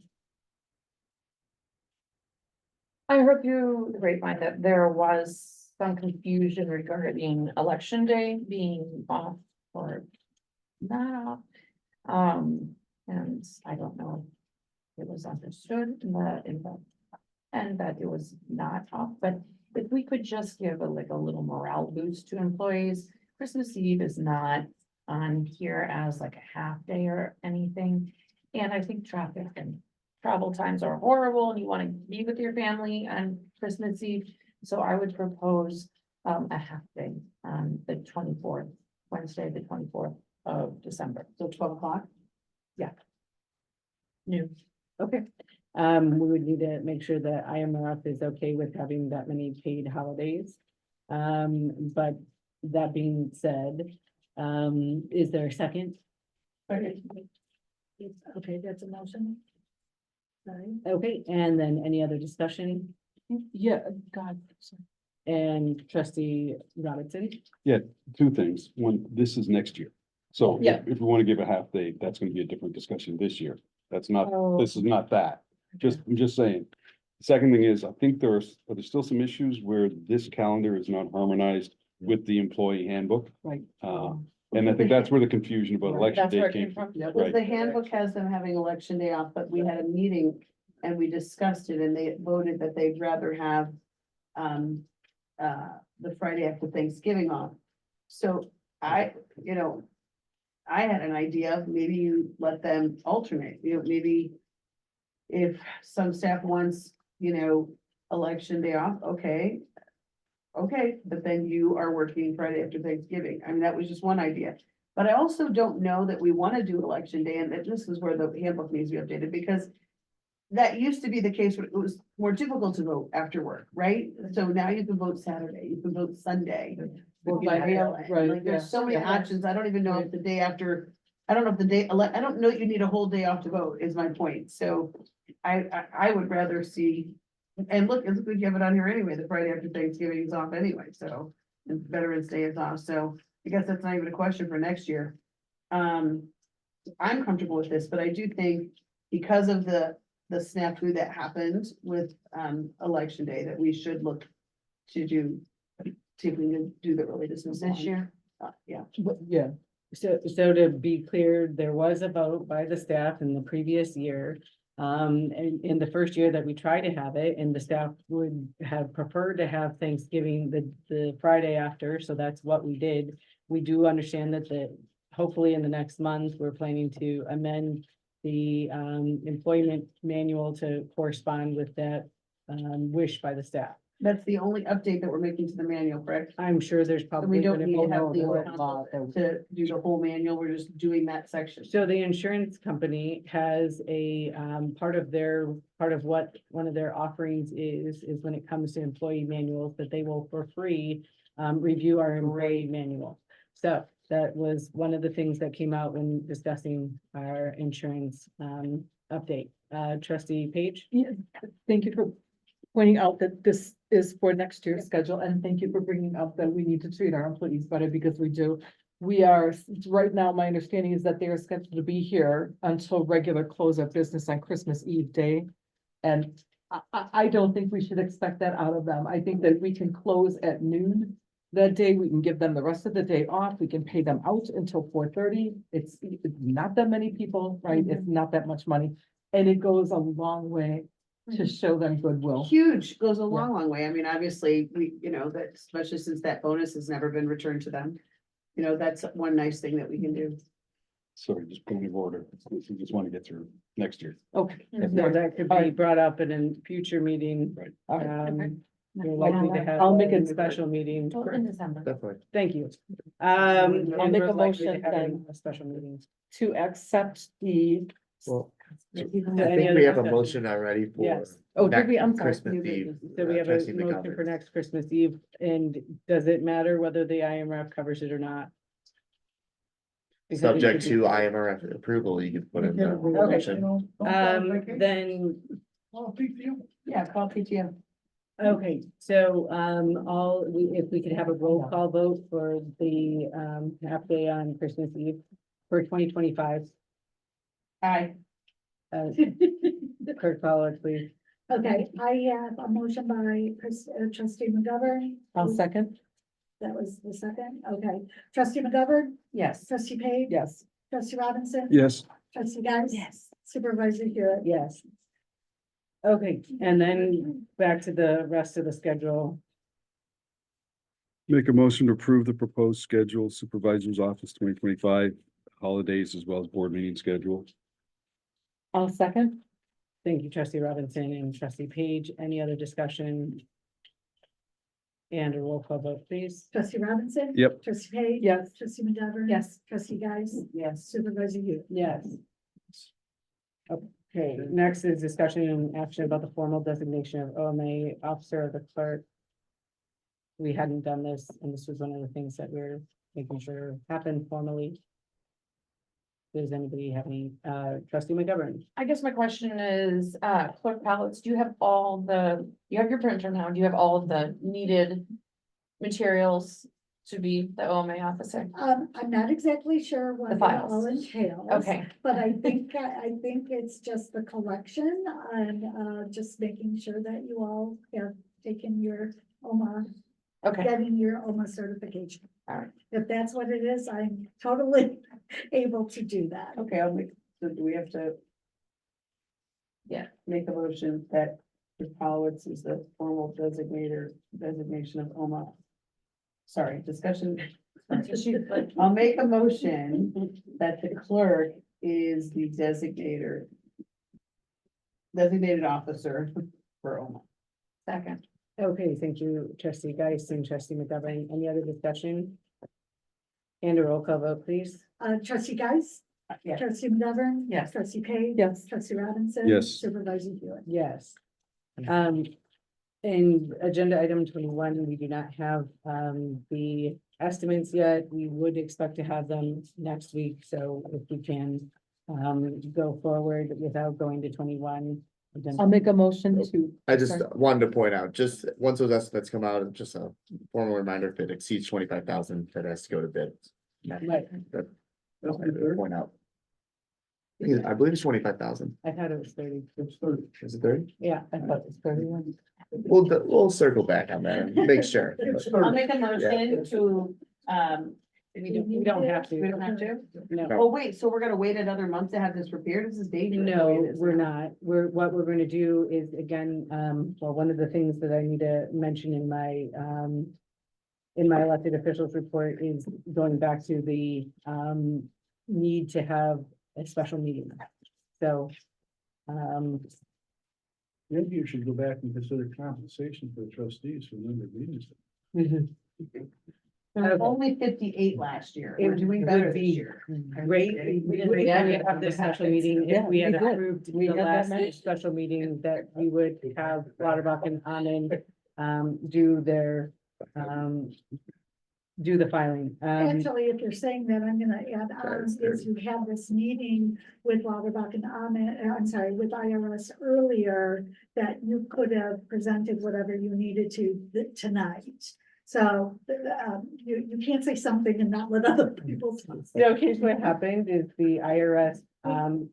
I heard through the grapevine that there was some confusion regarding election day being off or not off. And I don't know if it was understood and that it was not off, but if we could just give a little morale boost to employees. Christmas Eve is not on here as like a half day or anything. And I think traffic and travel times are horrible and you want to be with your family on Christmas Eve. So I would propose a half day on the 24th, Wednesday, the 24th of December. So 12 o'clock? Yeah. Noon. Okay. We would need to make sure that IMRF is okay with having that many paid holidays. But that being said, is there a second? Okay, that's a motion. Sorry. Okay, and then any other discussion? Yeah, God. sorry. And trustee Robinson? Two things. One, this is next year. So Yeah. if we want to give a half day, that's going to be a different discussion this year. That's not, Oh. this is not that. I'm just saying. The second thing is, I think are there still some issues where this calendar is not harmonized with the employee handbook. Right. And I think that's where the confusion about Right. election That's where day it came came from. from. Right. The handbook has them having election day off, but we had a meeting and we discussed it and they voted that they'd rather have the Friday after Thanksgiving off. So I had an idea of maybe you let them alternate, maybe if some staff wants, election day off, okay. Okay, but then you are working Friday after Thanksgiving. I mean, that was just one idea. But I also don't know that we want to do election day, and that this is where the handbook needs to be updated, because that used to be the case where it was more difficult to vote after work, right? So now you can vote Saturday, you can vote Sunday. Vote by mail-in. Right, Like, there's yeah. so many Yeah. options. I don't even know if the day after, I don't know if the day, I don't know you need a whole day off to vote, is my point. So I would rather see, and look, it's good you have it on here anyway, the Friday after Thanksgiving is off anyway, so, and Veterans Day is off, so I guess that's not even a question for next year. I'm comfortable with this, but I do think because of the snafu that happened with, election day, that we should look to see if we can do the early dismissal This year. Yeah. Yeah, So to be clear, there was a vote by the staff in the previous year. And in the first year that we tried to have it, and the staff would have preferred to have Thanksgiving the Friday after, so that's what we did. We do understand that hopefully in the next month, we're planning to amend the employment manual to correspond with that wish by the staff. That's the only update that we're making to the manual, correct? I'm sure there's So probably. we don't gonna need be to have more legal work. counsel to do the whole manual, we're just doing that section. So the insurance company has a, part of what one of their offerings is when it comes to employee manuals, that they will for free review our employee manual. So that was one of the things that came out when discussing our insurance update. Trustee Page? yeah, thank you for pointing out that this is for next year's schedule, and thank you for bringing up that we need to treat our employees better, because we do. We are, right now, my understanding is that they are scheduled to be here until regular close of business on Christmas Eve day. And I don't think we should expect that out of them. I think that we can close at noon that day. We can give them the rest of the day off. We can pay them out until 4:30. It's not that many people, right? It's not that much money. And it goes a long way To show them goodwill. Huge, goes a long, long way. I mean, obviously, we, you know, that especially since that bonus has never been returned to them. You know, that's one nice thing that we can do. Sorry, just point of order. We just want to get through next year. Okay. So that could be brought up in a future meeting. Right. All right. You're likely to have I'll make a it- special meeting. In December. Definitely. Thank you. I'll And make we're a likely to motion have then. A special meeting. To accept the. Well, I Any think other we have a discussion? motion already for. Yes. Oh, did we? next I'm sorry. Christmas New Eve. business. So we have a Trustee motion for McGovern. next Christmas Eve, and does it matter whether the IMRF covers it or not? Because it Subject should be- to IMRF approval, you could put in the Okay. motion. Then, Yeah, call PTO. okay, so, if we could have a roll call vote for the, half day on Christmas Eve for 2025. Aye. Clerk Pollard, please. Okay, I have a motion by trustee McGovern. I'll second. That was the second, okay. Trustee McGovern, Yes. trustee Page, Yes. trustee Robinson. Yes. Trustee Guys. Yes. Supervisor Hewitt. Yes. Okay, and then back to the rest of the schedule. Make a motion to approve the proposed schedule, Supervisor's Office 2025, holidays as well as board meeting schedule. I'll second. Thank you, trustee Robinson and trustee Page. Any other discussion? And a roll call vote, please. Trustee Robinson. Yep. Trustee Page. Yes. Trustee McGovern. Yes. Trustee Guys. Yes. Supervisor Hewitt. Yes. Okay, next is discussion and action about the formal designation of OMA officer of the clerk. We hadn't done this, and this was one of the things that we're making sure happened formally. Does anybody have any, trustee McGovern? I guess my question is, clerk palettes, do you have you have your printer now, do you have all of the needed materials to be the OMA officer? I'm not exactly sure what The it files. all entails. Okay, But I think it's just the collection and, just making sure that you all have taken your OMA, okay, getting your OMA certification. All right. If that's what it is, I'm totally able to do that. Okay, so do we have to? Yeah. Make a motion that Ms. Polowitz is the formal designation of OMA. Sorry, discussion. I'll make a motion that the clerk is the designated officer for OMA. second, Okay, thank you, trustee Geist and trustee McGovern. Any other discussion? And a roll call vote, please. Trustee Guys. Yeah. Trustee McGovern. Yes. Trustee Page. Yes. Trustee Robinson. Yes. Supervisor Hewitt. Yes. In agenda item 21, we do not have, the estimates yet. We would expect to have them next week, so if we can, go forward without going to 21. then- I'll make a motion to. I just Sorry. wanted to point out, just once those estimates come out, just a formal reminder, if it exceeds 25,000, that has to go to bid. Right. That- Point out. I believe it's 25,000. I thought it was 30. Is it 30? Yeah, I thought it was 31. We'll circle back on that and make sure. I'll make a motion to, We don't have to. we don't have to? No. Oh, wait, so we're gonna wait another month to have this prepared? This is dangerous. the way No, it is we're now. not. What we're gonna do is, again, well, one of the things that I need to mention in my elected officials report is going back to the, need to have a special meeting. So, Maybe you should go back and consider compensation for the trustees for number of meetings. There were Okay. only 58 last year. It We're doing would better this be year. great, we would have this special meeting, if we had Yeah, we did. approved We the had that last many. special meeting, that we would have Lauterbach and Anand do their, do the filing. Actually, if you're saying that, I'm gonna add on, That's is you had this meeting with Lauterbach and Ahmed, I'm sorry, with IRS earlier, that you could have presented whatever you needed to tonight. So, you can't say something and not let other people. So here's what happened is the IRS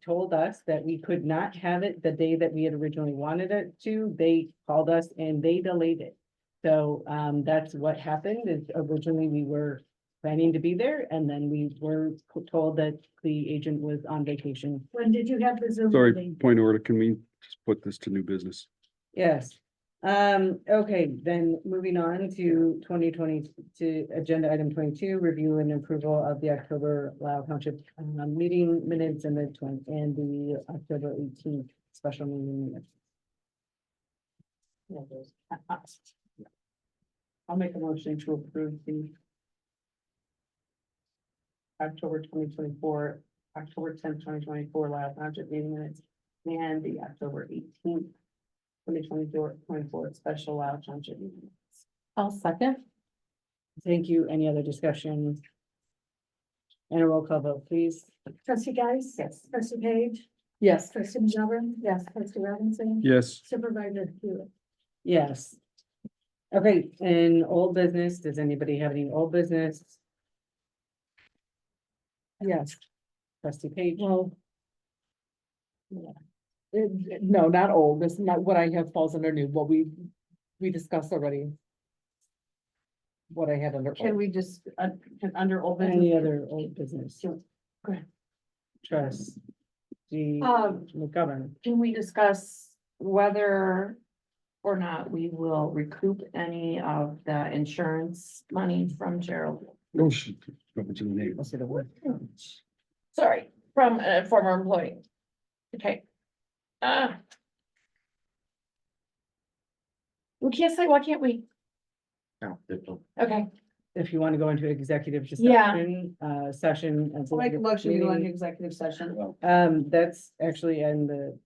told us that we could not have it the day that we had originally wanted it to. They called us and they delayed it. So that's what happened is originally we were planning to be there, and then we were told that the agent was on vacation. When did you have the Zoom Sorry, meeting? point of order, can we just put this to new business? Yes. Okay, then moving on to 2020 to agenda item 22, review and approval of the October Lisle Township meeting minutes and the October 18th special meeting minutes. I'll make a motion to approve the October 2024, October 10th, 2024 Lisle Township meeting minutes and the October 18th, 2024 special Lisle Township meeting minutes. I'll second. Thank you. Any other discussion? And a roll call vote, please. Trustee Guys? Yes. Trustee Page? Yes. Trustee McGovern? Yes. Trustee Robinson? Yes, Supervisor Hewitt? Yes. Okay, in old business, does anybody have any old business? Yes. Trustee Page? Well. No, not old. This is not what I have falls under new, what we discussed already. What I had under. Can old. we just, under old Any business? other old business? Go ahead. Trustee Um, McGovern? can we discuss whether or not we will recoup any of the insurance money from Gerald? oh, shit, what was your name? Let's say the word. Sorry, from a former employee. Okay. We can't say, why can't we? No. Okay, If you want to go into executive Yeah. session. as I'll make a motion to go into meeting, executive session. That's actually in the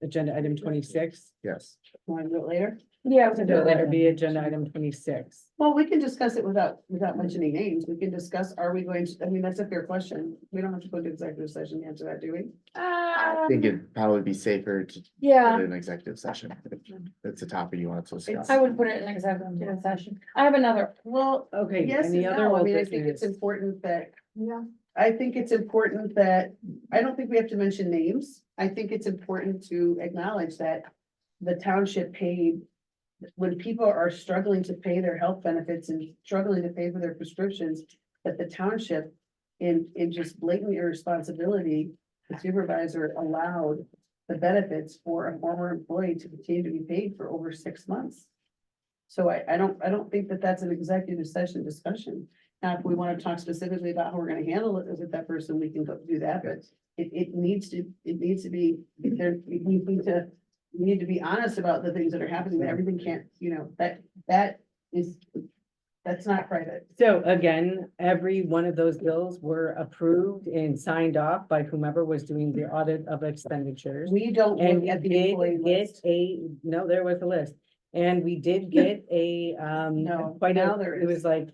agenda item 26. Yes. Want to do it later? yeah, we So can do it that'll later. be agenda item 26. Well, we can discuss it without mentioning names. We can discuss, are we going to, I mean, that's a fair question. We don't have to go to executive session to answer that, do we? I think it'd probably be safer to put Yeah, it in executive session. If it's a topic you want to discuss. I would put it in executive session. I have another. Well, Okay, yes and any other no. I old mean, I think it's business? important that, Yeah. I think it's important that, I don't think we have to mention names. I think it's important to acknowledge that the township paid, when people are struggling to pay their health benefits and struggling to pay for their prescriptions, that the township in just blatant irresponsibility, the supervisor allowed the benefits for a former employee to continue to be paid for over 6 months. So I don't think that that's an executive session discussion. Now, if we want to talk specifically about how we're gonna handle it with that person, we can go do that, but it needs to be, there, we need to be honest about the things that are happening, that everything can't, that's not private. So again, every one of those bills were approved and signed off by whomever was doing the audit of expenditures. We don't And look we at the did employee get list. no, there was a list. And we did get No, quite now a, there it was is. like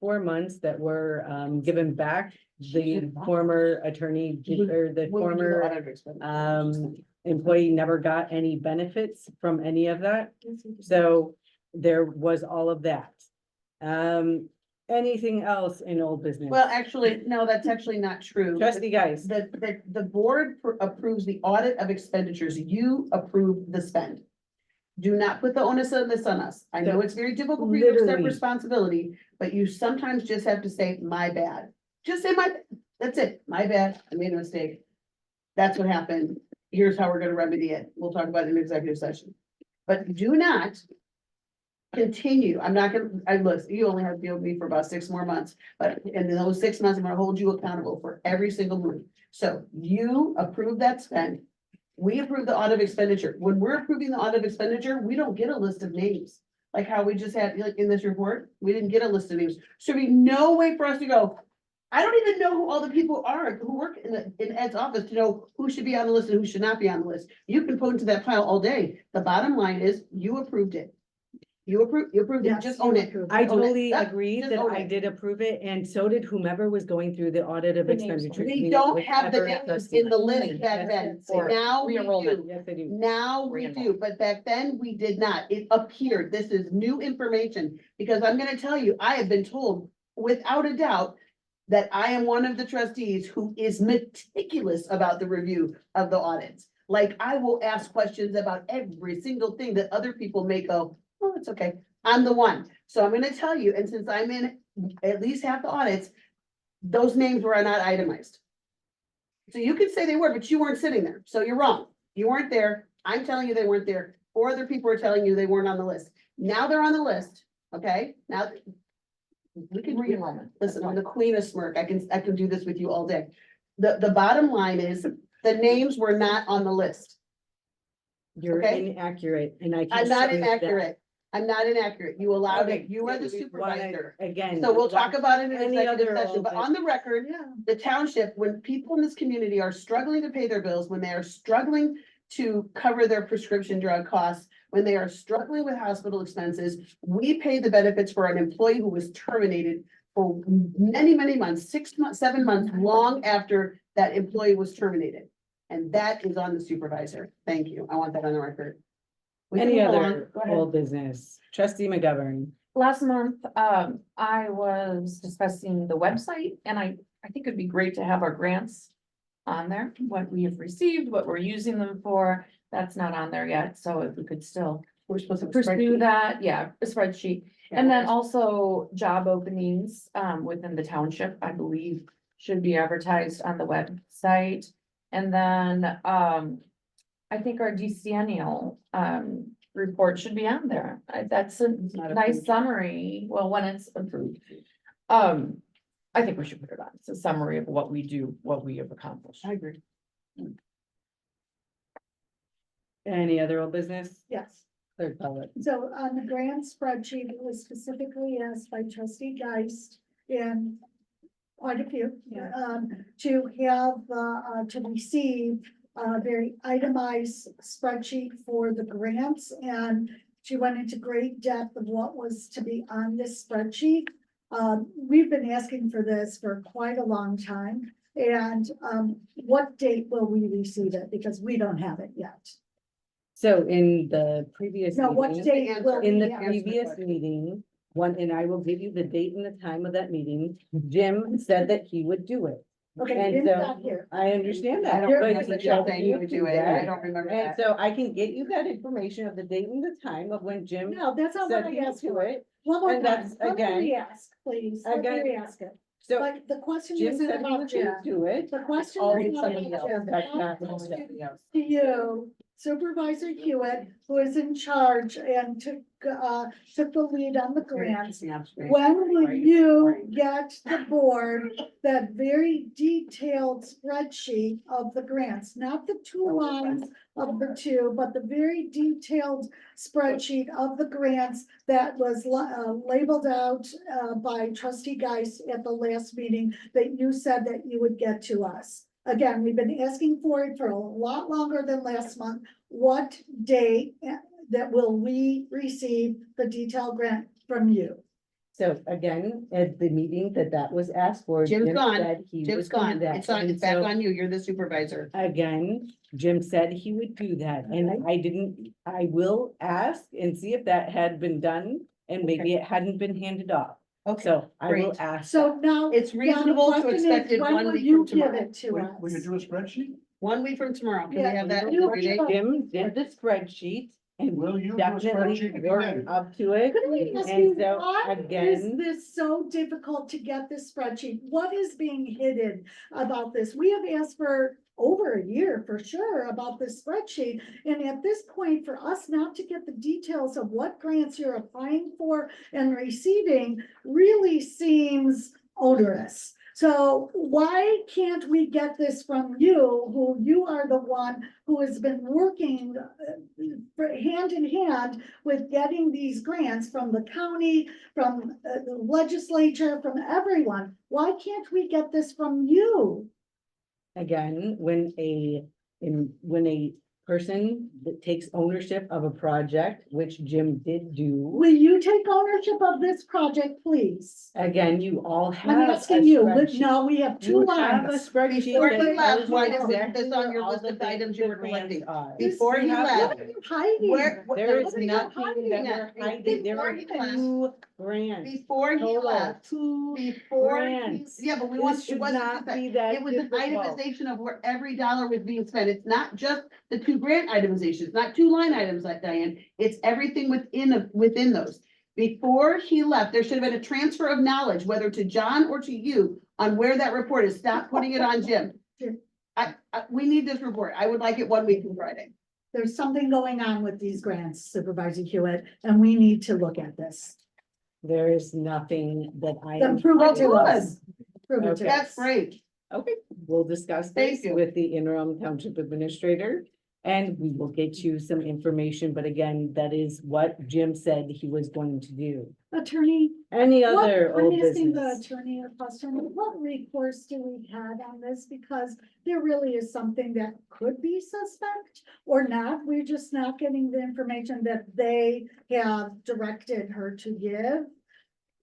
4 months that were given back. The former attorney, or the We'll do the former audit of expenditures. employee never got any benefits from any of that. So there was all of that. Anything else in old business? Well, actually, no, that's actually not true. Trustee guys, The board approves the audit of expenditures. You approve the spend. Do not put the onus of this on us. I know it's very difficult for you to accept Literally. responsibility, but you sometimes just have to say, my bad. Just say that's it. My bad. I made a mistake. That's what happened. Here's how we're gonna remedy it. We'll talk about it in executive session. But do not continue. I'm not gonna, look, you only have to deal with me for about 6 more months, but in those 6 months, I'm gonna hold you accountable for every single move. So you approve that spend. We approve the audit of expenditure. When we're approving the audit of expenditure, we don't get a list of names. Like how we just had, like in this report, we didn't get a list of names. So there'd be no way for us to go, I don't even know who all the people are who work in Ed's office to know who should be on the list and who should not be on the list. You can put into that pile all day. The bottom line is you approved it. You approved it, Yes, just you own it. approved I Own it. totally Yep, agree just that own I it. did approve it, and so did whomever was going through the audit of The names. expenditures. We don't have the whichever names trustee. in the list back then. For Now we re-enrollment. do. Yes, I do. Now we do, but back then we did not. It appeared. This is new information. Because I'm gonna tell you, I have been told without a doubt that I am one of the trustees who is meticulous about the review of the audits. Like I will ask questions about every single thing that other people may go, oh, it's okay. I'm the one. So I'm gonna tell you, and since I'm in at least half the audits, those names were not itemized. So you could say they were, but you weren't sitting there, so you're wrong. You weren't there. I'm telling you they weren't there. 4 other people are telling you they weren't on the list. Now they're on the list, okay? Now. We can read them. Listen, I'm the queen of smirk. I can do this with you all day. The bottom line is, the names were not on the list. You're Okay. inaccurate and I. can I'm not show you that. inaccurate. I'm not inaccurate. You allowed Okay, it. You are the we wanna- supervisor. Again. So we'll talk about it in Any executive other session, but old on the record, Yeah. the township, when people in this community are struggling to pay their bills, when they are struggling to cover their prescription drug costs, when they are struggling with hospital expenses, we pay the benefits for an employee who was terminated for many, many months, 6 months, 7 months, long after that employee was terminated. And that is on the supervisor. Thank you. I want that on the record. We can Any move other along. Go ahead. old business? Trustee McGovern. Last month, I was discussing the website and I think it'd be great to have our grants on there, what we have received, what we're using them for. That's not on there yet, so if we could still We're supposed to pursue that, yeah, a spreadsheet. And then Yeah. also job openings, within the township, I believe, should be advertised on the website. And then, I think our decennial, report should be on there. That's a not nice approved. summary, well, when it's approved. I think we should put it on. It's a summary of what we do, what we have accomplished. I agree. Any other old business? Yes. Clerk Pollitt. So on the grant spreadsheet, it was specifically asked by trustee Geist and quite a few, to have, to receive a very itemized spreadsheet for the grants. And she went into great depth of what was to be on this spreadsheet. We've been asking for this for quite a long time. And, what date will we receive it? Because we don't have it yet. So in the previous. No, what meeting- date will In we the have? previous meeting, and I will give you the date and the time of that meeting, Jim said that he would do it. Okay, And Jim's so- not here. I understand I that. don't but remember he the job said that he you would do it. that. I don't remember And that. so I can get you that information of the date and the time of when Jim No, that's not what said I he would asked do for. it. One more And time, that's, let me again- re-ask, please, let me Again, re-ask it. So But the question Jim isn't said he about would Jim. do it. The question Oh, is it's not somebody about else. Jim. That's The not question somebody else. to you, Supervisor Hewitt, who is in charge and took the lead on the grants. When will you get the board that very detailed spreadsheet of the grants, not the 2 lines of the 2, but the very detailed spreadsheet of the grants that was labeled out by trustee Geist at the last meeting that you said that you would get to us? Again, we've been asking for it for a lot longer than last month. What date that will we receive the detailed grant from you? So again, at the meeting that was asked for. Jim's Jim gone. said he Jim's would do gone. that. It's on, And it's back so, on you. You're the supervisor. Again, Jim said he would do that, and I will ask and see if that had been done, and maybe it hadn't been handed off. Okay, So I will great. ask. So now. It's now the reasonable to question is, expect it when 1 will week you from give tomorrow. it to Will you us? do a spreadsheet? 1 week from tomorrow. Can we Yeah, have that? you- every day? Jim did the spreadsheet, and Will we you do a definitely spreadsheet worked again? up to it. Could we ask you, And so why is again, this so difficult to get this spreadsheet? What is being hidden about this? We have asked for over a year for sure about this spreadsheet. And at this point, for us not to get the details of what grants you're applying for and receiving really seems onerous. So why can't we get this from you, who you are the one who has been working hand in hand with getting these grants from the county, from the legislature, from everyone? Why can't we get this from you? again, when a person that takes ownership of a project, which Jim did do. Will you take ownership of this project, please? Again, you all have. I'm a asking you, but spreadsheet. no, we have 2 You have a lines. spreadsheet. Before that he left, tells why you doesn't exactly this on where your all list the of things items you the were grants collecting? are. Before You he have left. What are you hiding? There is what are you nothing hiding that at? we're hiding. There are Before he left. 2 grants. Before he Total, left. 2 Before, grants. yeah, but we This want, it should wasn't not just that. be that It was an difficult. itemization of where every dollar was being spent. It's not just the 2 grant itemizations, not 2 line items like Diane. It's everything within those. Before he left, there should have been a transfer of knowledge, whether to John or to you, on where that report is. Stop putting it on Jim. We need this report. I would like it 1 week from Friday. There's something going on with these grants, Supervisor Hewitt, and we need to look at this. There is nothing that I Then am. prove it to Oh, us. Prove it to That's us. great. Okay, we'll discuss Thank this you. with the interim township administrator. And we will get you some information, but again, that is what Jim said he was going to do. Attorney, Any what, other I'm old asking the business? attorney a question. What recourse do we have on this? Because there really is something that could be suspect or not. We're just not getting the information that they have directed her to give.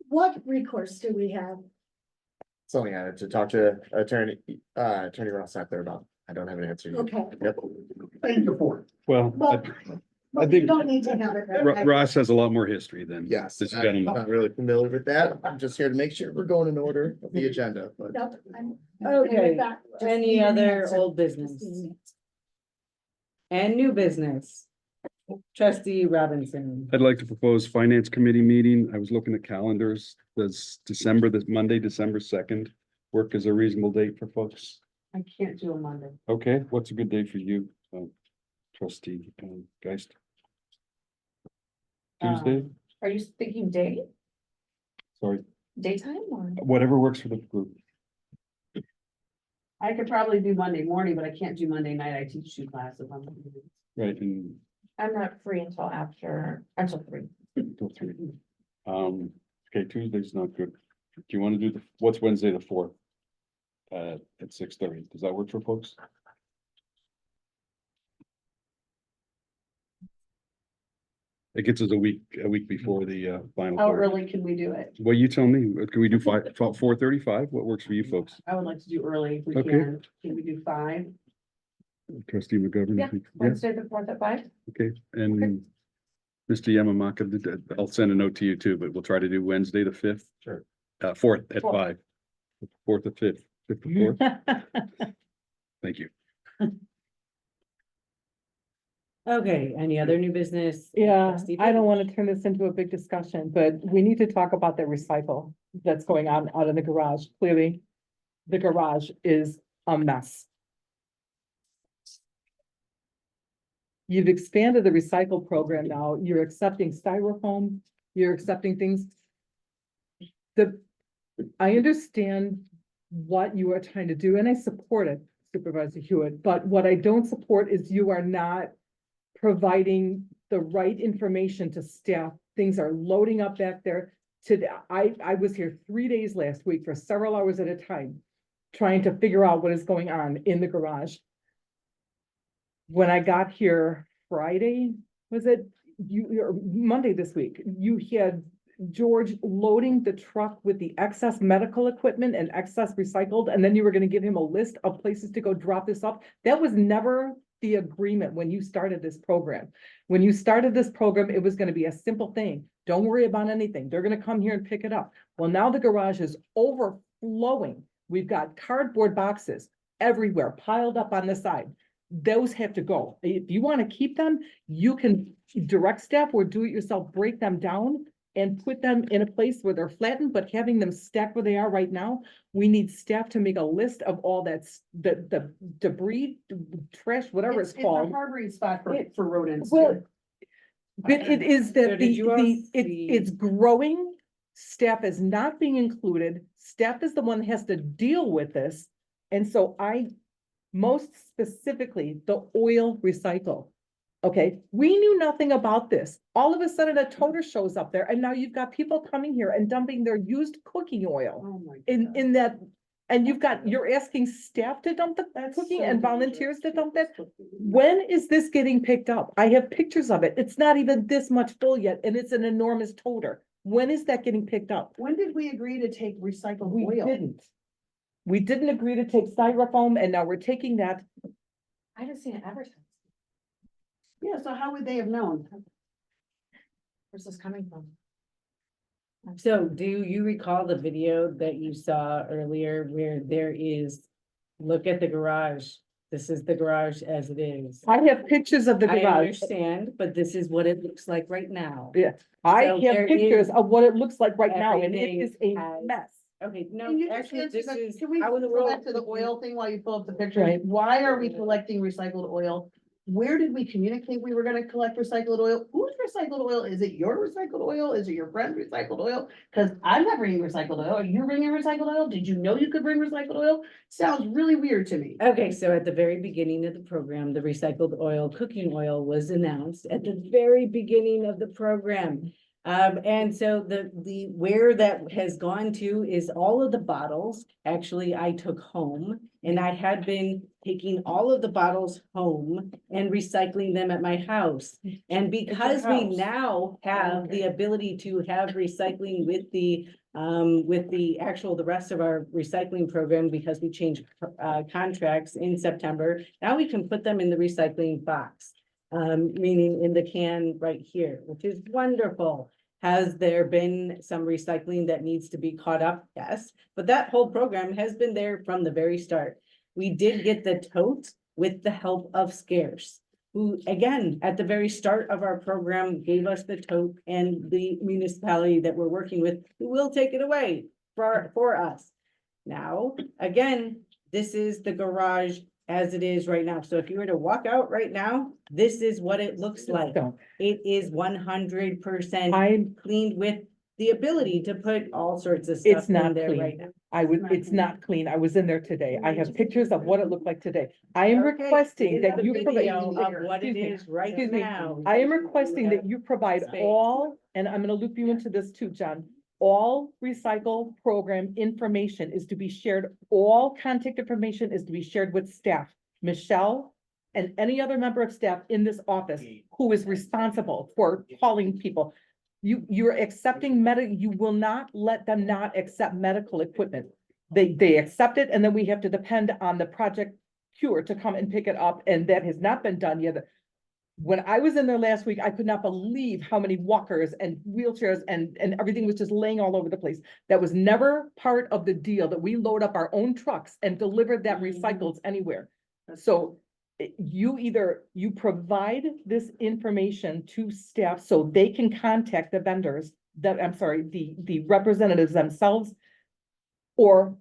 What recourse do we have? Something I had to talk to Attorney Ross out there about. I don't have an answer yet. Okay, Yep. thank you for. Well, Well, I you think don't need to have it. Ross has a lot more history than Yes, this I'm gentleman. not really familiar with that. I'm just here to make sure we're going in order of the agenda, but. Nope, I'm- Okay, with that, just any need an other answer. old Just business? need an answer. And new business. Trustee Robinson. I'd like to propose finance committee meeting. I was looking at calendars. Does this Monday, December 2nd, work as a reasonable date for folks? I can't do a Monday. Okay, what's a good day for you, trustee Geist? Tuesday, Are you thinking day, sorry, daytime or? whatever works for the group. I could probably do Monday morning, but I can't do Monday night. I teach 2 classes on Monday. Right, and I'm not free until 3. go through. Okay, Tuesday's not good. Do you want to do what's Wednesday, the 4th? At 6:30. Does that work for folks? It gets us a week before the final. How vote. early can we do it? Well, you tell me. Can we do 4:35? What works for you folks? I would like to do early if we Okay. can. Can we do 5? Trustee McGovern? Yeah, Yeah, Wednesday the 4th at 5. okay, and Mr. Yamamaka, I'll send a note to you too, but we'll try to do Wednesday, the 5th. Sure. 4th at Fourth. 5. 4th or 5th, 5th or 4th. Thank you. Okay, any other new business? Yeah, Trustee I don't Fitch? want to turn this into a big discussion, but we need to talk about the recycle that's going on out in the garage. Clearly, the garage is a mess. You've expanded the recycle program now. You're accepting styrofoam, you're accepting things. I understand what you are trying to do, and I support it, Supervisor Hewitt, but what I don't support is you are not providing the right information to staff. Things are loading up back there. I was here 3 days last week for several hours at a time, trying to figure out what is going on in the garage. When I got here Friday, was it or Monday this week, you had George loading the truck with the excess medical equipment and excess recycled, and then you were gonna give him a list of places to go drop this off. That was never the agreement when you started this program. When you started this program, it was gonna be a simple thing. Don't worry about anything. They're gonna come here and pick it up. Well, now the garage is overflowing. We've got cardboard boxes everywhere piled up on the side. Those have to go. If you want to keep them, you can direct staff or do it yourself, break them down and put them in a place where they're flattened, but having them stacked where they are right now, we need staff to make a list of all that's the debris, trash, whatever it's It's a called. harboring spot It- for rodents. Well, too. but it is So that did you all see- it's growing. Staff is not being included. Staff is the one that has to deal with this. And so most specifically, the oil recycle. Okay, we knew nothing about this. All of a sudden, a toter shows up there and now you've got people coming here and dumping their used cooking oil Oh my in that. And you're asking staff to dump the That's cooking so and dangerous. volunteers to dump that. When is this getting picked up? I have pictures of it. It's not even this much full yet, and it's an enormous toter. When is that getting picked up? When did we agree to take recycled We oil? didn't. We didn't agree to take styrofoam, and now we're taking that. I didn't see it advertised. Yeah, so how would they have known? Where's this coming from? So do you recall the video that you saw earlier where there is, look at the garage, This is the garage as it is. I have pictures of the I garage. understand, but this is what it looks like right now. Yeah, I So there have pictures is of what it looks like right now, and it everything is a has- mess. Okay, no, Can you just actually, answer this the- is. Can we how in the go world back to the would you- oil thing while you pull up the picture? Right. Why are we collecting recycled oil? Where did we communicate we were gonna collect recycled oil? Whose recycled oil? Is it your recycled oil? Is it your friend's recycled oil? Cause I'm not bringing recycled oil. Are you bringing recycled oil? Did you know you could bring recycled oil? Sounds really weird to me. Okay, so at the very beginning of the program, the recycled oil, cooking oil was announced at the very beginning of the program. And so where that has gone to is all of the bottles, actually, I took home. And I had been taking all of the bottles home and recycling them at my house. And because we house. now have the ability to have recycling with the the rest of our recycling program, because we changed contracts in September, now we can put them in the recycling box. Meaning in the can right here, which is wonderful. Has there been some recycling that needs to be caught up? Yes, but that whole program has been there from the very start. We did get the tote with the help of Scarce, who, again, at the very start of our program, gave us the tote, and the municipality that we're working with, who will take it away for us. Now, again, this is the garage as it is right now. So if you were to walk out right now, this is what it looks like. Don't. It is 100% I'm, cleaned with the ability to put all sorts of stuff it's in not there clean. right now. it's not clean. I was in there today. I have pictures of what it looked like today. I am Okay, requesting here's that the you video provide. of what it Excuse me, is right excuse me. now. I am requesting that you provide Space. all, and I'm gonna loop you into this too, John. All recycle program information is to be shared, all contact information is to be shared with staff. Michelle and any other member of staff in this office who is responsible for calling people. You're accepting you will not let them not accept medical equipment. They accept it, and then we have to depend on the Project Cure to come and pick it up, and that has not been done yet. When I was in there last week, I could not believe how many walkers and wheelchairs and everything was just laying all over the place. That was never part of the deal, that we load up our own trucks and deliver that recycles anywhere. So you provide this information to staff so they can contact the vendors, the representatives themselves. Or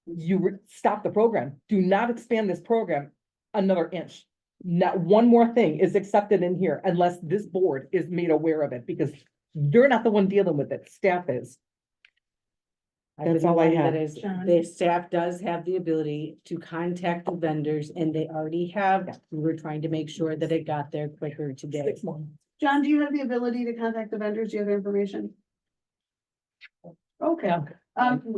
you stop the program. Do not expand this program another inch. Not one more thing is accepted in here unless this board is made aware of it, because you're not the one dealing with it, staff is. I've been That's the all I one have. that is, the staff does have the ability to contact the vendors, and they already have. We were trying to make sure that it got there quicker today. 6 months. John, do you have the ability to contact the vendors? Do you have information? Okay,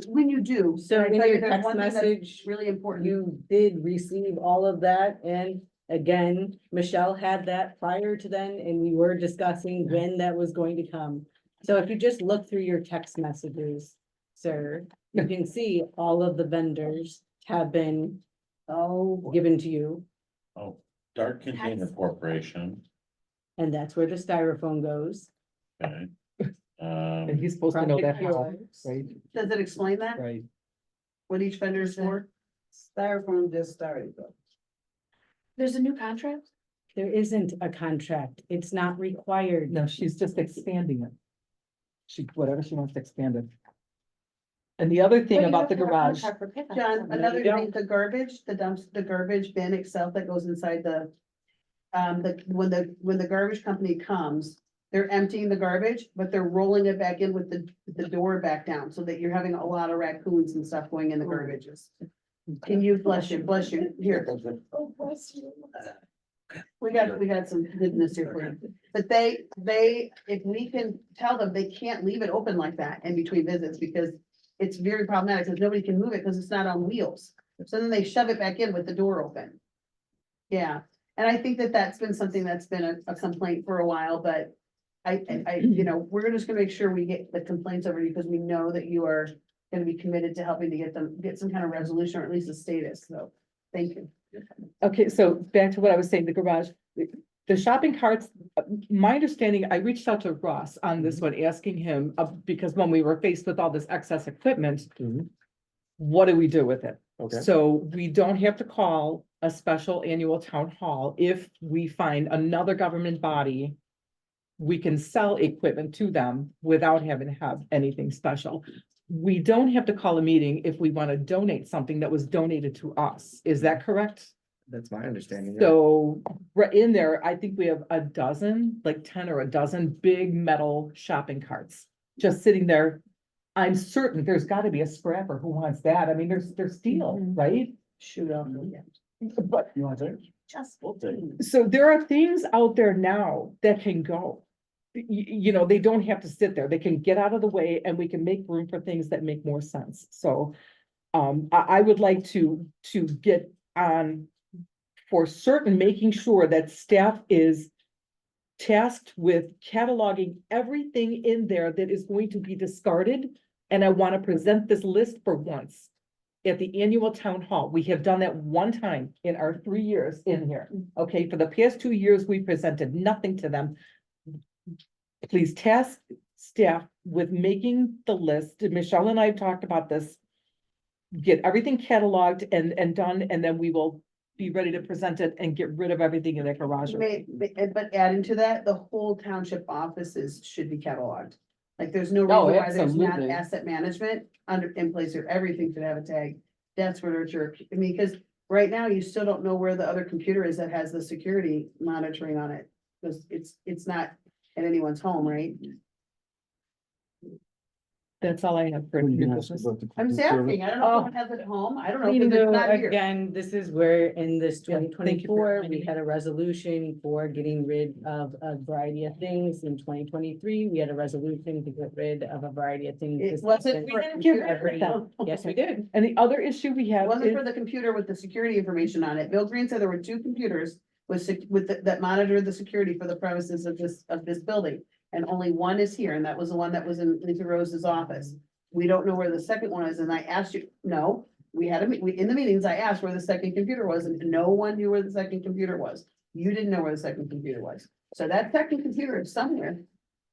when you do. So I in tell you, your there's text one thing that's message, really important. you did receive all of that, and again, Michelle had that prior to then, and we were discussing when that was going to come. So if you just look through your text messages, sir, you can see all of the vendors have been given to you, Oh, Dark Container Corporation, and that's where the styrofoam goes. okay. And he's supposed to know that, Project how, Cures. right? Does it explain that? Right. What each vendor is for? Styrofoam just started though. There's a new contract? There isn't a contract. It's not required. No, she's just expanding it. Whatever she wants to expand it. And the other thing about the garage, John, another you thing, the garbage, the garbage bin itself that goes inside when the garbage company comes, they're emptying the garbage, but they're rolling it back in with the door back down, so that you're having a lot of raccoons and stuff going in the garbages. Can you, bless you, here. Oh, bless you. We got some goodness here for you, but they, if we can tell them, they can't leave it open like that in between visits, because it's very problematic, because nobody can move it, because it's not on wheels. So then they shove it back in with the door open. Yeah, and I think that that's been something that's been a complaint for a while, but we're just gonna make sure we get the complaints over to you, because we know that you are gonna be committed to helping to get some kind of resolution, or at least a status, so, thank you. okay, so back to what I was saying, the garage, the shopping carts, my understanding, I reached out to Ross on this one, asking him, because when we were faced with all this excess equipment, what do we do with it? Okay. So we don't have to call a special annual town hall. If we find another government body, we can sell equipment to them without having to have anything special. We don't have to call a meeting if we want to donate something that was donated to us. Is that correct? That's my understanding. yeah. So, right in there, I think we have a dozen, like 10 or a dozen big metal shopping carts just sitting there. I'm certain there's gotta be a scrapper who wants that. I mean, they're steel, right? Shoot off. But, You want to? Just. so there are things out there now that can go. You know, they don't have to sit there. They can get out of the way and we can make room for things that make more sense. So, I would like to get on for certain, making sure that staff is tasked with cataloging everything in there that is going to be discarded. And I want to present this list for once at the annual town hall. We have done that one time in our 3 years in here. Okay, for the past 2 years, we presented nothing to them. Please task staff with making the list. Michelle and I have talked about this. Get everything cataloged and done, and then we will be ready to present it and get rid of everything in their garage. But adding to that, the whole township offices should be cataloged. Like, there's no Oh, reason why there's not absolutely. asset management in place here. Everything should have a tag. That's where I mean, because right now you still don't know where the other computer is that has the security monitoring on it. Because it's not at anyone's home, right? That's all I have for new business. I'm just asking. I don't know if anyone has it at home. I don't know. You Because it's know, not here. again, this is where in this Yeah, twenty thank you for 24, we reminding me. had a resolution for getting rid of a variety of things. In 2023, we had a resolution to get rid of a variety of things. It This wasn't happens for didn't get rid of every- them. Yes, we did. And the other issue we It have wasn't is, for the computer with the security information on it. Bill Green said there were 2 computers that monitored the security for the premises of this building. And only one is here, and that was the one that was in Lisa Rose's office. We don't know where the second one is, and I asked you, no, we had in the meetings, I asked where the second computer was, and no one knew where the second computer was. You didn't know where the second computer was. So that second computer is somewhere.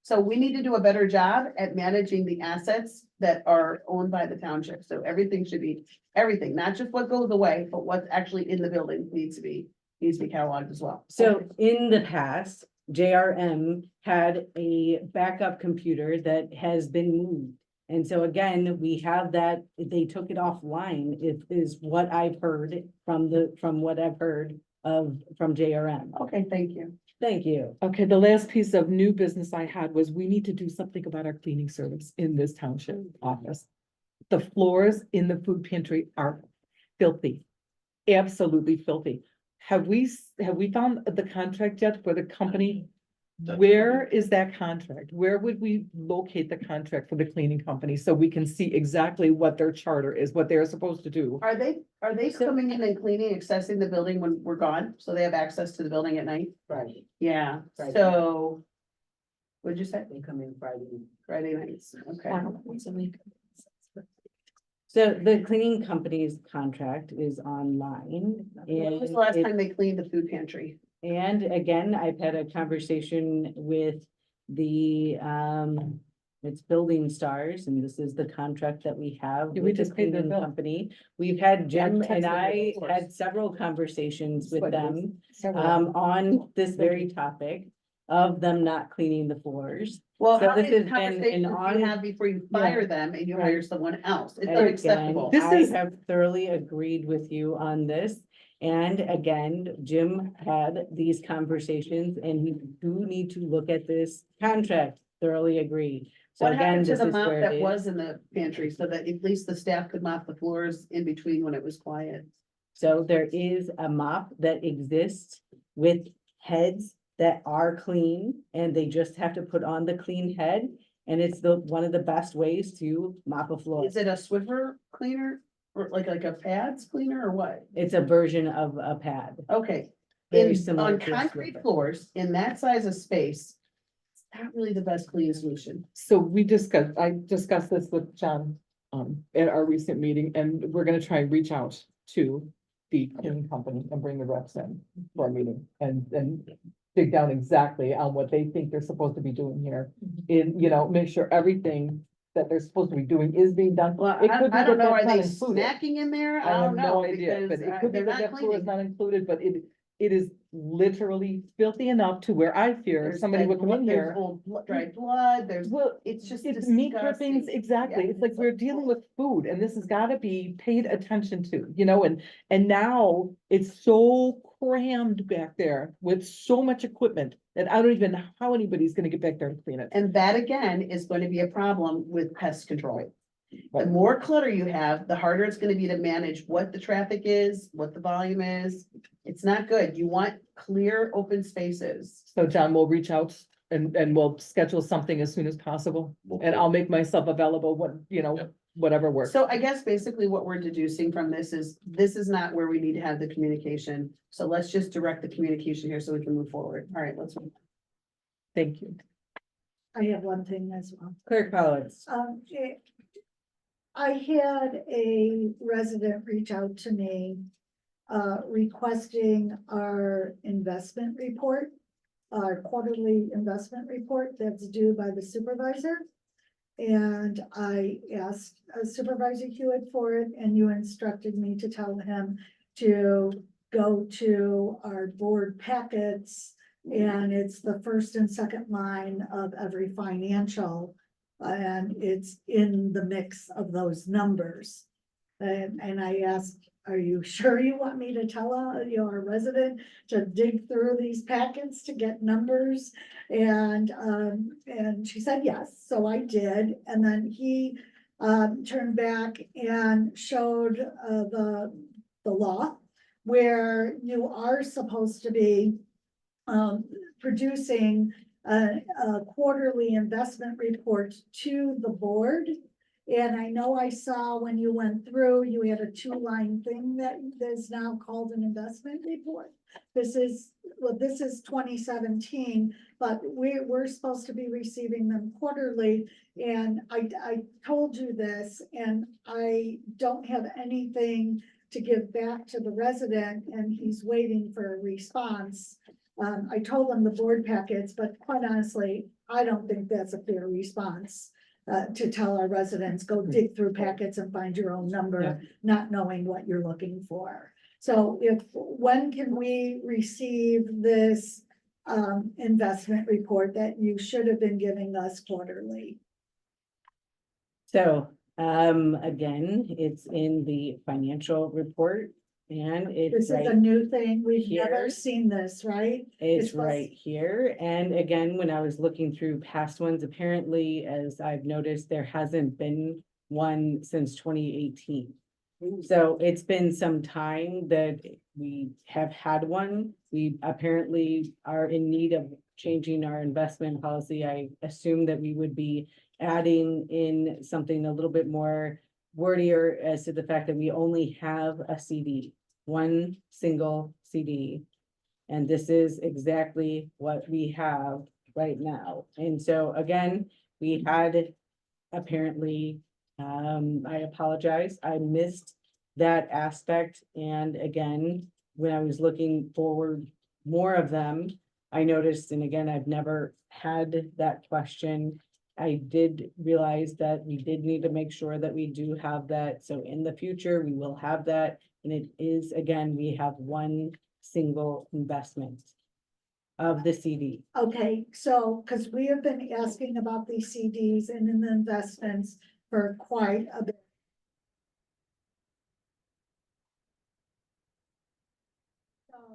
So we need to do a better job at managing the assets that are owned by the township. So everything should be, everything, not just what goes away, but what's actually in the building needs to be cataloged as well. So in the past, JRM had a backup computer that has been moved. And so again, we have that, they took it offline, is what I've heard from what I've heard from JRM. Okay, thank you. Thank you. okay, the last piece of new business I had was we need to do something about our cleaning service in this township office. The floors in the food pantry are filthy, absolutely filthy. Have we found the contract yet for the company? Where is that contract? Where would we locate the contract for the cleaning company so we can see exactly what their charter is, what they're supposed to do? Are they coming in and cleaning, accessing the building when we're gone? So they have access to the building at night? Right. Yeah, Friday. so. What'd you say? They come in Friday nights, okay. Once a week. So the cleaning company's contract is online. When was and the last it- time they cleaned the food pantry? And again, I've had a conversation with the, it's Building Stars, and this is the contract that we have. Yeah, we with the just paid their cleaning bill. company. We've had Jim texted and them I before. had several conversations with What them, Several. on this very topic of them not cleaning the floors. Well, So how this many has been an conversations do on- you have before you fire them and you hire someone else? It's And unacceptable. again, This I is- have thoroughly agreed with you on this. And again, Jim had these conversations and we do need to look at this contract, thoroughly agree. So What again, happened to this the is mop where that it was is. in the pantry so that at least the staff could mop the floors in between when it was quiet? So there is a mop that exists with heads that are clean and they just have to put on the clean head. And it's one of the best ways to mop a floor. Is it a Swiffer cleaner or like a pads cleaner or what? It's a version of a pad. Okay. Very similar On to a concrete Swiffer. floors, in that size of space, it's not really the best cleaning solution. So I discussed this with John, at our recent meeting, and we're gonna try and reach out to the cleaning company and bring the reps in for a meeting and dig down exactly on what they think they're supposed to be doing here. In, make sure everything that they're supposed to be doing is being done. Well, It could be I don't that know, that's are not they included. snacking in there? I I have don't no know, idea, but because it could be they're that not that floor is cleaning. not included, but it is literally filthy enough to where I fear There's somebody would come in there's here. old dried blood, there's, Well, it's just it's meat drippings, disgusting. exactly. Yeah. It's like we're dealing with food and this has gotta be paid attention to, you know, and now it's so crammed back there with so much equipment that I don't even know how anybody's gonna get back there and clean it. And that again is going to be a problem with pest control. The Right. more clutter you have, the harder it's gonna be to manage what the traffic is, what the volume is. It's not good. You want clear, open spaces. So John will reach out and we'll schedule something as soon as possible. And I'll make myself available, whatever works. So I guess basically what we're deducing from this is not where we need to have the communication. So let's just direct the communication here so we can move forward. All right, let's. Thank you. I have one thing as well. Clerk Pollis. I had a resident reach out to me, requesting our investment report, our quarterly investment report that's due by the supervisor. And I asked Supervisor Hewitt for it, and you instructed me to tell him to go to our board packets. And it's the first and second line of every financial, and it's in the mix of those numbers. And I asked, are you sure you want me to tell your resident to dig through these packets to get numbers? And she said yes, so I did, and then he turned back and showed the law where you are supposed to be producing a quarterly investment report to the board. And I know I saw when you went through, you had a 2-line thing that is now called an investment report. This is 2017, but we're supposed to be receiving them quarterly. And I told you this, and I don't have anything to give back to the resident, and he's waiting for a response. I told him the board packets, but quite honestly, I don't think that's a fair response. To tell our residents, go dig through packets and find your own number, not knowing what you're looking for. So when can we receive this investment report that you should have been giving us quarterly? So, again, it's in the financial report and This it's is a right, new thing. We've never here. seen this, right? it's supposed- right here. And again, when I was looking through past ones, apparently, as I've noticed, there hasn't been one since 2018. So it's been some time that we have had one. We apparently are in need of changing our investment policy. I assume that we would be adding in something a little bit more wordier as to the fact that we only have a CD, one single CD. And this is exactly what we have right now. And so again, we had apparently, I apologize, I missed that aspect. And again, when I was looking forward more of them, I noticed, and again, I've never had that question. I did realize that we did need to make sure that we do have that. So in the future, we will have that. And it is, again, we have one single investment of the CD. Okay, so, because we have been asking about these CDs and in the investments for quite a bit.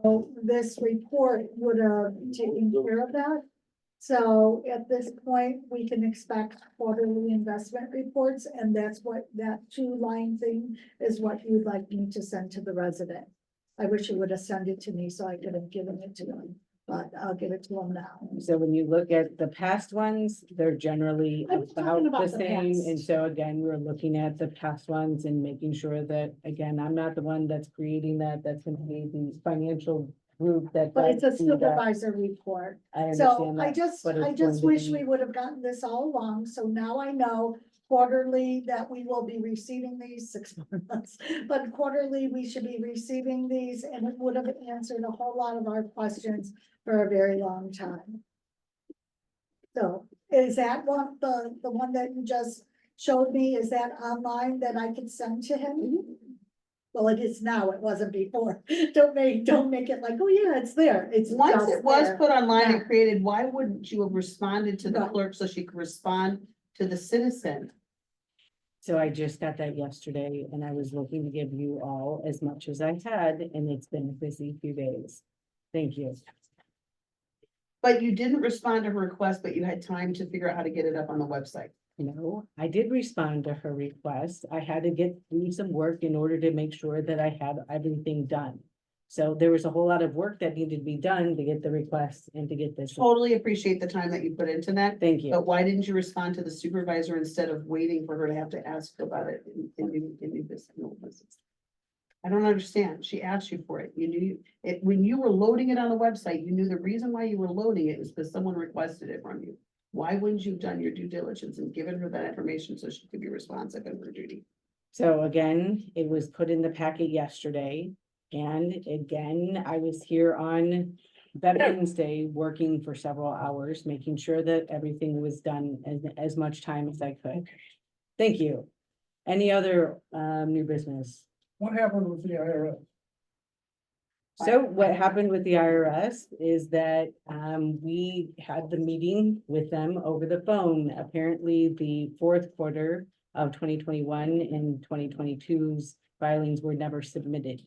So this report would have taken care of that. So at this point, we can expect quarterly investment reports, and that's what that 2-line thing is what you'd like me to send to the resident. I wish you would have sent it to me so I could have given it to them, but I'll give it to them now. So when you look at the past ones, they're generally I was about talking about the the same. past. And so again, we're looking at the past ones and making sure that, again, I'm not the one that's creating that. That's gonna be the financial group that. But it's a does do that. supervisor report. I So understand I that, just, but it's I just going to wish be- we would have gotten this all along, so now I know quarterly that we will be receiving these 6 more months. But quarterly, we should be receiving these, and it would have answered a whole lot of our questions for a very long time. So is that one, the one that you just showed me, is that online that I could send to him? Well, it is now, it wasn't before. Don't make it like, oh yeah, it's there. It's Once just it was there. put online Yeah. and created, why wouldn't you have responded to the Right. clerk so she could respond to the citizen? So I just got that yesterday and I was looking to give you all as much as I had, and it's been a busy few days. Thank you. But you didn't respond to her request, but you had time to figure out how to get it up on the website. No, I did respond to her request. I had to do some work in order to make sure that I had everything done. So there was a whole lot of work that needed to be done to get the request and to get this. Totally appreciate the time that you put into that, Thank you. but why didn't you respond to the supervisor instead of waiting for her to have to ask about it in new business? I don't understand. She asked you for it. You knew it, when you were loading it on the website, you knew the reason why you were loading it was because someone requested it from you. Why wouldn't you have done your due diligence and given her that information so she could be responsive in her duty? So again, it was put in the packet yesterday. And again, I was here on Veterans Day, working for several hours, making sure that everything was done as much time as I could. Thank you. Any other new business? What happened with the IRS? So what happened with the IRS is that we had the meeting with them over the phone. Apparently, the fourth quarter of 2021 and 2022's filings were never submitted.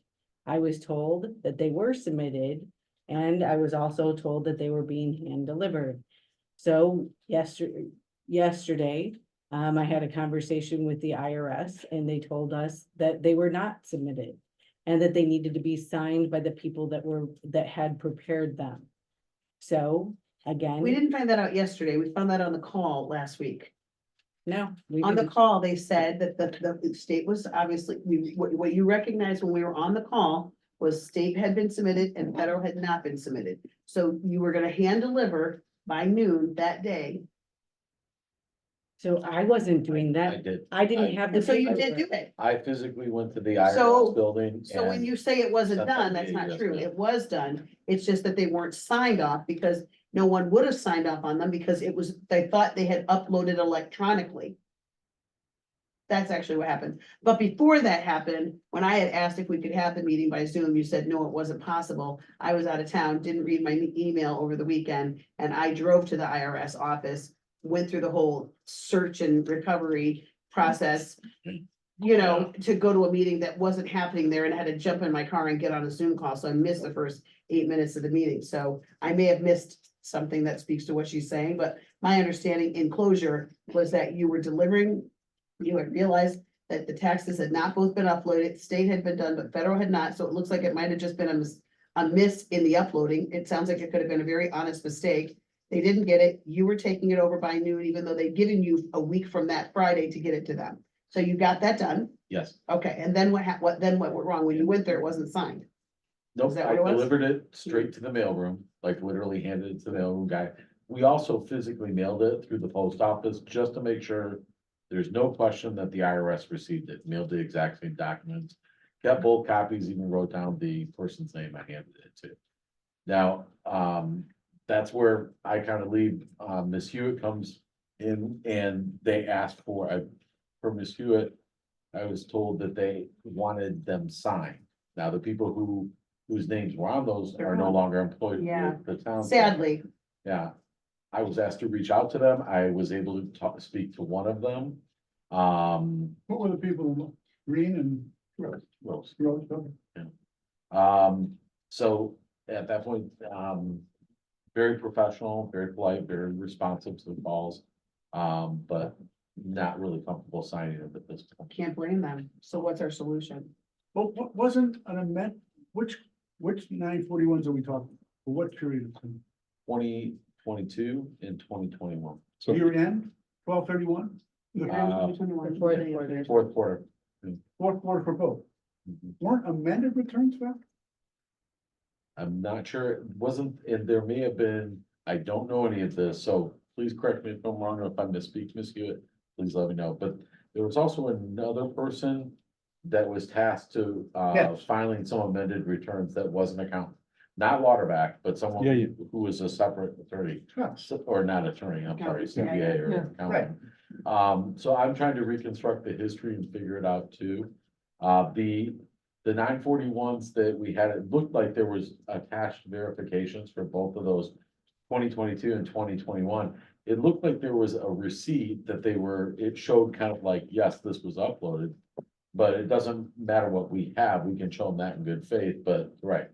I was told that they were submitted, and I was also told that they were being hand delivered. So yesterday, I had a conversation with the IRS, and they told us that they were not submitted and that they needed to be signed by the people that had prepared them. So again. We didn't find that out yesterday. We found that on the call last week. No. we On the didn't. call, they said that the state was obviously, what you recognized when we were on the call was state had been submitted and federal had not been submitted. So you were gonna hand deliver by noon that day. So I wasn't doing I that. did. I didn't have the. And so you did do paperwork. it. I physically went to the So- IRS building. So when and you say it wasn't set that done, that's meeting not as true. done. It was done. It's just that they weren't signed off because no one would have signed off on them because it was, they thought they had uploaded electronically. That's actually what happened. But before that happened, when I had asked if we could have the meeting by Zoom, you said, no, it wasn't possible. I was out of town, didn't read my email over the weekend, and I drove to the IRS office, went through the whole search and recovery process, you know, to go to a meeting that wasn't happening there and had to jump in my car and get on a Zoom call. So I missed the first 8 minutes of the meeting. So I may have missed something that speaks to what she's saying, but my understanding in closure was that you were delivering. You had realized that the taxes had not both been uploaded, state had been done, but federal had not, so it looks like it might have just been a miss in the uploading. It sounds like it could have been a very honest mistake. They didn't get it, you were taking it over by noon, even though they'd given you a week from that Friday to get it to them. So you got that done, Yes. okay, and then what went wrong? When you went there, it wasn't signed. Nope, Is that I what it was? delivered it straight to the mailroom, like literally handed it to the mailroom guy. We also physically mailed it through the post office just to make sure there's no question that the IRS received it, mailed the exact same documents. Kept both copies, even wrote down the person's name I handed it to. Now, that's where I kind of leave, Ms. Hewitt comes in and they asked for Ms. Hewitt. I was told that they wanted them signed. Now, the people whose names were on those are no longer employed Yeah. with the town. Sadly, Yeah, I was asked to reach out to them. I was able to speak to one of them. What were the people, Green and Rose. Rose? Okay. So at that point, very professional, very polite, very responsive to the calls. But not really comfortable signing it at this point. can't blame them. So what's our solution? Well, what wasn't an amendment, which 941s are we talking? For what period of time? 2022 and 2021. So Year end, 12/31? Before the quarter. Fourth quarter. Fourth quarter for both. Mhm. Weren't amended returns found? I'm not sure, it wasn't, and there may have been, I don't know any of this, so please correct me if I'm wrong, or if I misspeak, Ms. Hewitt, please let me know, but there was also another person that was tasked to, Yes. filing some amended returns that wasn't accountant. Not Waterback, but someone Yeah, yeah. who was a separate attorney, Yes. or not attorney, I'm sorry, CPA or Yeah, accountant. So I'm trying to reconstruct the history and figure it out too. The 941s that we had, it looked like there was attached verifications for both of those 2022 and 2021. It looked like there was a receipt that it showed kind of like, yes, this was uploaded. But it doesn't matter what we have, we can show them that in good faith, but right,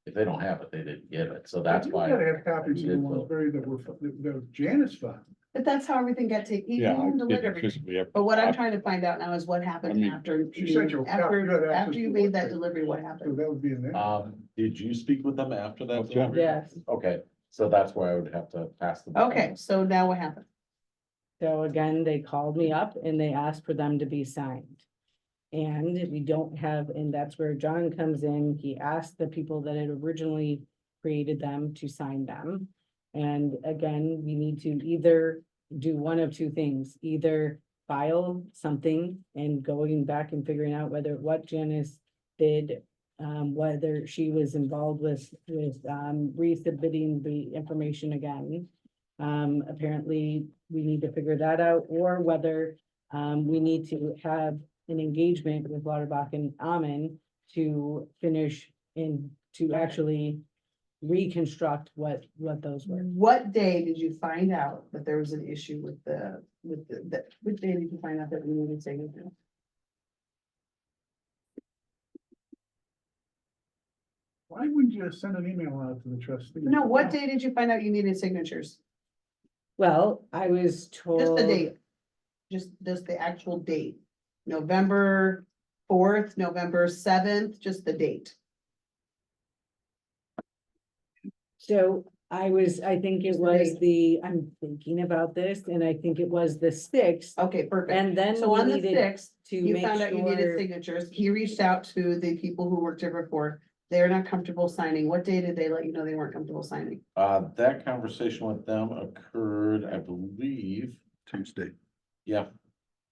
if they don't have it, they didn't give it, so that's You why. gotta have copies of we the did ones vote. buried that were, that Janice found. But that's how everything got taken, he Yeah, I handled didn't everything. physically have- But what I'm trying to find out now is what happened I mean, after, she said you had access after you to made it. that delivery, what So happened? that would be in there. Did you speak with them after that? Yeah. Yes. Okay, so that's where I would have to pass them. Okay, so now what happened? So again, they called me up and they asked for them to be signed. And we don't have, and that's where John comes in. He asked the people that had originally created them to sign them. And again, we need to either do one of two things, either file something and going back and figuring out what Janice did, whether she was involved with resubmitting the information again. Apparently, we need to figure that out, or whether we need to have an engagement with Lauterbach and Amen to finish and to actually reconstruct what those were. What day did you find out that there was an issue with what day did you find out that we needed signatures? Why wouldn't you send an email out to the trustees? No, what day did you find out you needed signatures? Well, I was told. Just the date. Just the actual date. November 4th, November 7th, just the date. So I think it was I'm thinking about this, and I think it was the 6th. Okay, perfect. And then So we on the needed 6th, to you make found out you needed sure, signatures. He reached out to the people who worked here before. They're not comfortable signing. What day did they let you know they weren't comfortable signing? That conversation with them occurred, I believe, Tuesday. yeah,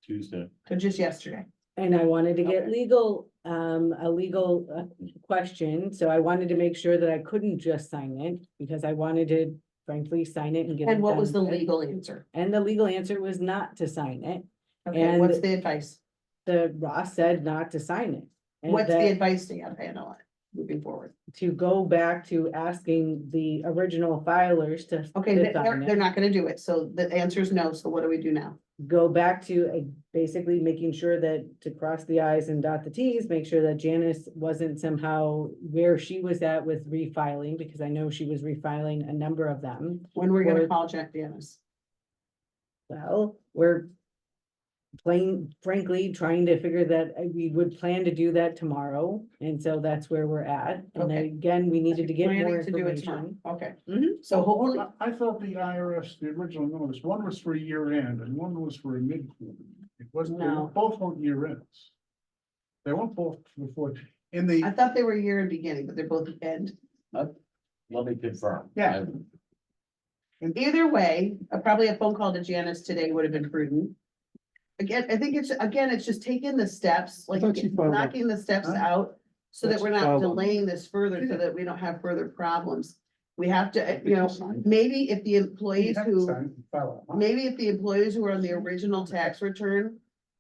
Tuesday. So just yesterday. and I wanted to get Okay. legal, a legal question, so I wanted to make sure that I couldn't just sign it, because I wanted to frankly sign it and get it And what was the done. legal answer? And the legal answer was not to sign it. Okay, And what's the advice? The Ross said not to sign it. And What's the that- advice to handle it moving forward? To go back to asking the original filers to. Okay, to sign they're it. not gonna do it. So the answer is no. So what do we do now? Go back to basically making sure that to cross the i's and dot the t's, make sure that Janice wasn't somehow where she was at with refiling, because I know she was refiling a number of them. When we're gonna Or- call Janice? Well, we're frankly, trying to figure that we would plan to do that tomorrow, and so that's where we're at. And then Okay. again, we needed to get more Planning to do it tomorrow. information. Okay, Mhm. so hopefully, I thought the IRS, the original notice, one was for a year end and one was for a mid-quarter. It wasn't, they No. both weren't year ends. They weren't both before, in the, I thought they were year and beginning, but they're both end. Let me confirm. Yeah. Either way, probably a phone call to Janice today would have been prudent. Again, I think it's just taking the steps, like thought she filed one. knocking the steps Huh? out. So that Thought we're she not filed one. delaying this further, so that we don't have further problems. We have to, maybe if the employees who. Maybe if the employees who were on the original tax return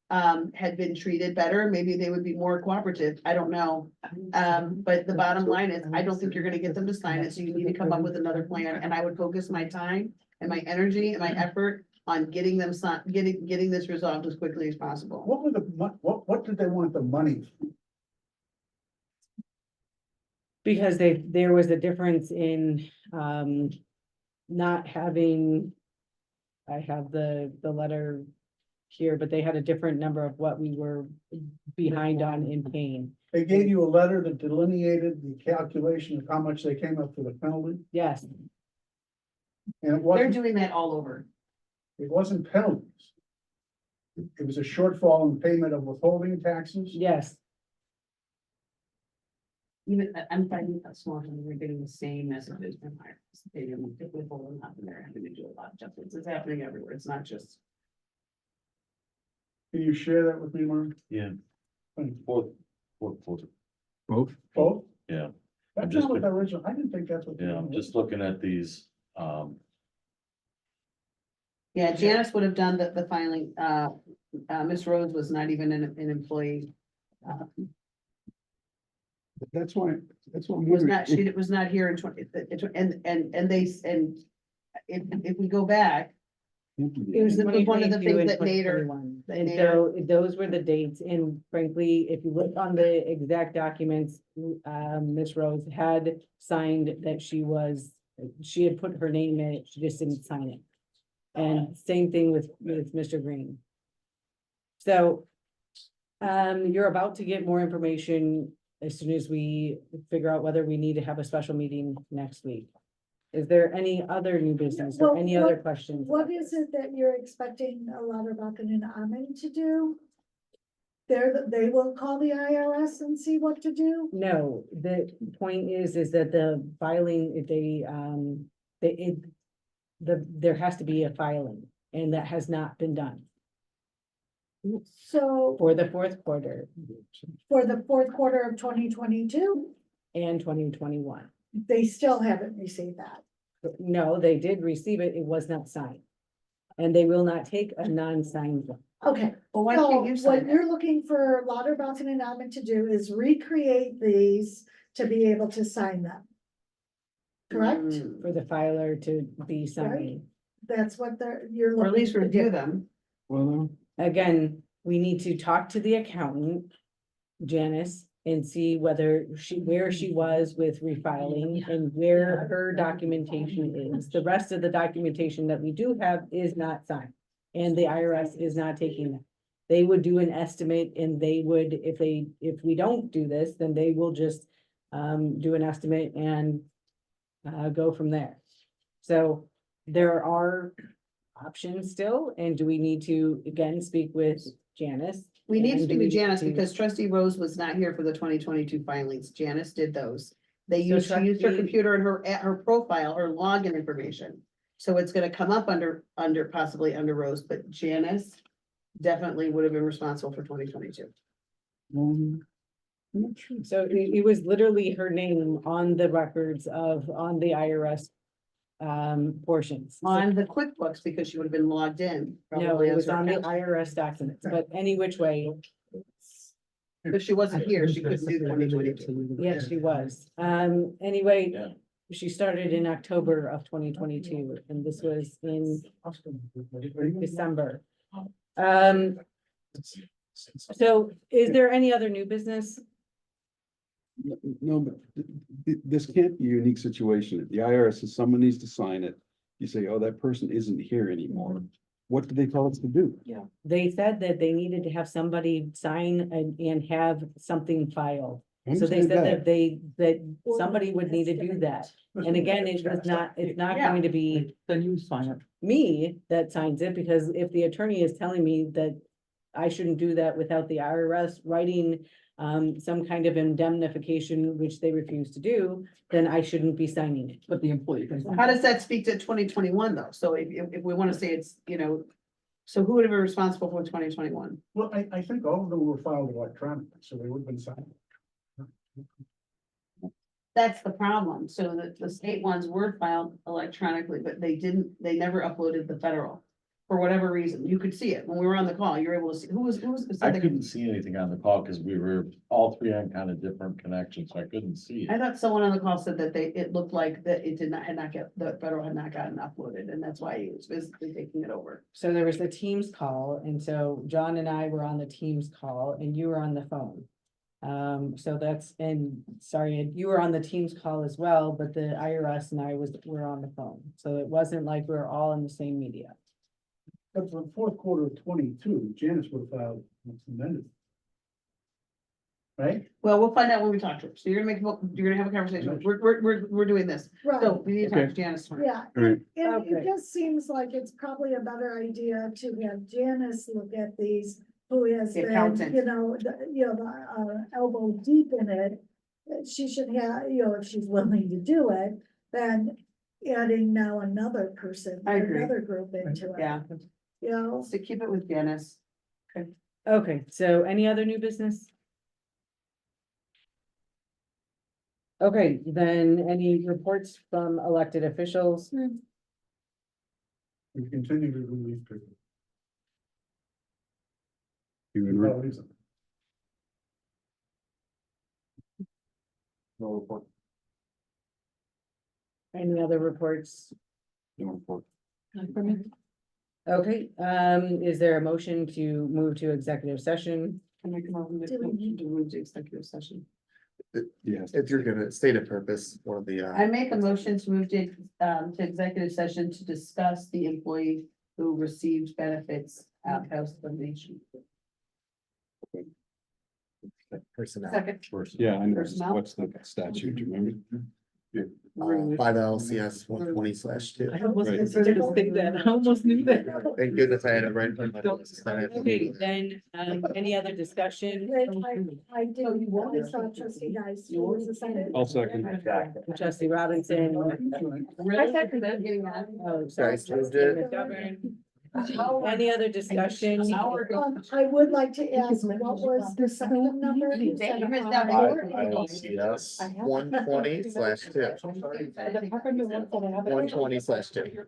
had been treated better, maybe they would be more cooperative. I don't know. But the bottom line is, I don't think you're gonna get them to sign it, so you need to come up with another plan, and I would focus my time and my energy and my effort on getting them getting this resolved as quickly as possible. what were what did they want the money? For? Because there was a difference in, not having. I have the letter here, but they had a different number of what we were behind on in paying. They gave you a letter that delineated the calculation of how much they came up for the penalty, Yes, and They're doing that all over. it wasn't penalties. It was a shortfall in payment of withholding taxes. yes, Even, I'm finding that small, and we're getting the same messages from our, they didn't typically hold them up, and they're having to do a lot of adjustments. It's happening everywhere. It's not just. Can you share that with me, Mark? Yeah. Thank you. Both. Both? Both? Yeah. That's just not what been- the original, I didn't think that's what. the Yeah, I'm original just looking at these, Yeah, Janice would have done the filing, Miss Rose was not even an employee. That's why, I'm Was wondering. not, she was not here in and if we go back, it was one of the 2022 things and that made her. 2021. that And made her- so those were the dates, and frankly, if you look on the exact documents, Ms. Rose had signed that she had put her name in it, she just didn't sign it. And same thing with Mr. Green. So, you're about to get more information as soon as we figure out whether we need to have a special meeting next week. Is there any other new business or Well, any other questions? What is it that you're expecting a lot of Buchan and Amin to do? They will call the IRS and see what to do? No, the point is that the filing, there has to be a filing, and that has not been done So for the fourth quarter for the fourth quarter of 2022, and 2021. they still haven't received that. No, they did receive it, it was not signed. And they will not take a non-signed one. Okay, Well, why so can't you sign what it? you're looking for Lauder, Buchan and Amin to do is recreate these to be able to sign them. Correct? Mm, For the filer to be signed. That's what you're. Or at least looking to do. review them. Well, Again, we need to talk to the accountant, Janice, and see where she was with refiling and where her documentation is. The rest of the documentation that we do have is not signed. And the IRS is not taking that. They would do an estimate and they would, if we don't do this, then they will just do an estimate and go from there. So there are options still, and do we need to again speak with Janice? We need to And speak do with we Janice need to- because trustee Rose was not here for the 2022 filings. Janice did those. She So used her trustee- computer and her profile, her login information. So it's gonna come up possibly under Rose, but Janice definitely would have been responsible for 2022. I'm not sure. So it was literally her name on the records on the IRS portions. On the QuickBooks because she would have been logged in. No, probably it as was her on the account. IRS documents, but any which way, If she wasn't here, she couldn't do 2022. yes, she was. Anyway, Yeah. she started in October of 2022, and this was in December. So is there any other new business? No, but this can't be a unique situation. The IRS says someone needs to sign it. You say, oh, that person isn't here anymore. What do they tell us to do? They said that they needed to have somebody sign and have something filed. I So they understand said that somebody would need to do that. And again, it's not Yeah. going to be Then you sign it. me that signs it, because if the attorney is telling me that I shouldn't do that without the IRS writing some kind of indemnification, which they refuse to do, then I shouldn't be signing it. But the employee can. How does that speak to 2021 though? So if we want to say it's, so who would have been responsible for 2021? Well, I think all of them were filed electronically, so they would have been signed. That's the problem. So the state ones were filed electronically, but they never uploaded the federal. For whatever reason, you could see it when we were on the call, you were able to see, who was I specific? couldn't see anything on the call because we were all three on kind of different connections, so I couldn't see I it. thought someone on the call said that it looked like that it had not get, the federal had not gotten uploaded, and that's why he was physically taking it over. So there was a Teams call, and so John and I were on the Teams call and you were on the phone. So sorry, you were on the Teams call as well, but the IRS and I were on the phone. So it wasn't like we were all in the same media. But for the fourth quarter of 22, Janice would have filed what's amended. Right? Well, we'll find out when we talk to her. So you're gonna have a conversation. We're doing this. Right, So we need to talk Okay. to Janice tomorrow. yeah, All right. and Okay. it just seems like it's probably a better idea to have Janice look at these, who has The been, accountant. the elbow deep in it. She should have, if she's willing to do it, then adding now another person, I agree. another group into it. Yeah, so keep it with Janice. Okay, so any other new business? Okay, then any reports from elected officials? We continue to release people. You and Without Rick? reason. No report. Any other reports? No report. Okay, is there a motion to move to executive session? Can I come over and Do we need- to move to executive session? Yes. If you're gonna state a purpose, one of the, I make a motion to move to executive session to discuss the employee who received benefits outhouse donation. personnel. Second. Yeah, I know. Personnel? What's the statute, do you remember? Five LCS 120/2. I almost Right. considered to think that, I almost knew that. Thank goodness I had it right in front of my notes. Okay, then, any other discussion? I do, you want to start trustee guys, who was the second? I'll second. Trustee Robinson. I second that, getting that. Oh, sorry. Guys moved Trustee it. McGovern. Any other discussion? I would like to ask, what was the second number? You said ILCS 120/2. 120/2.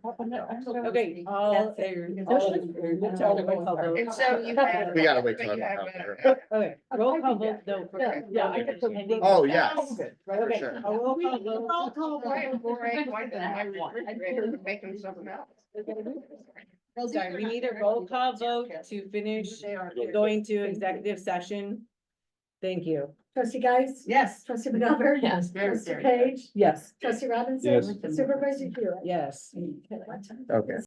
Okay, all. And so you have. We gotta wait till I'm out there. Okay, roll call vote, no. Yeah, I get the- Pending- Oh, yes, for Okay, sure. a roll call vote. Roll call Sorry, we need a roll call vote to finish going to executive session. Thank you. Trustee guys? Yes. Trustee McGovern? Yes. Trustee Page? Yes. Trustee Robinson? Yes. Supervisor Hewitt? Yes. Okay, one time. Okay.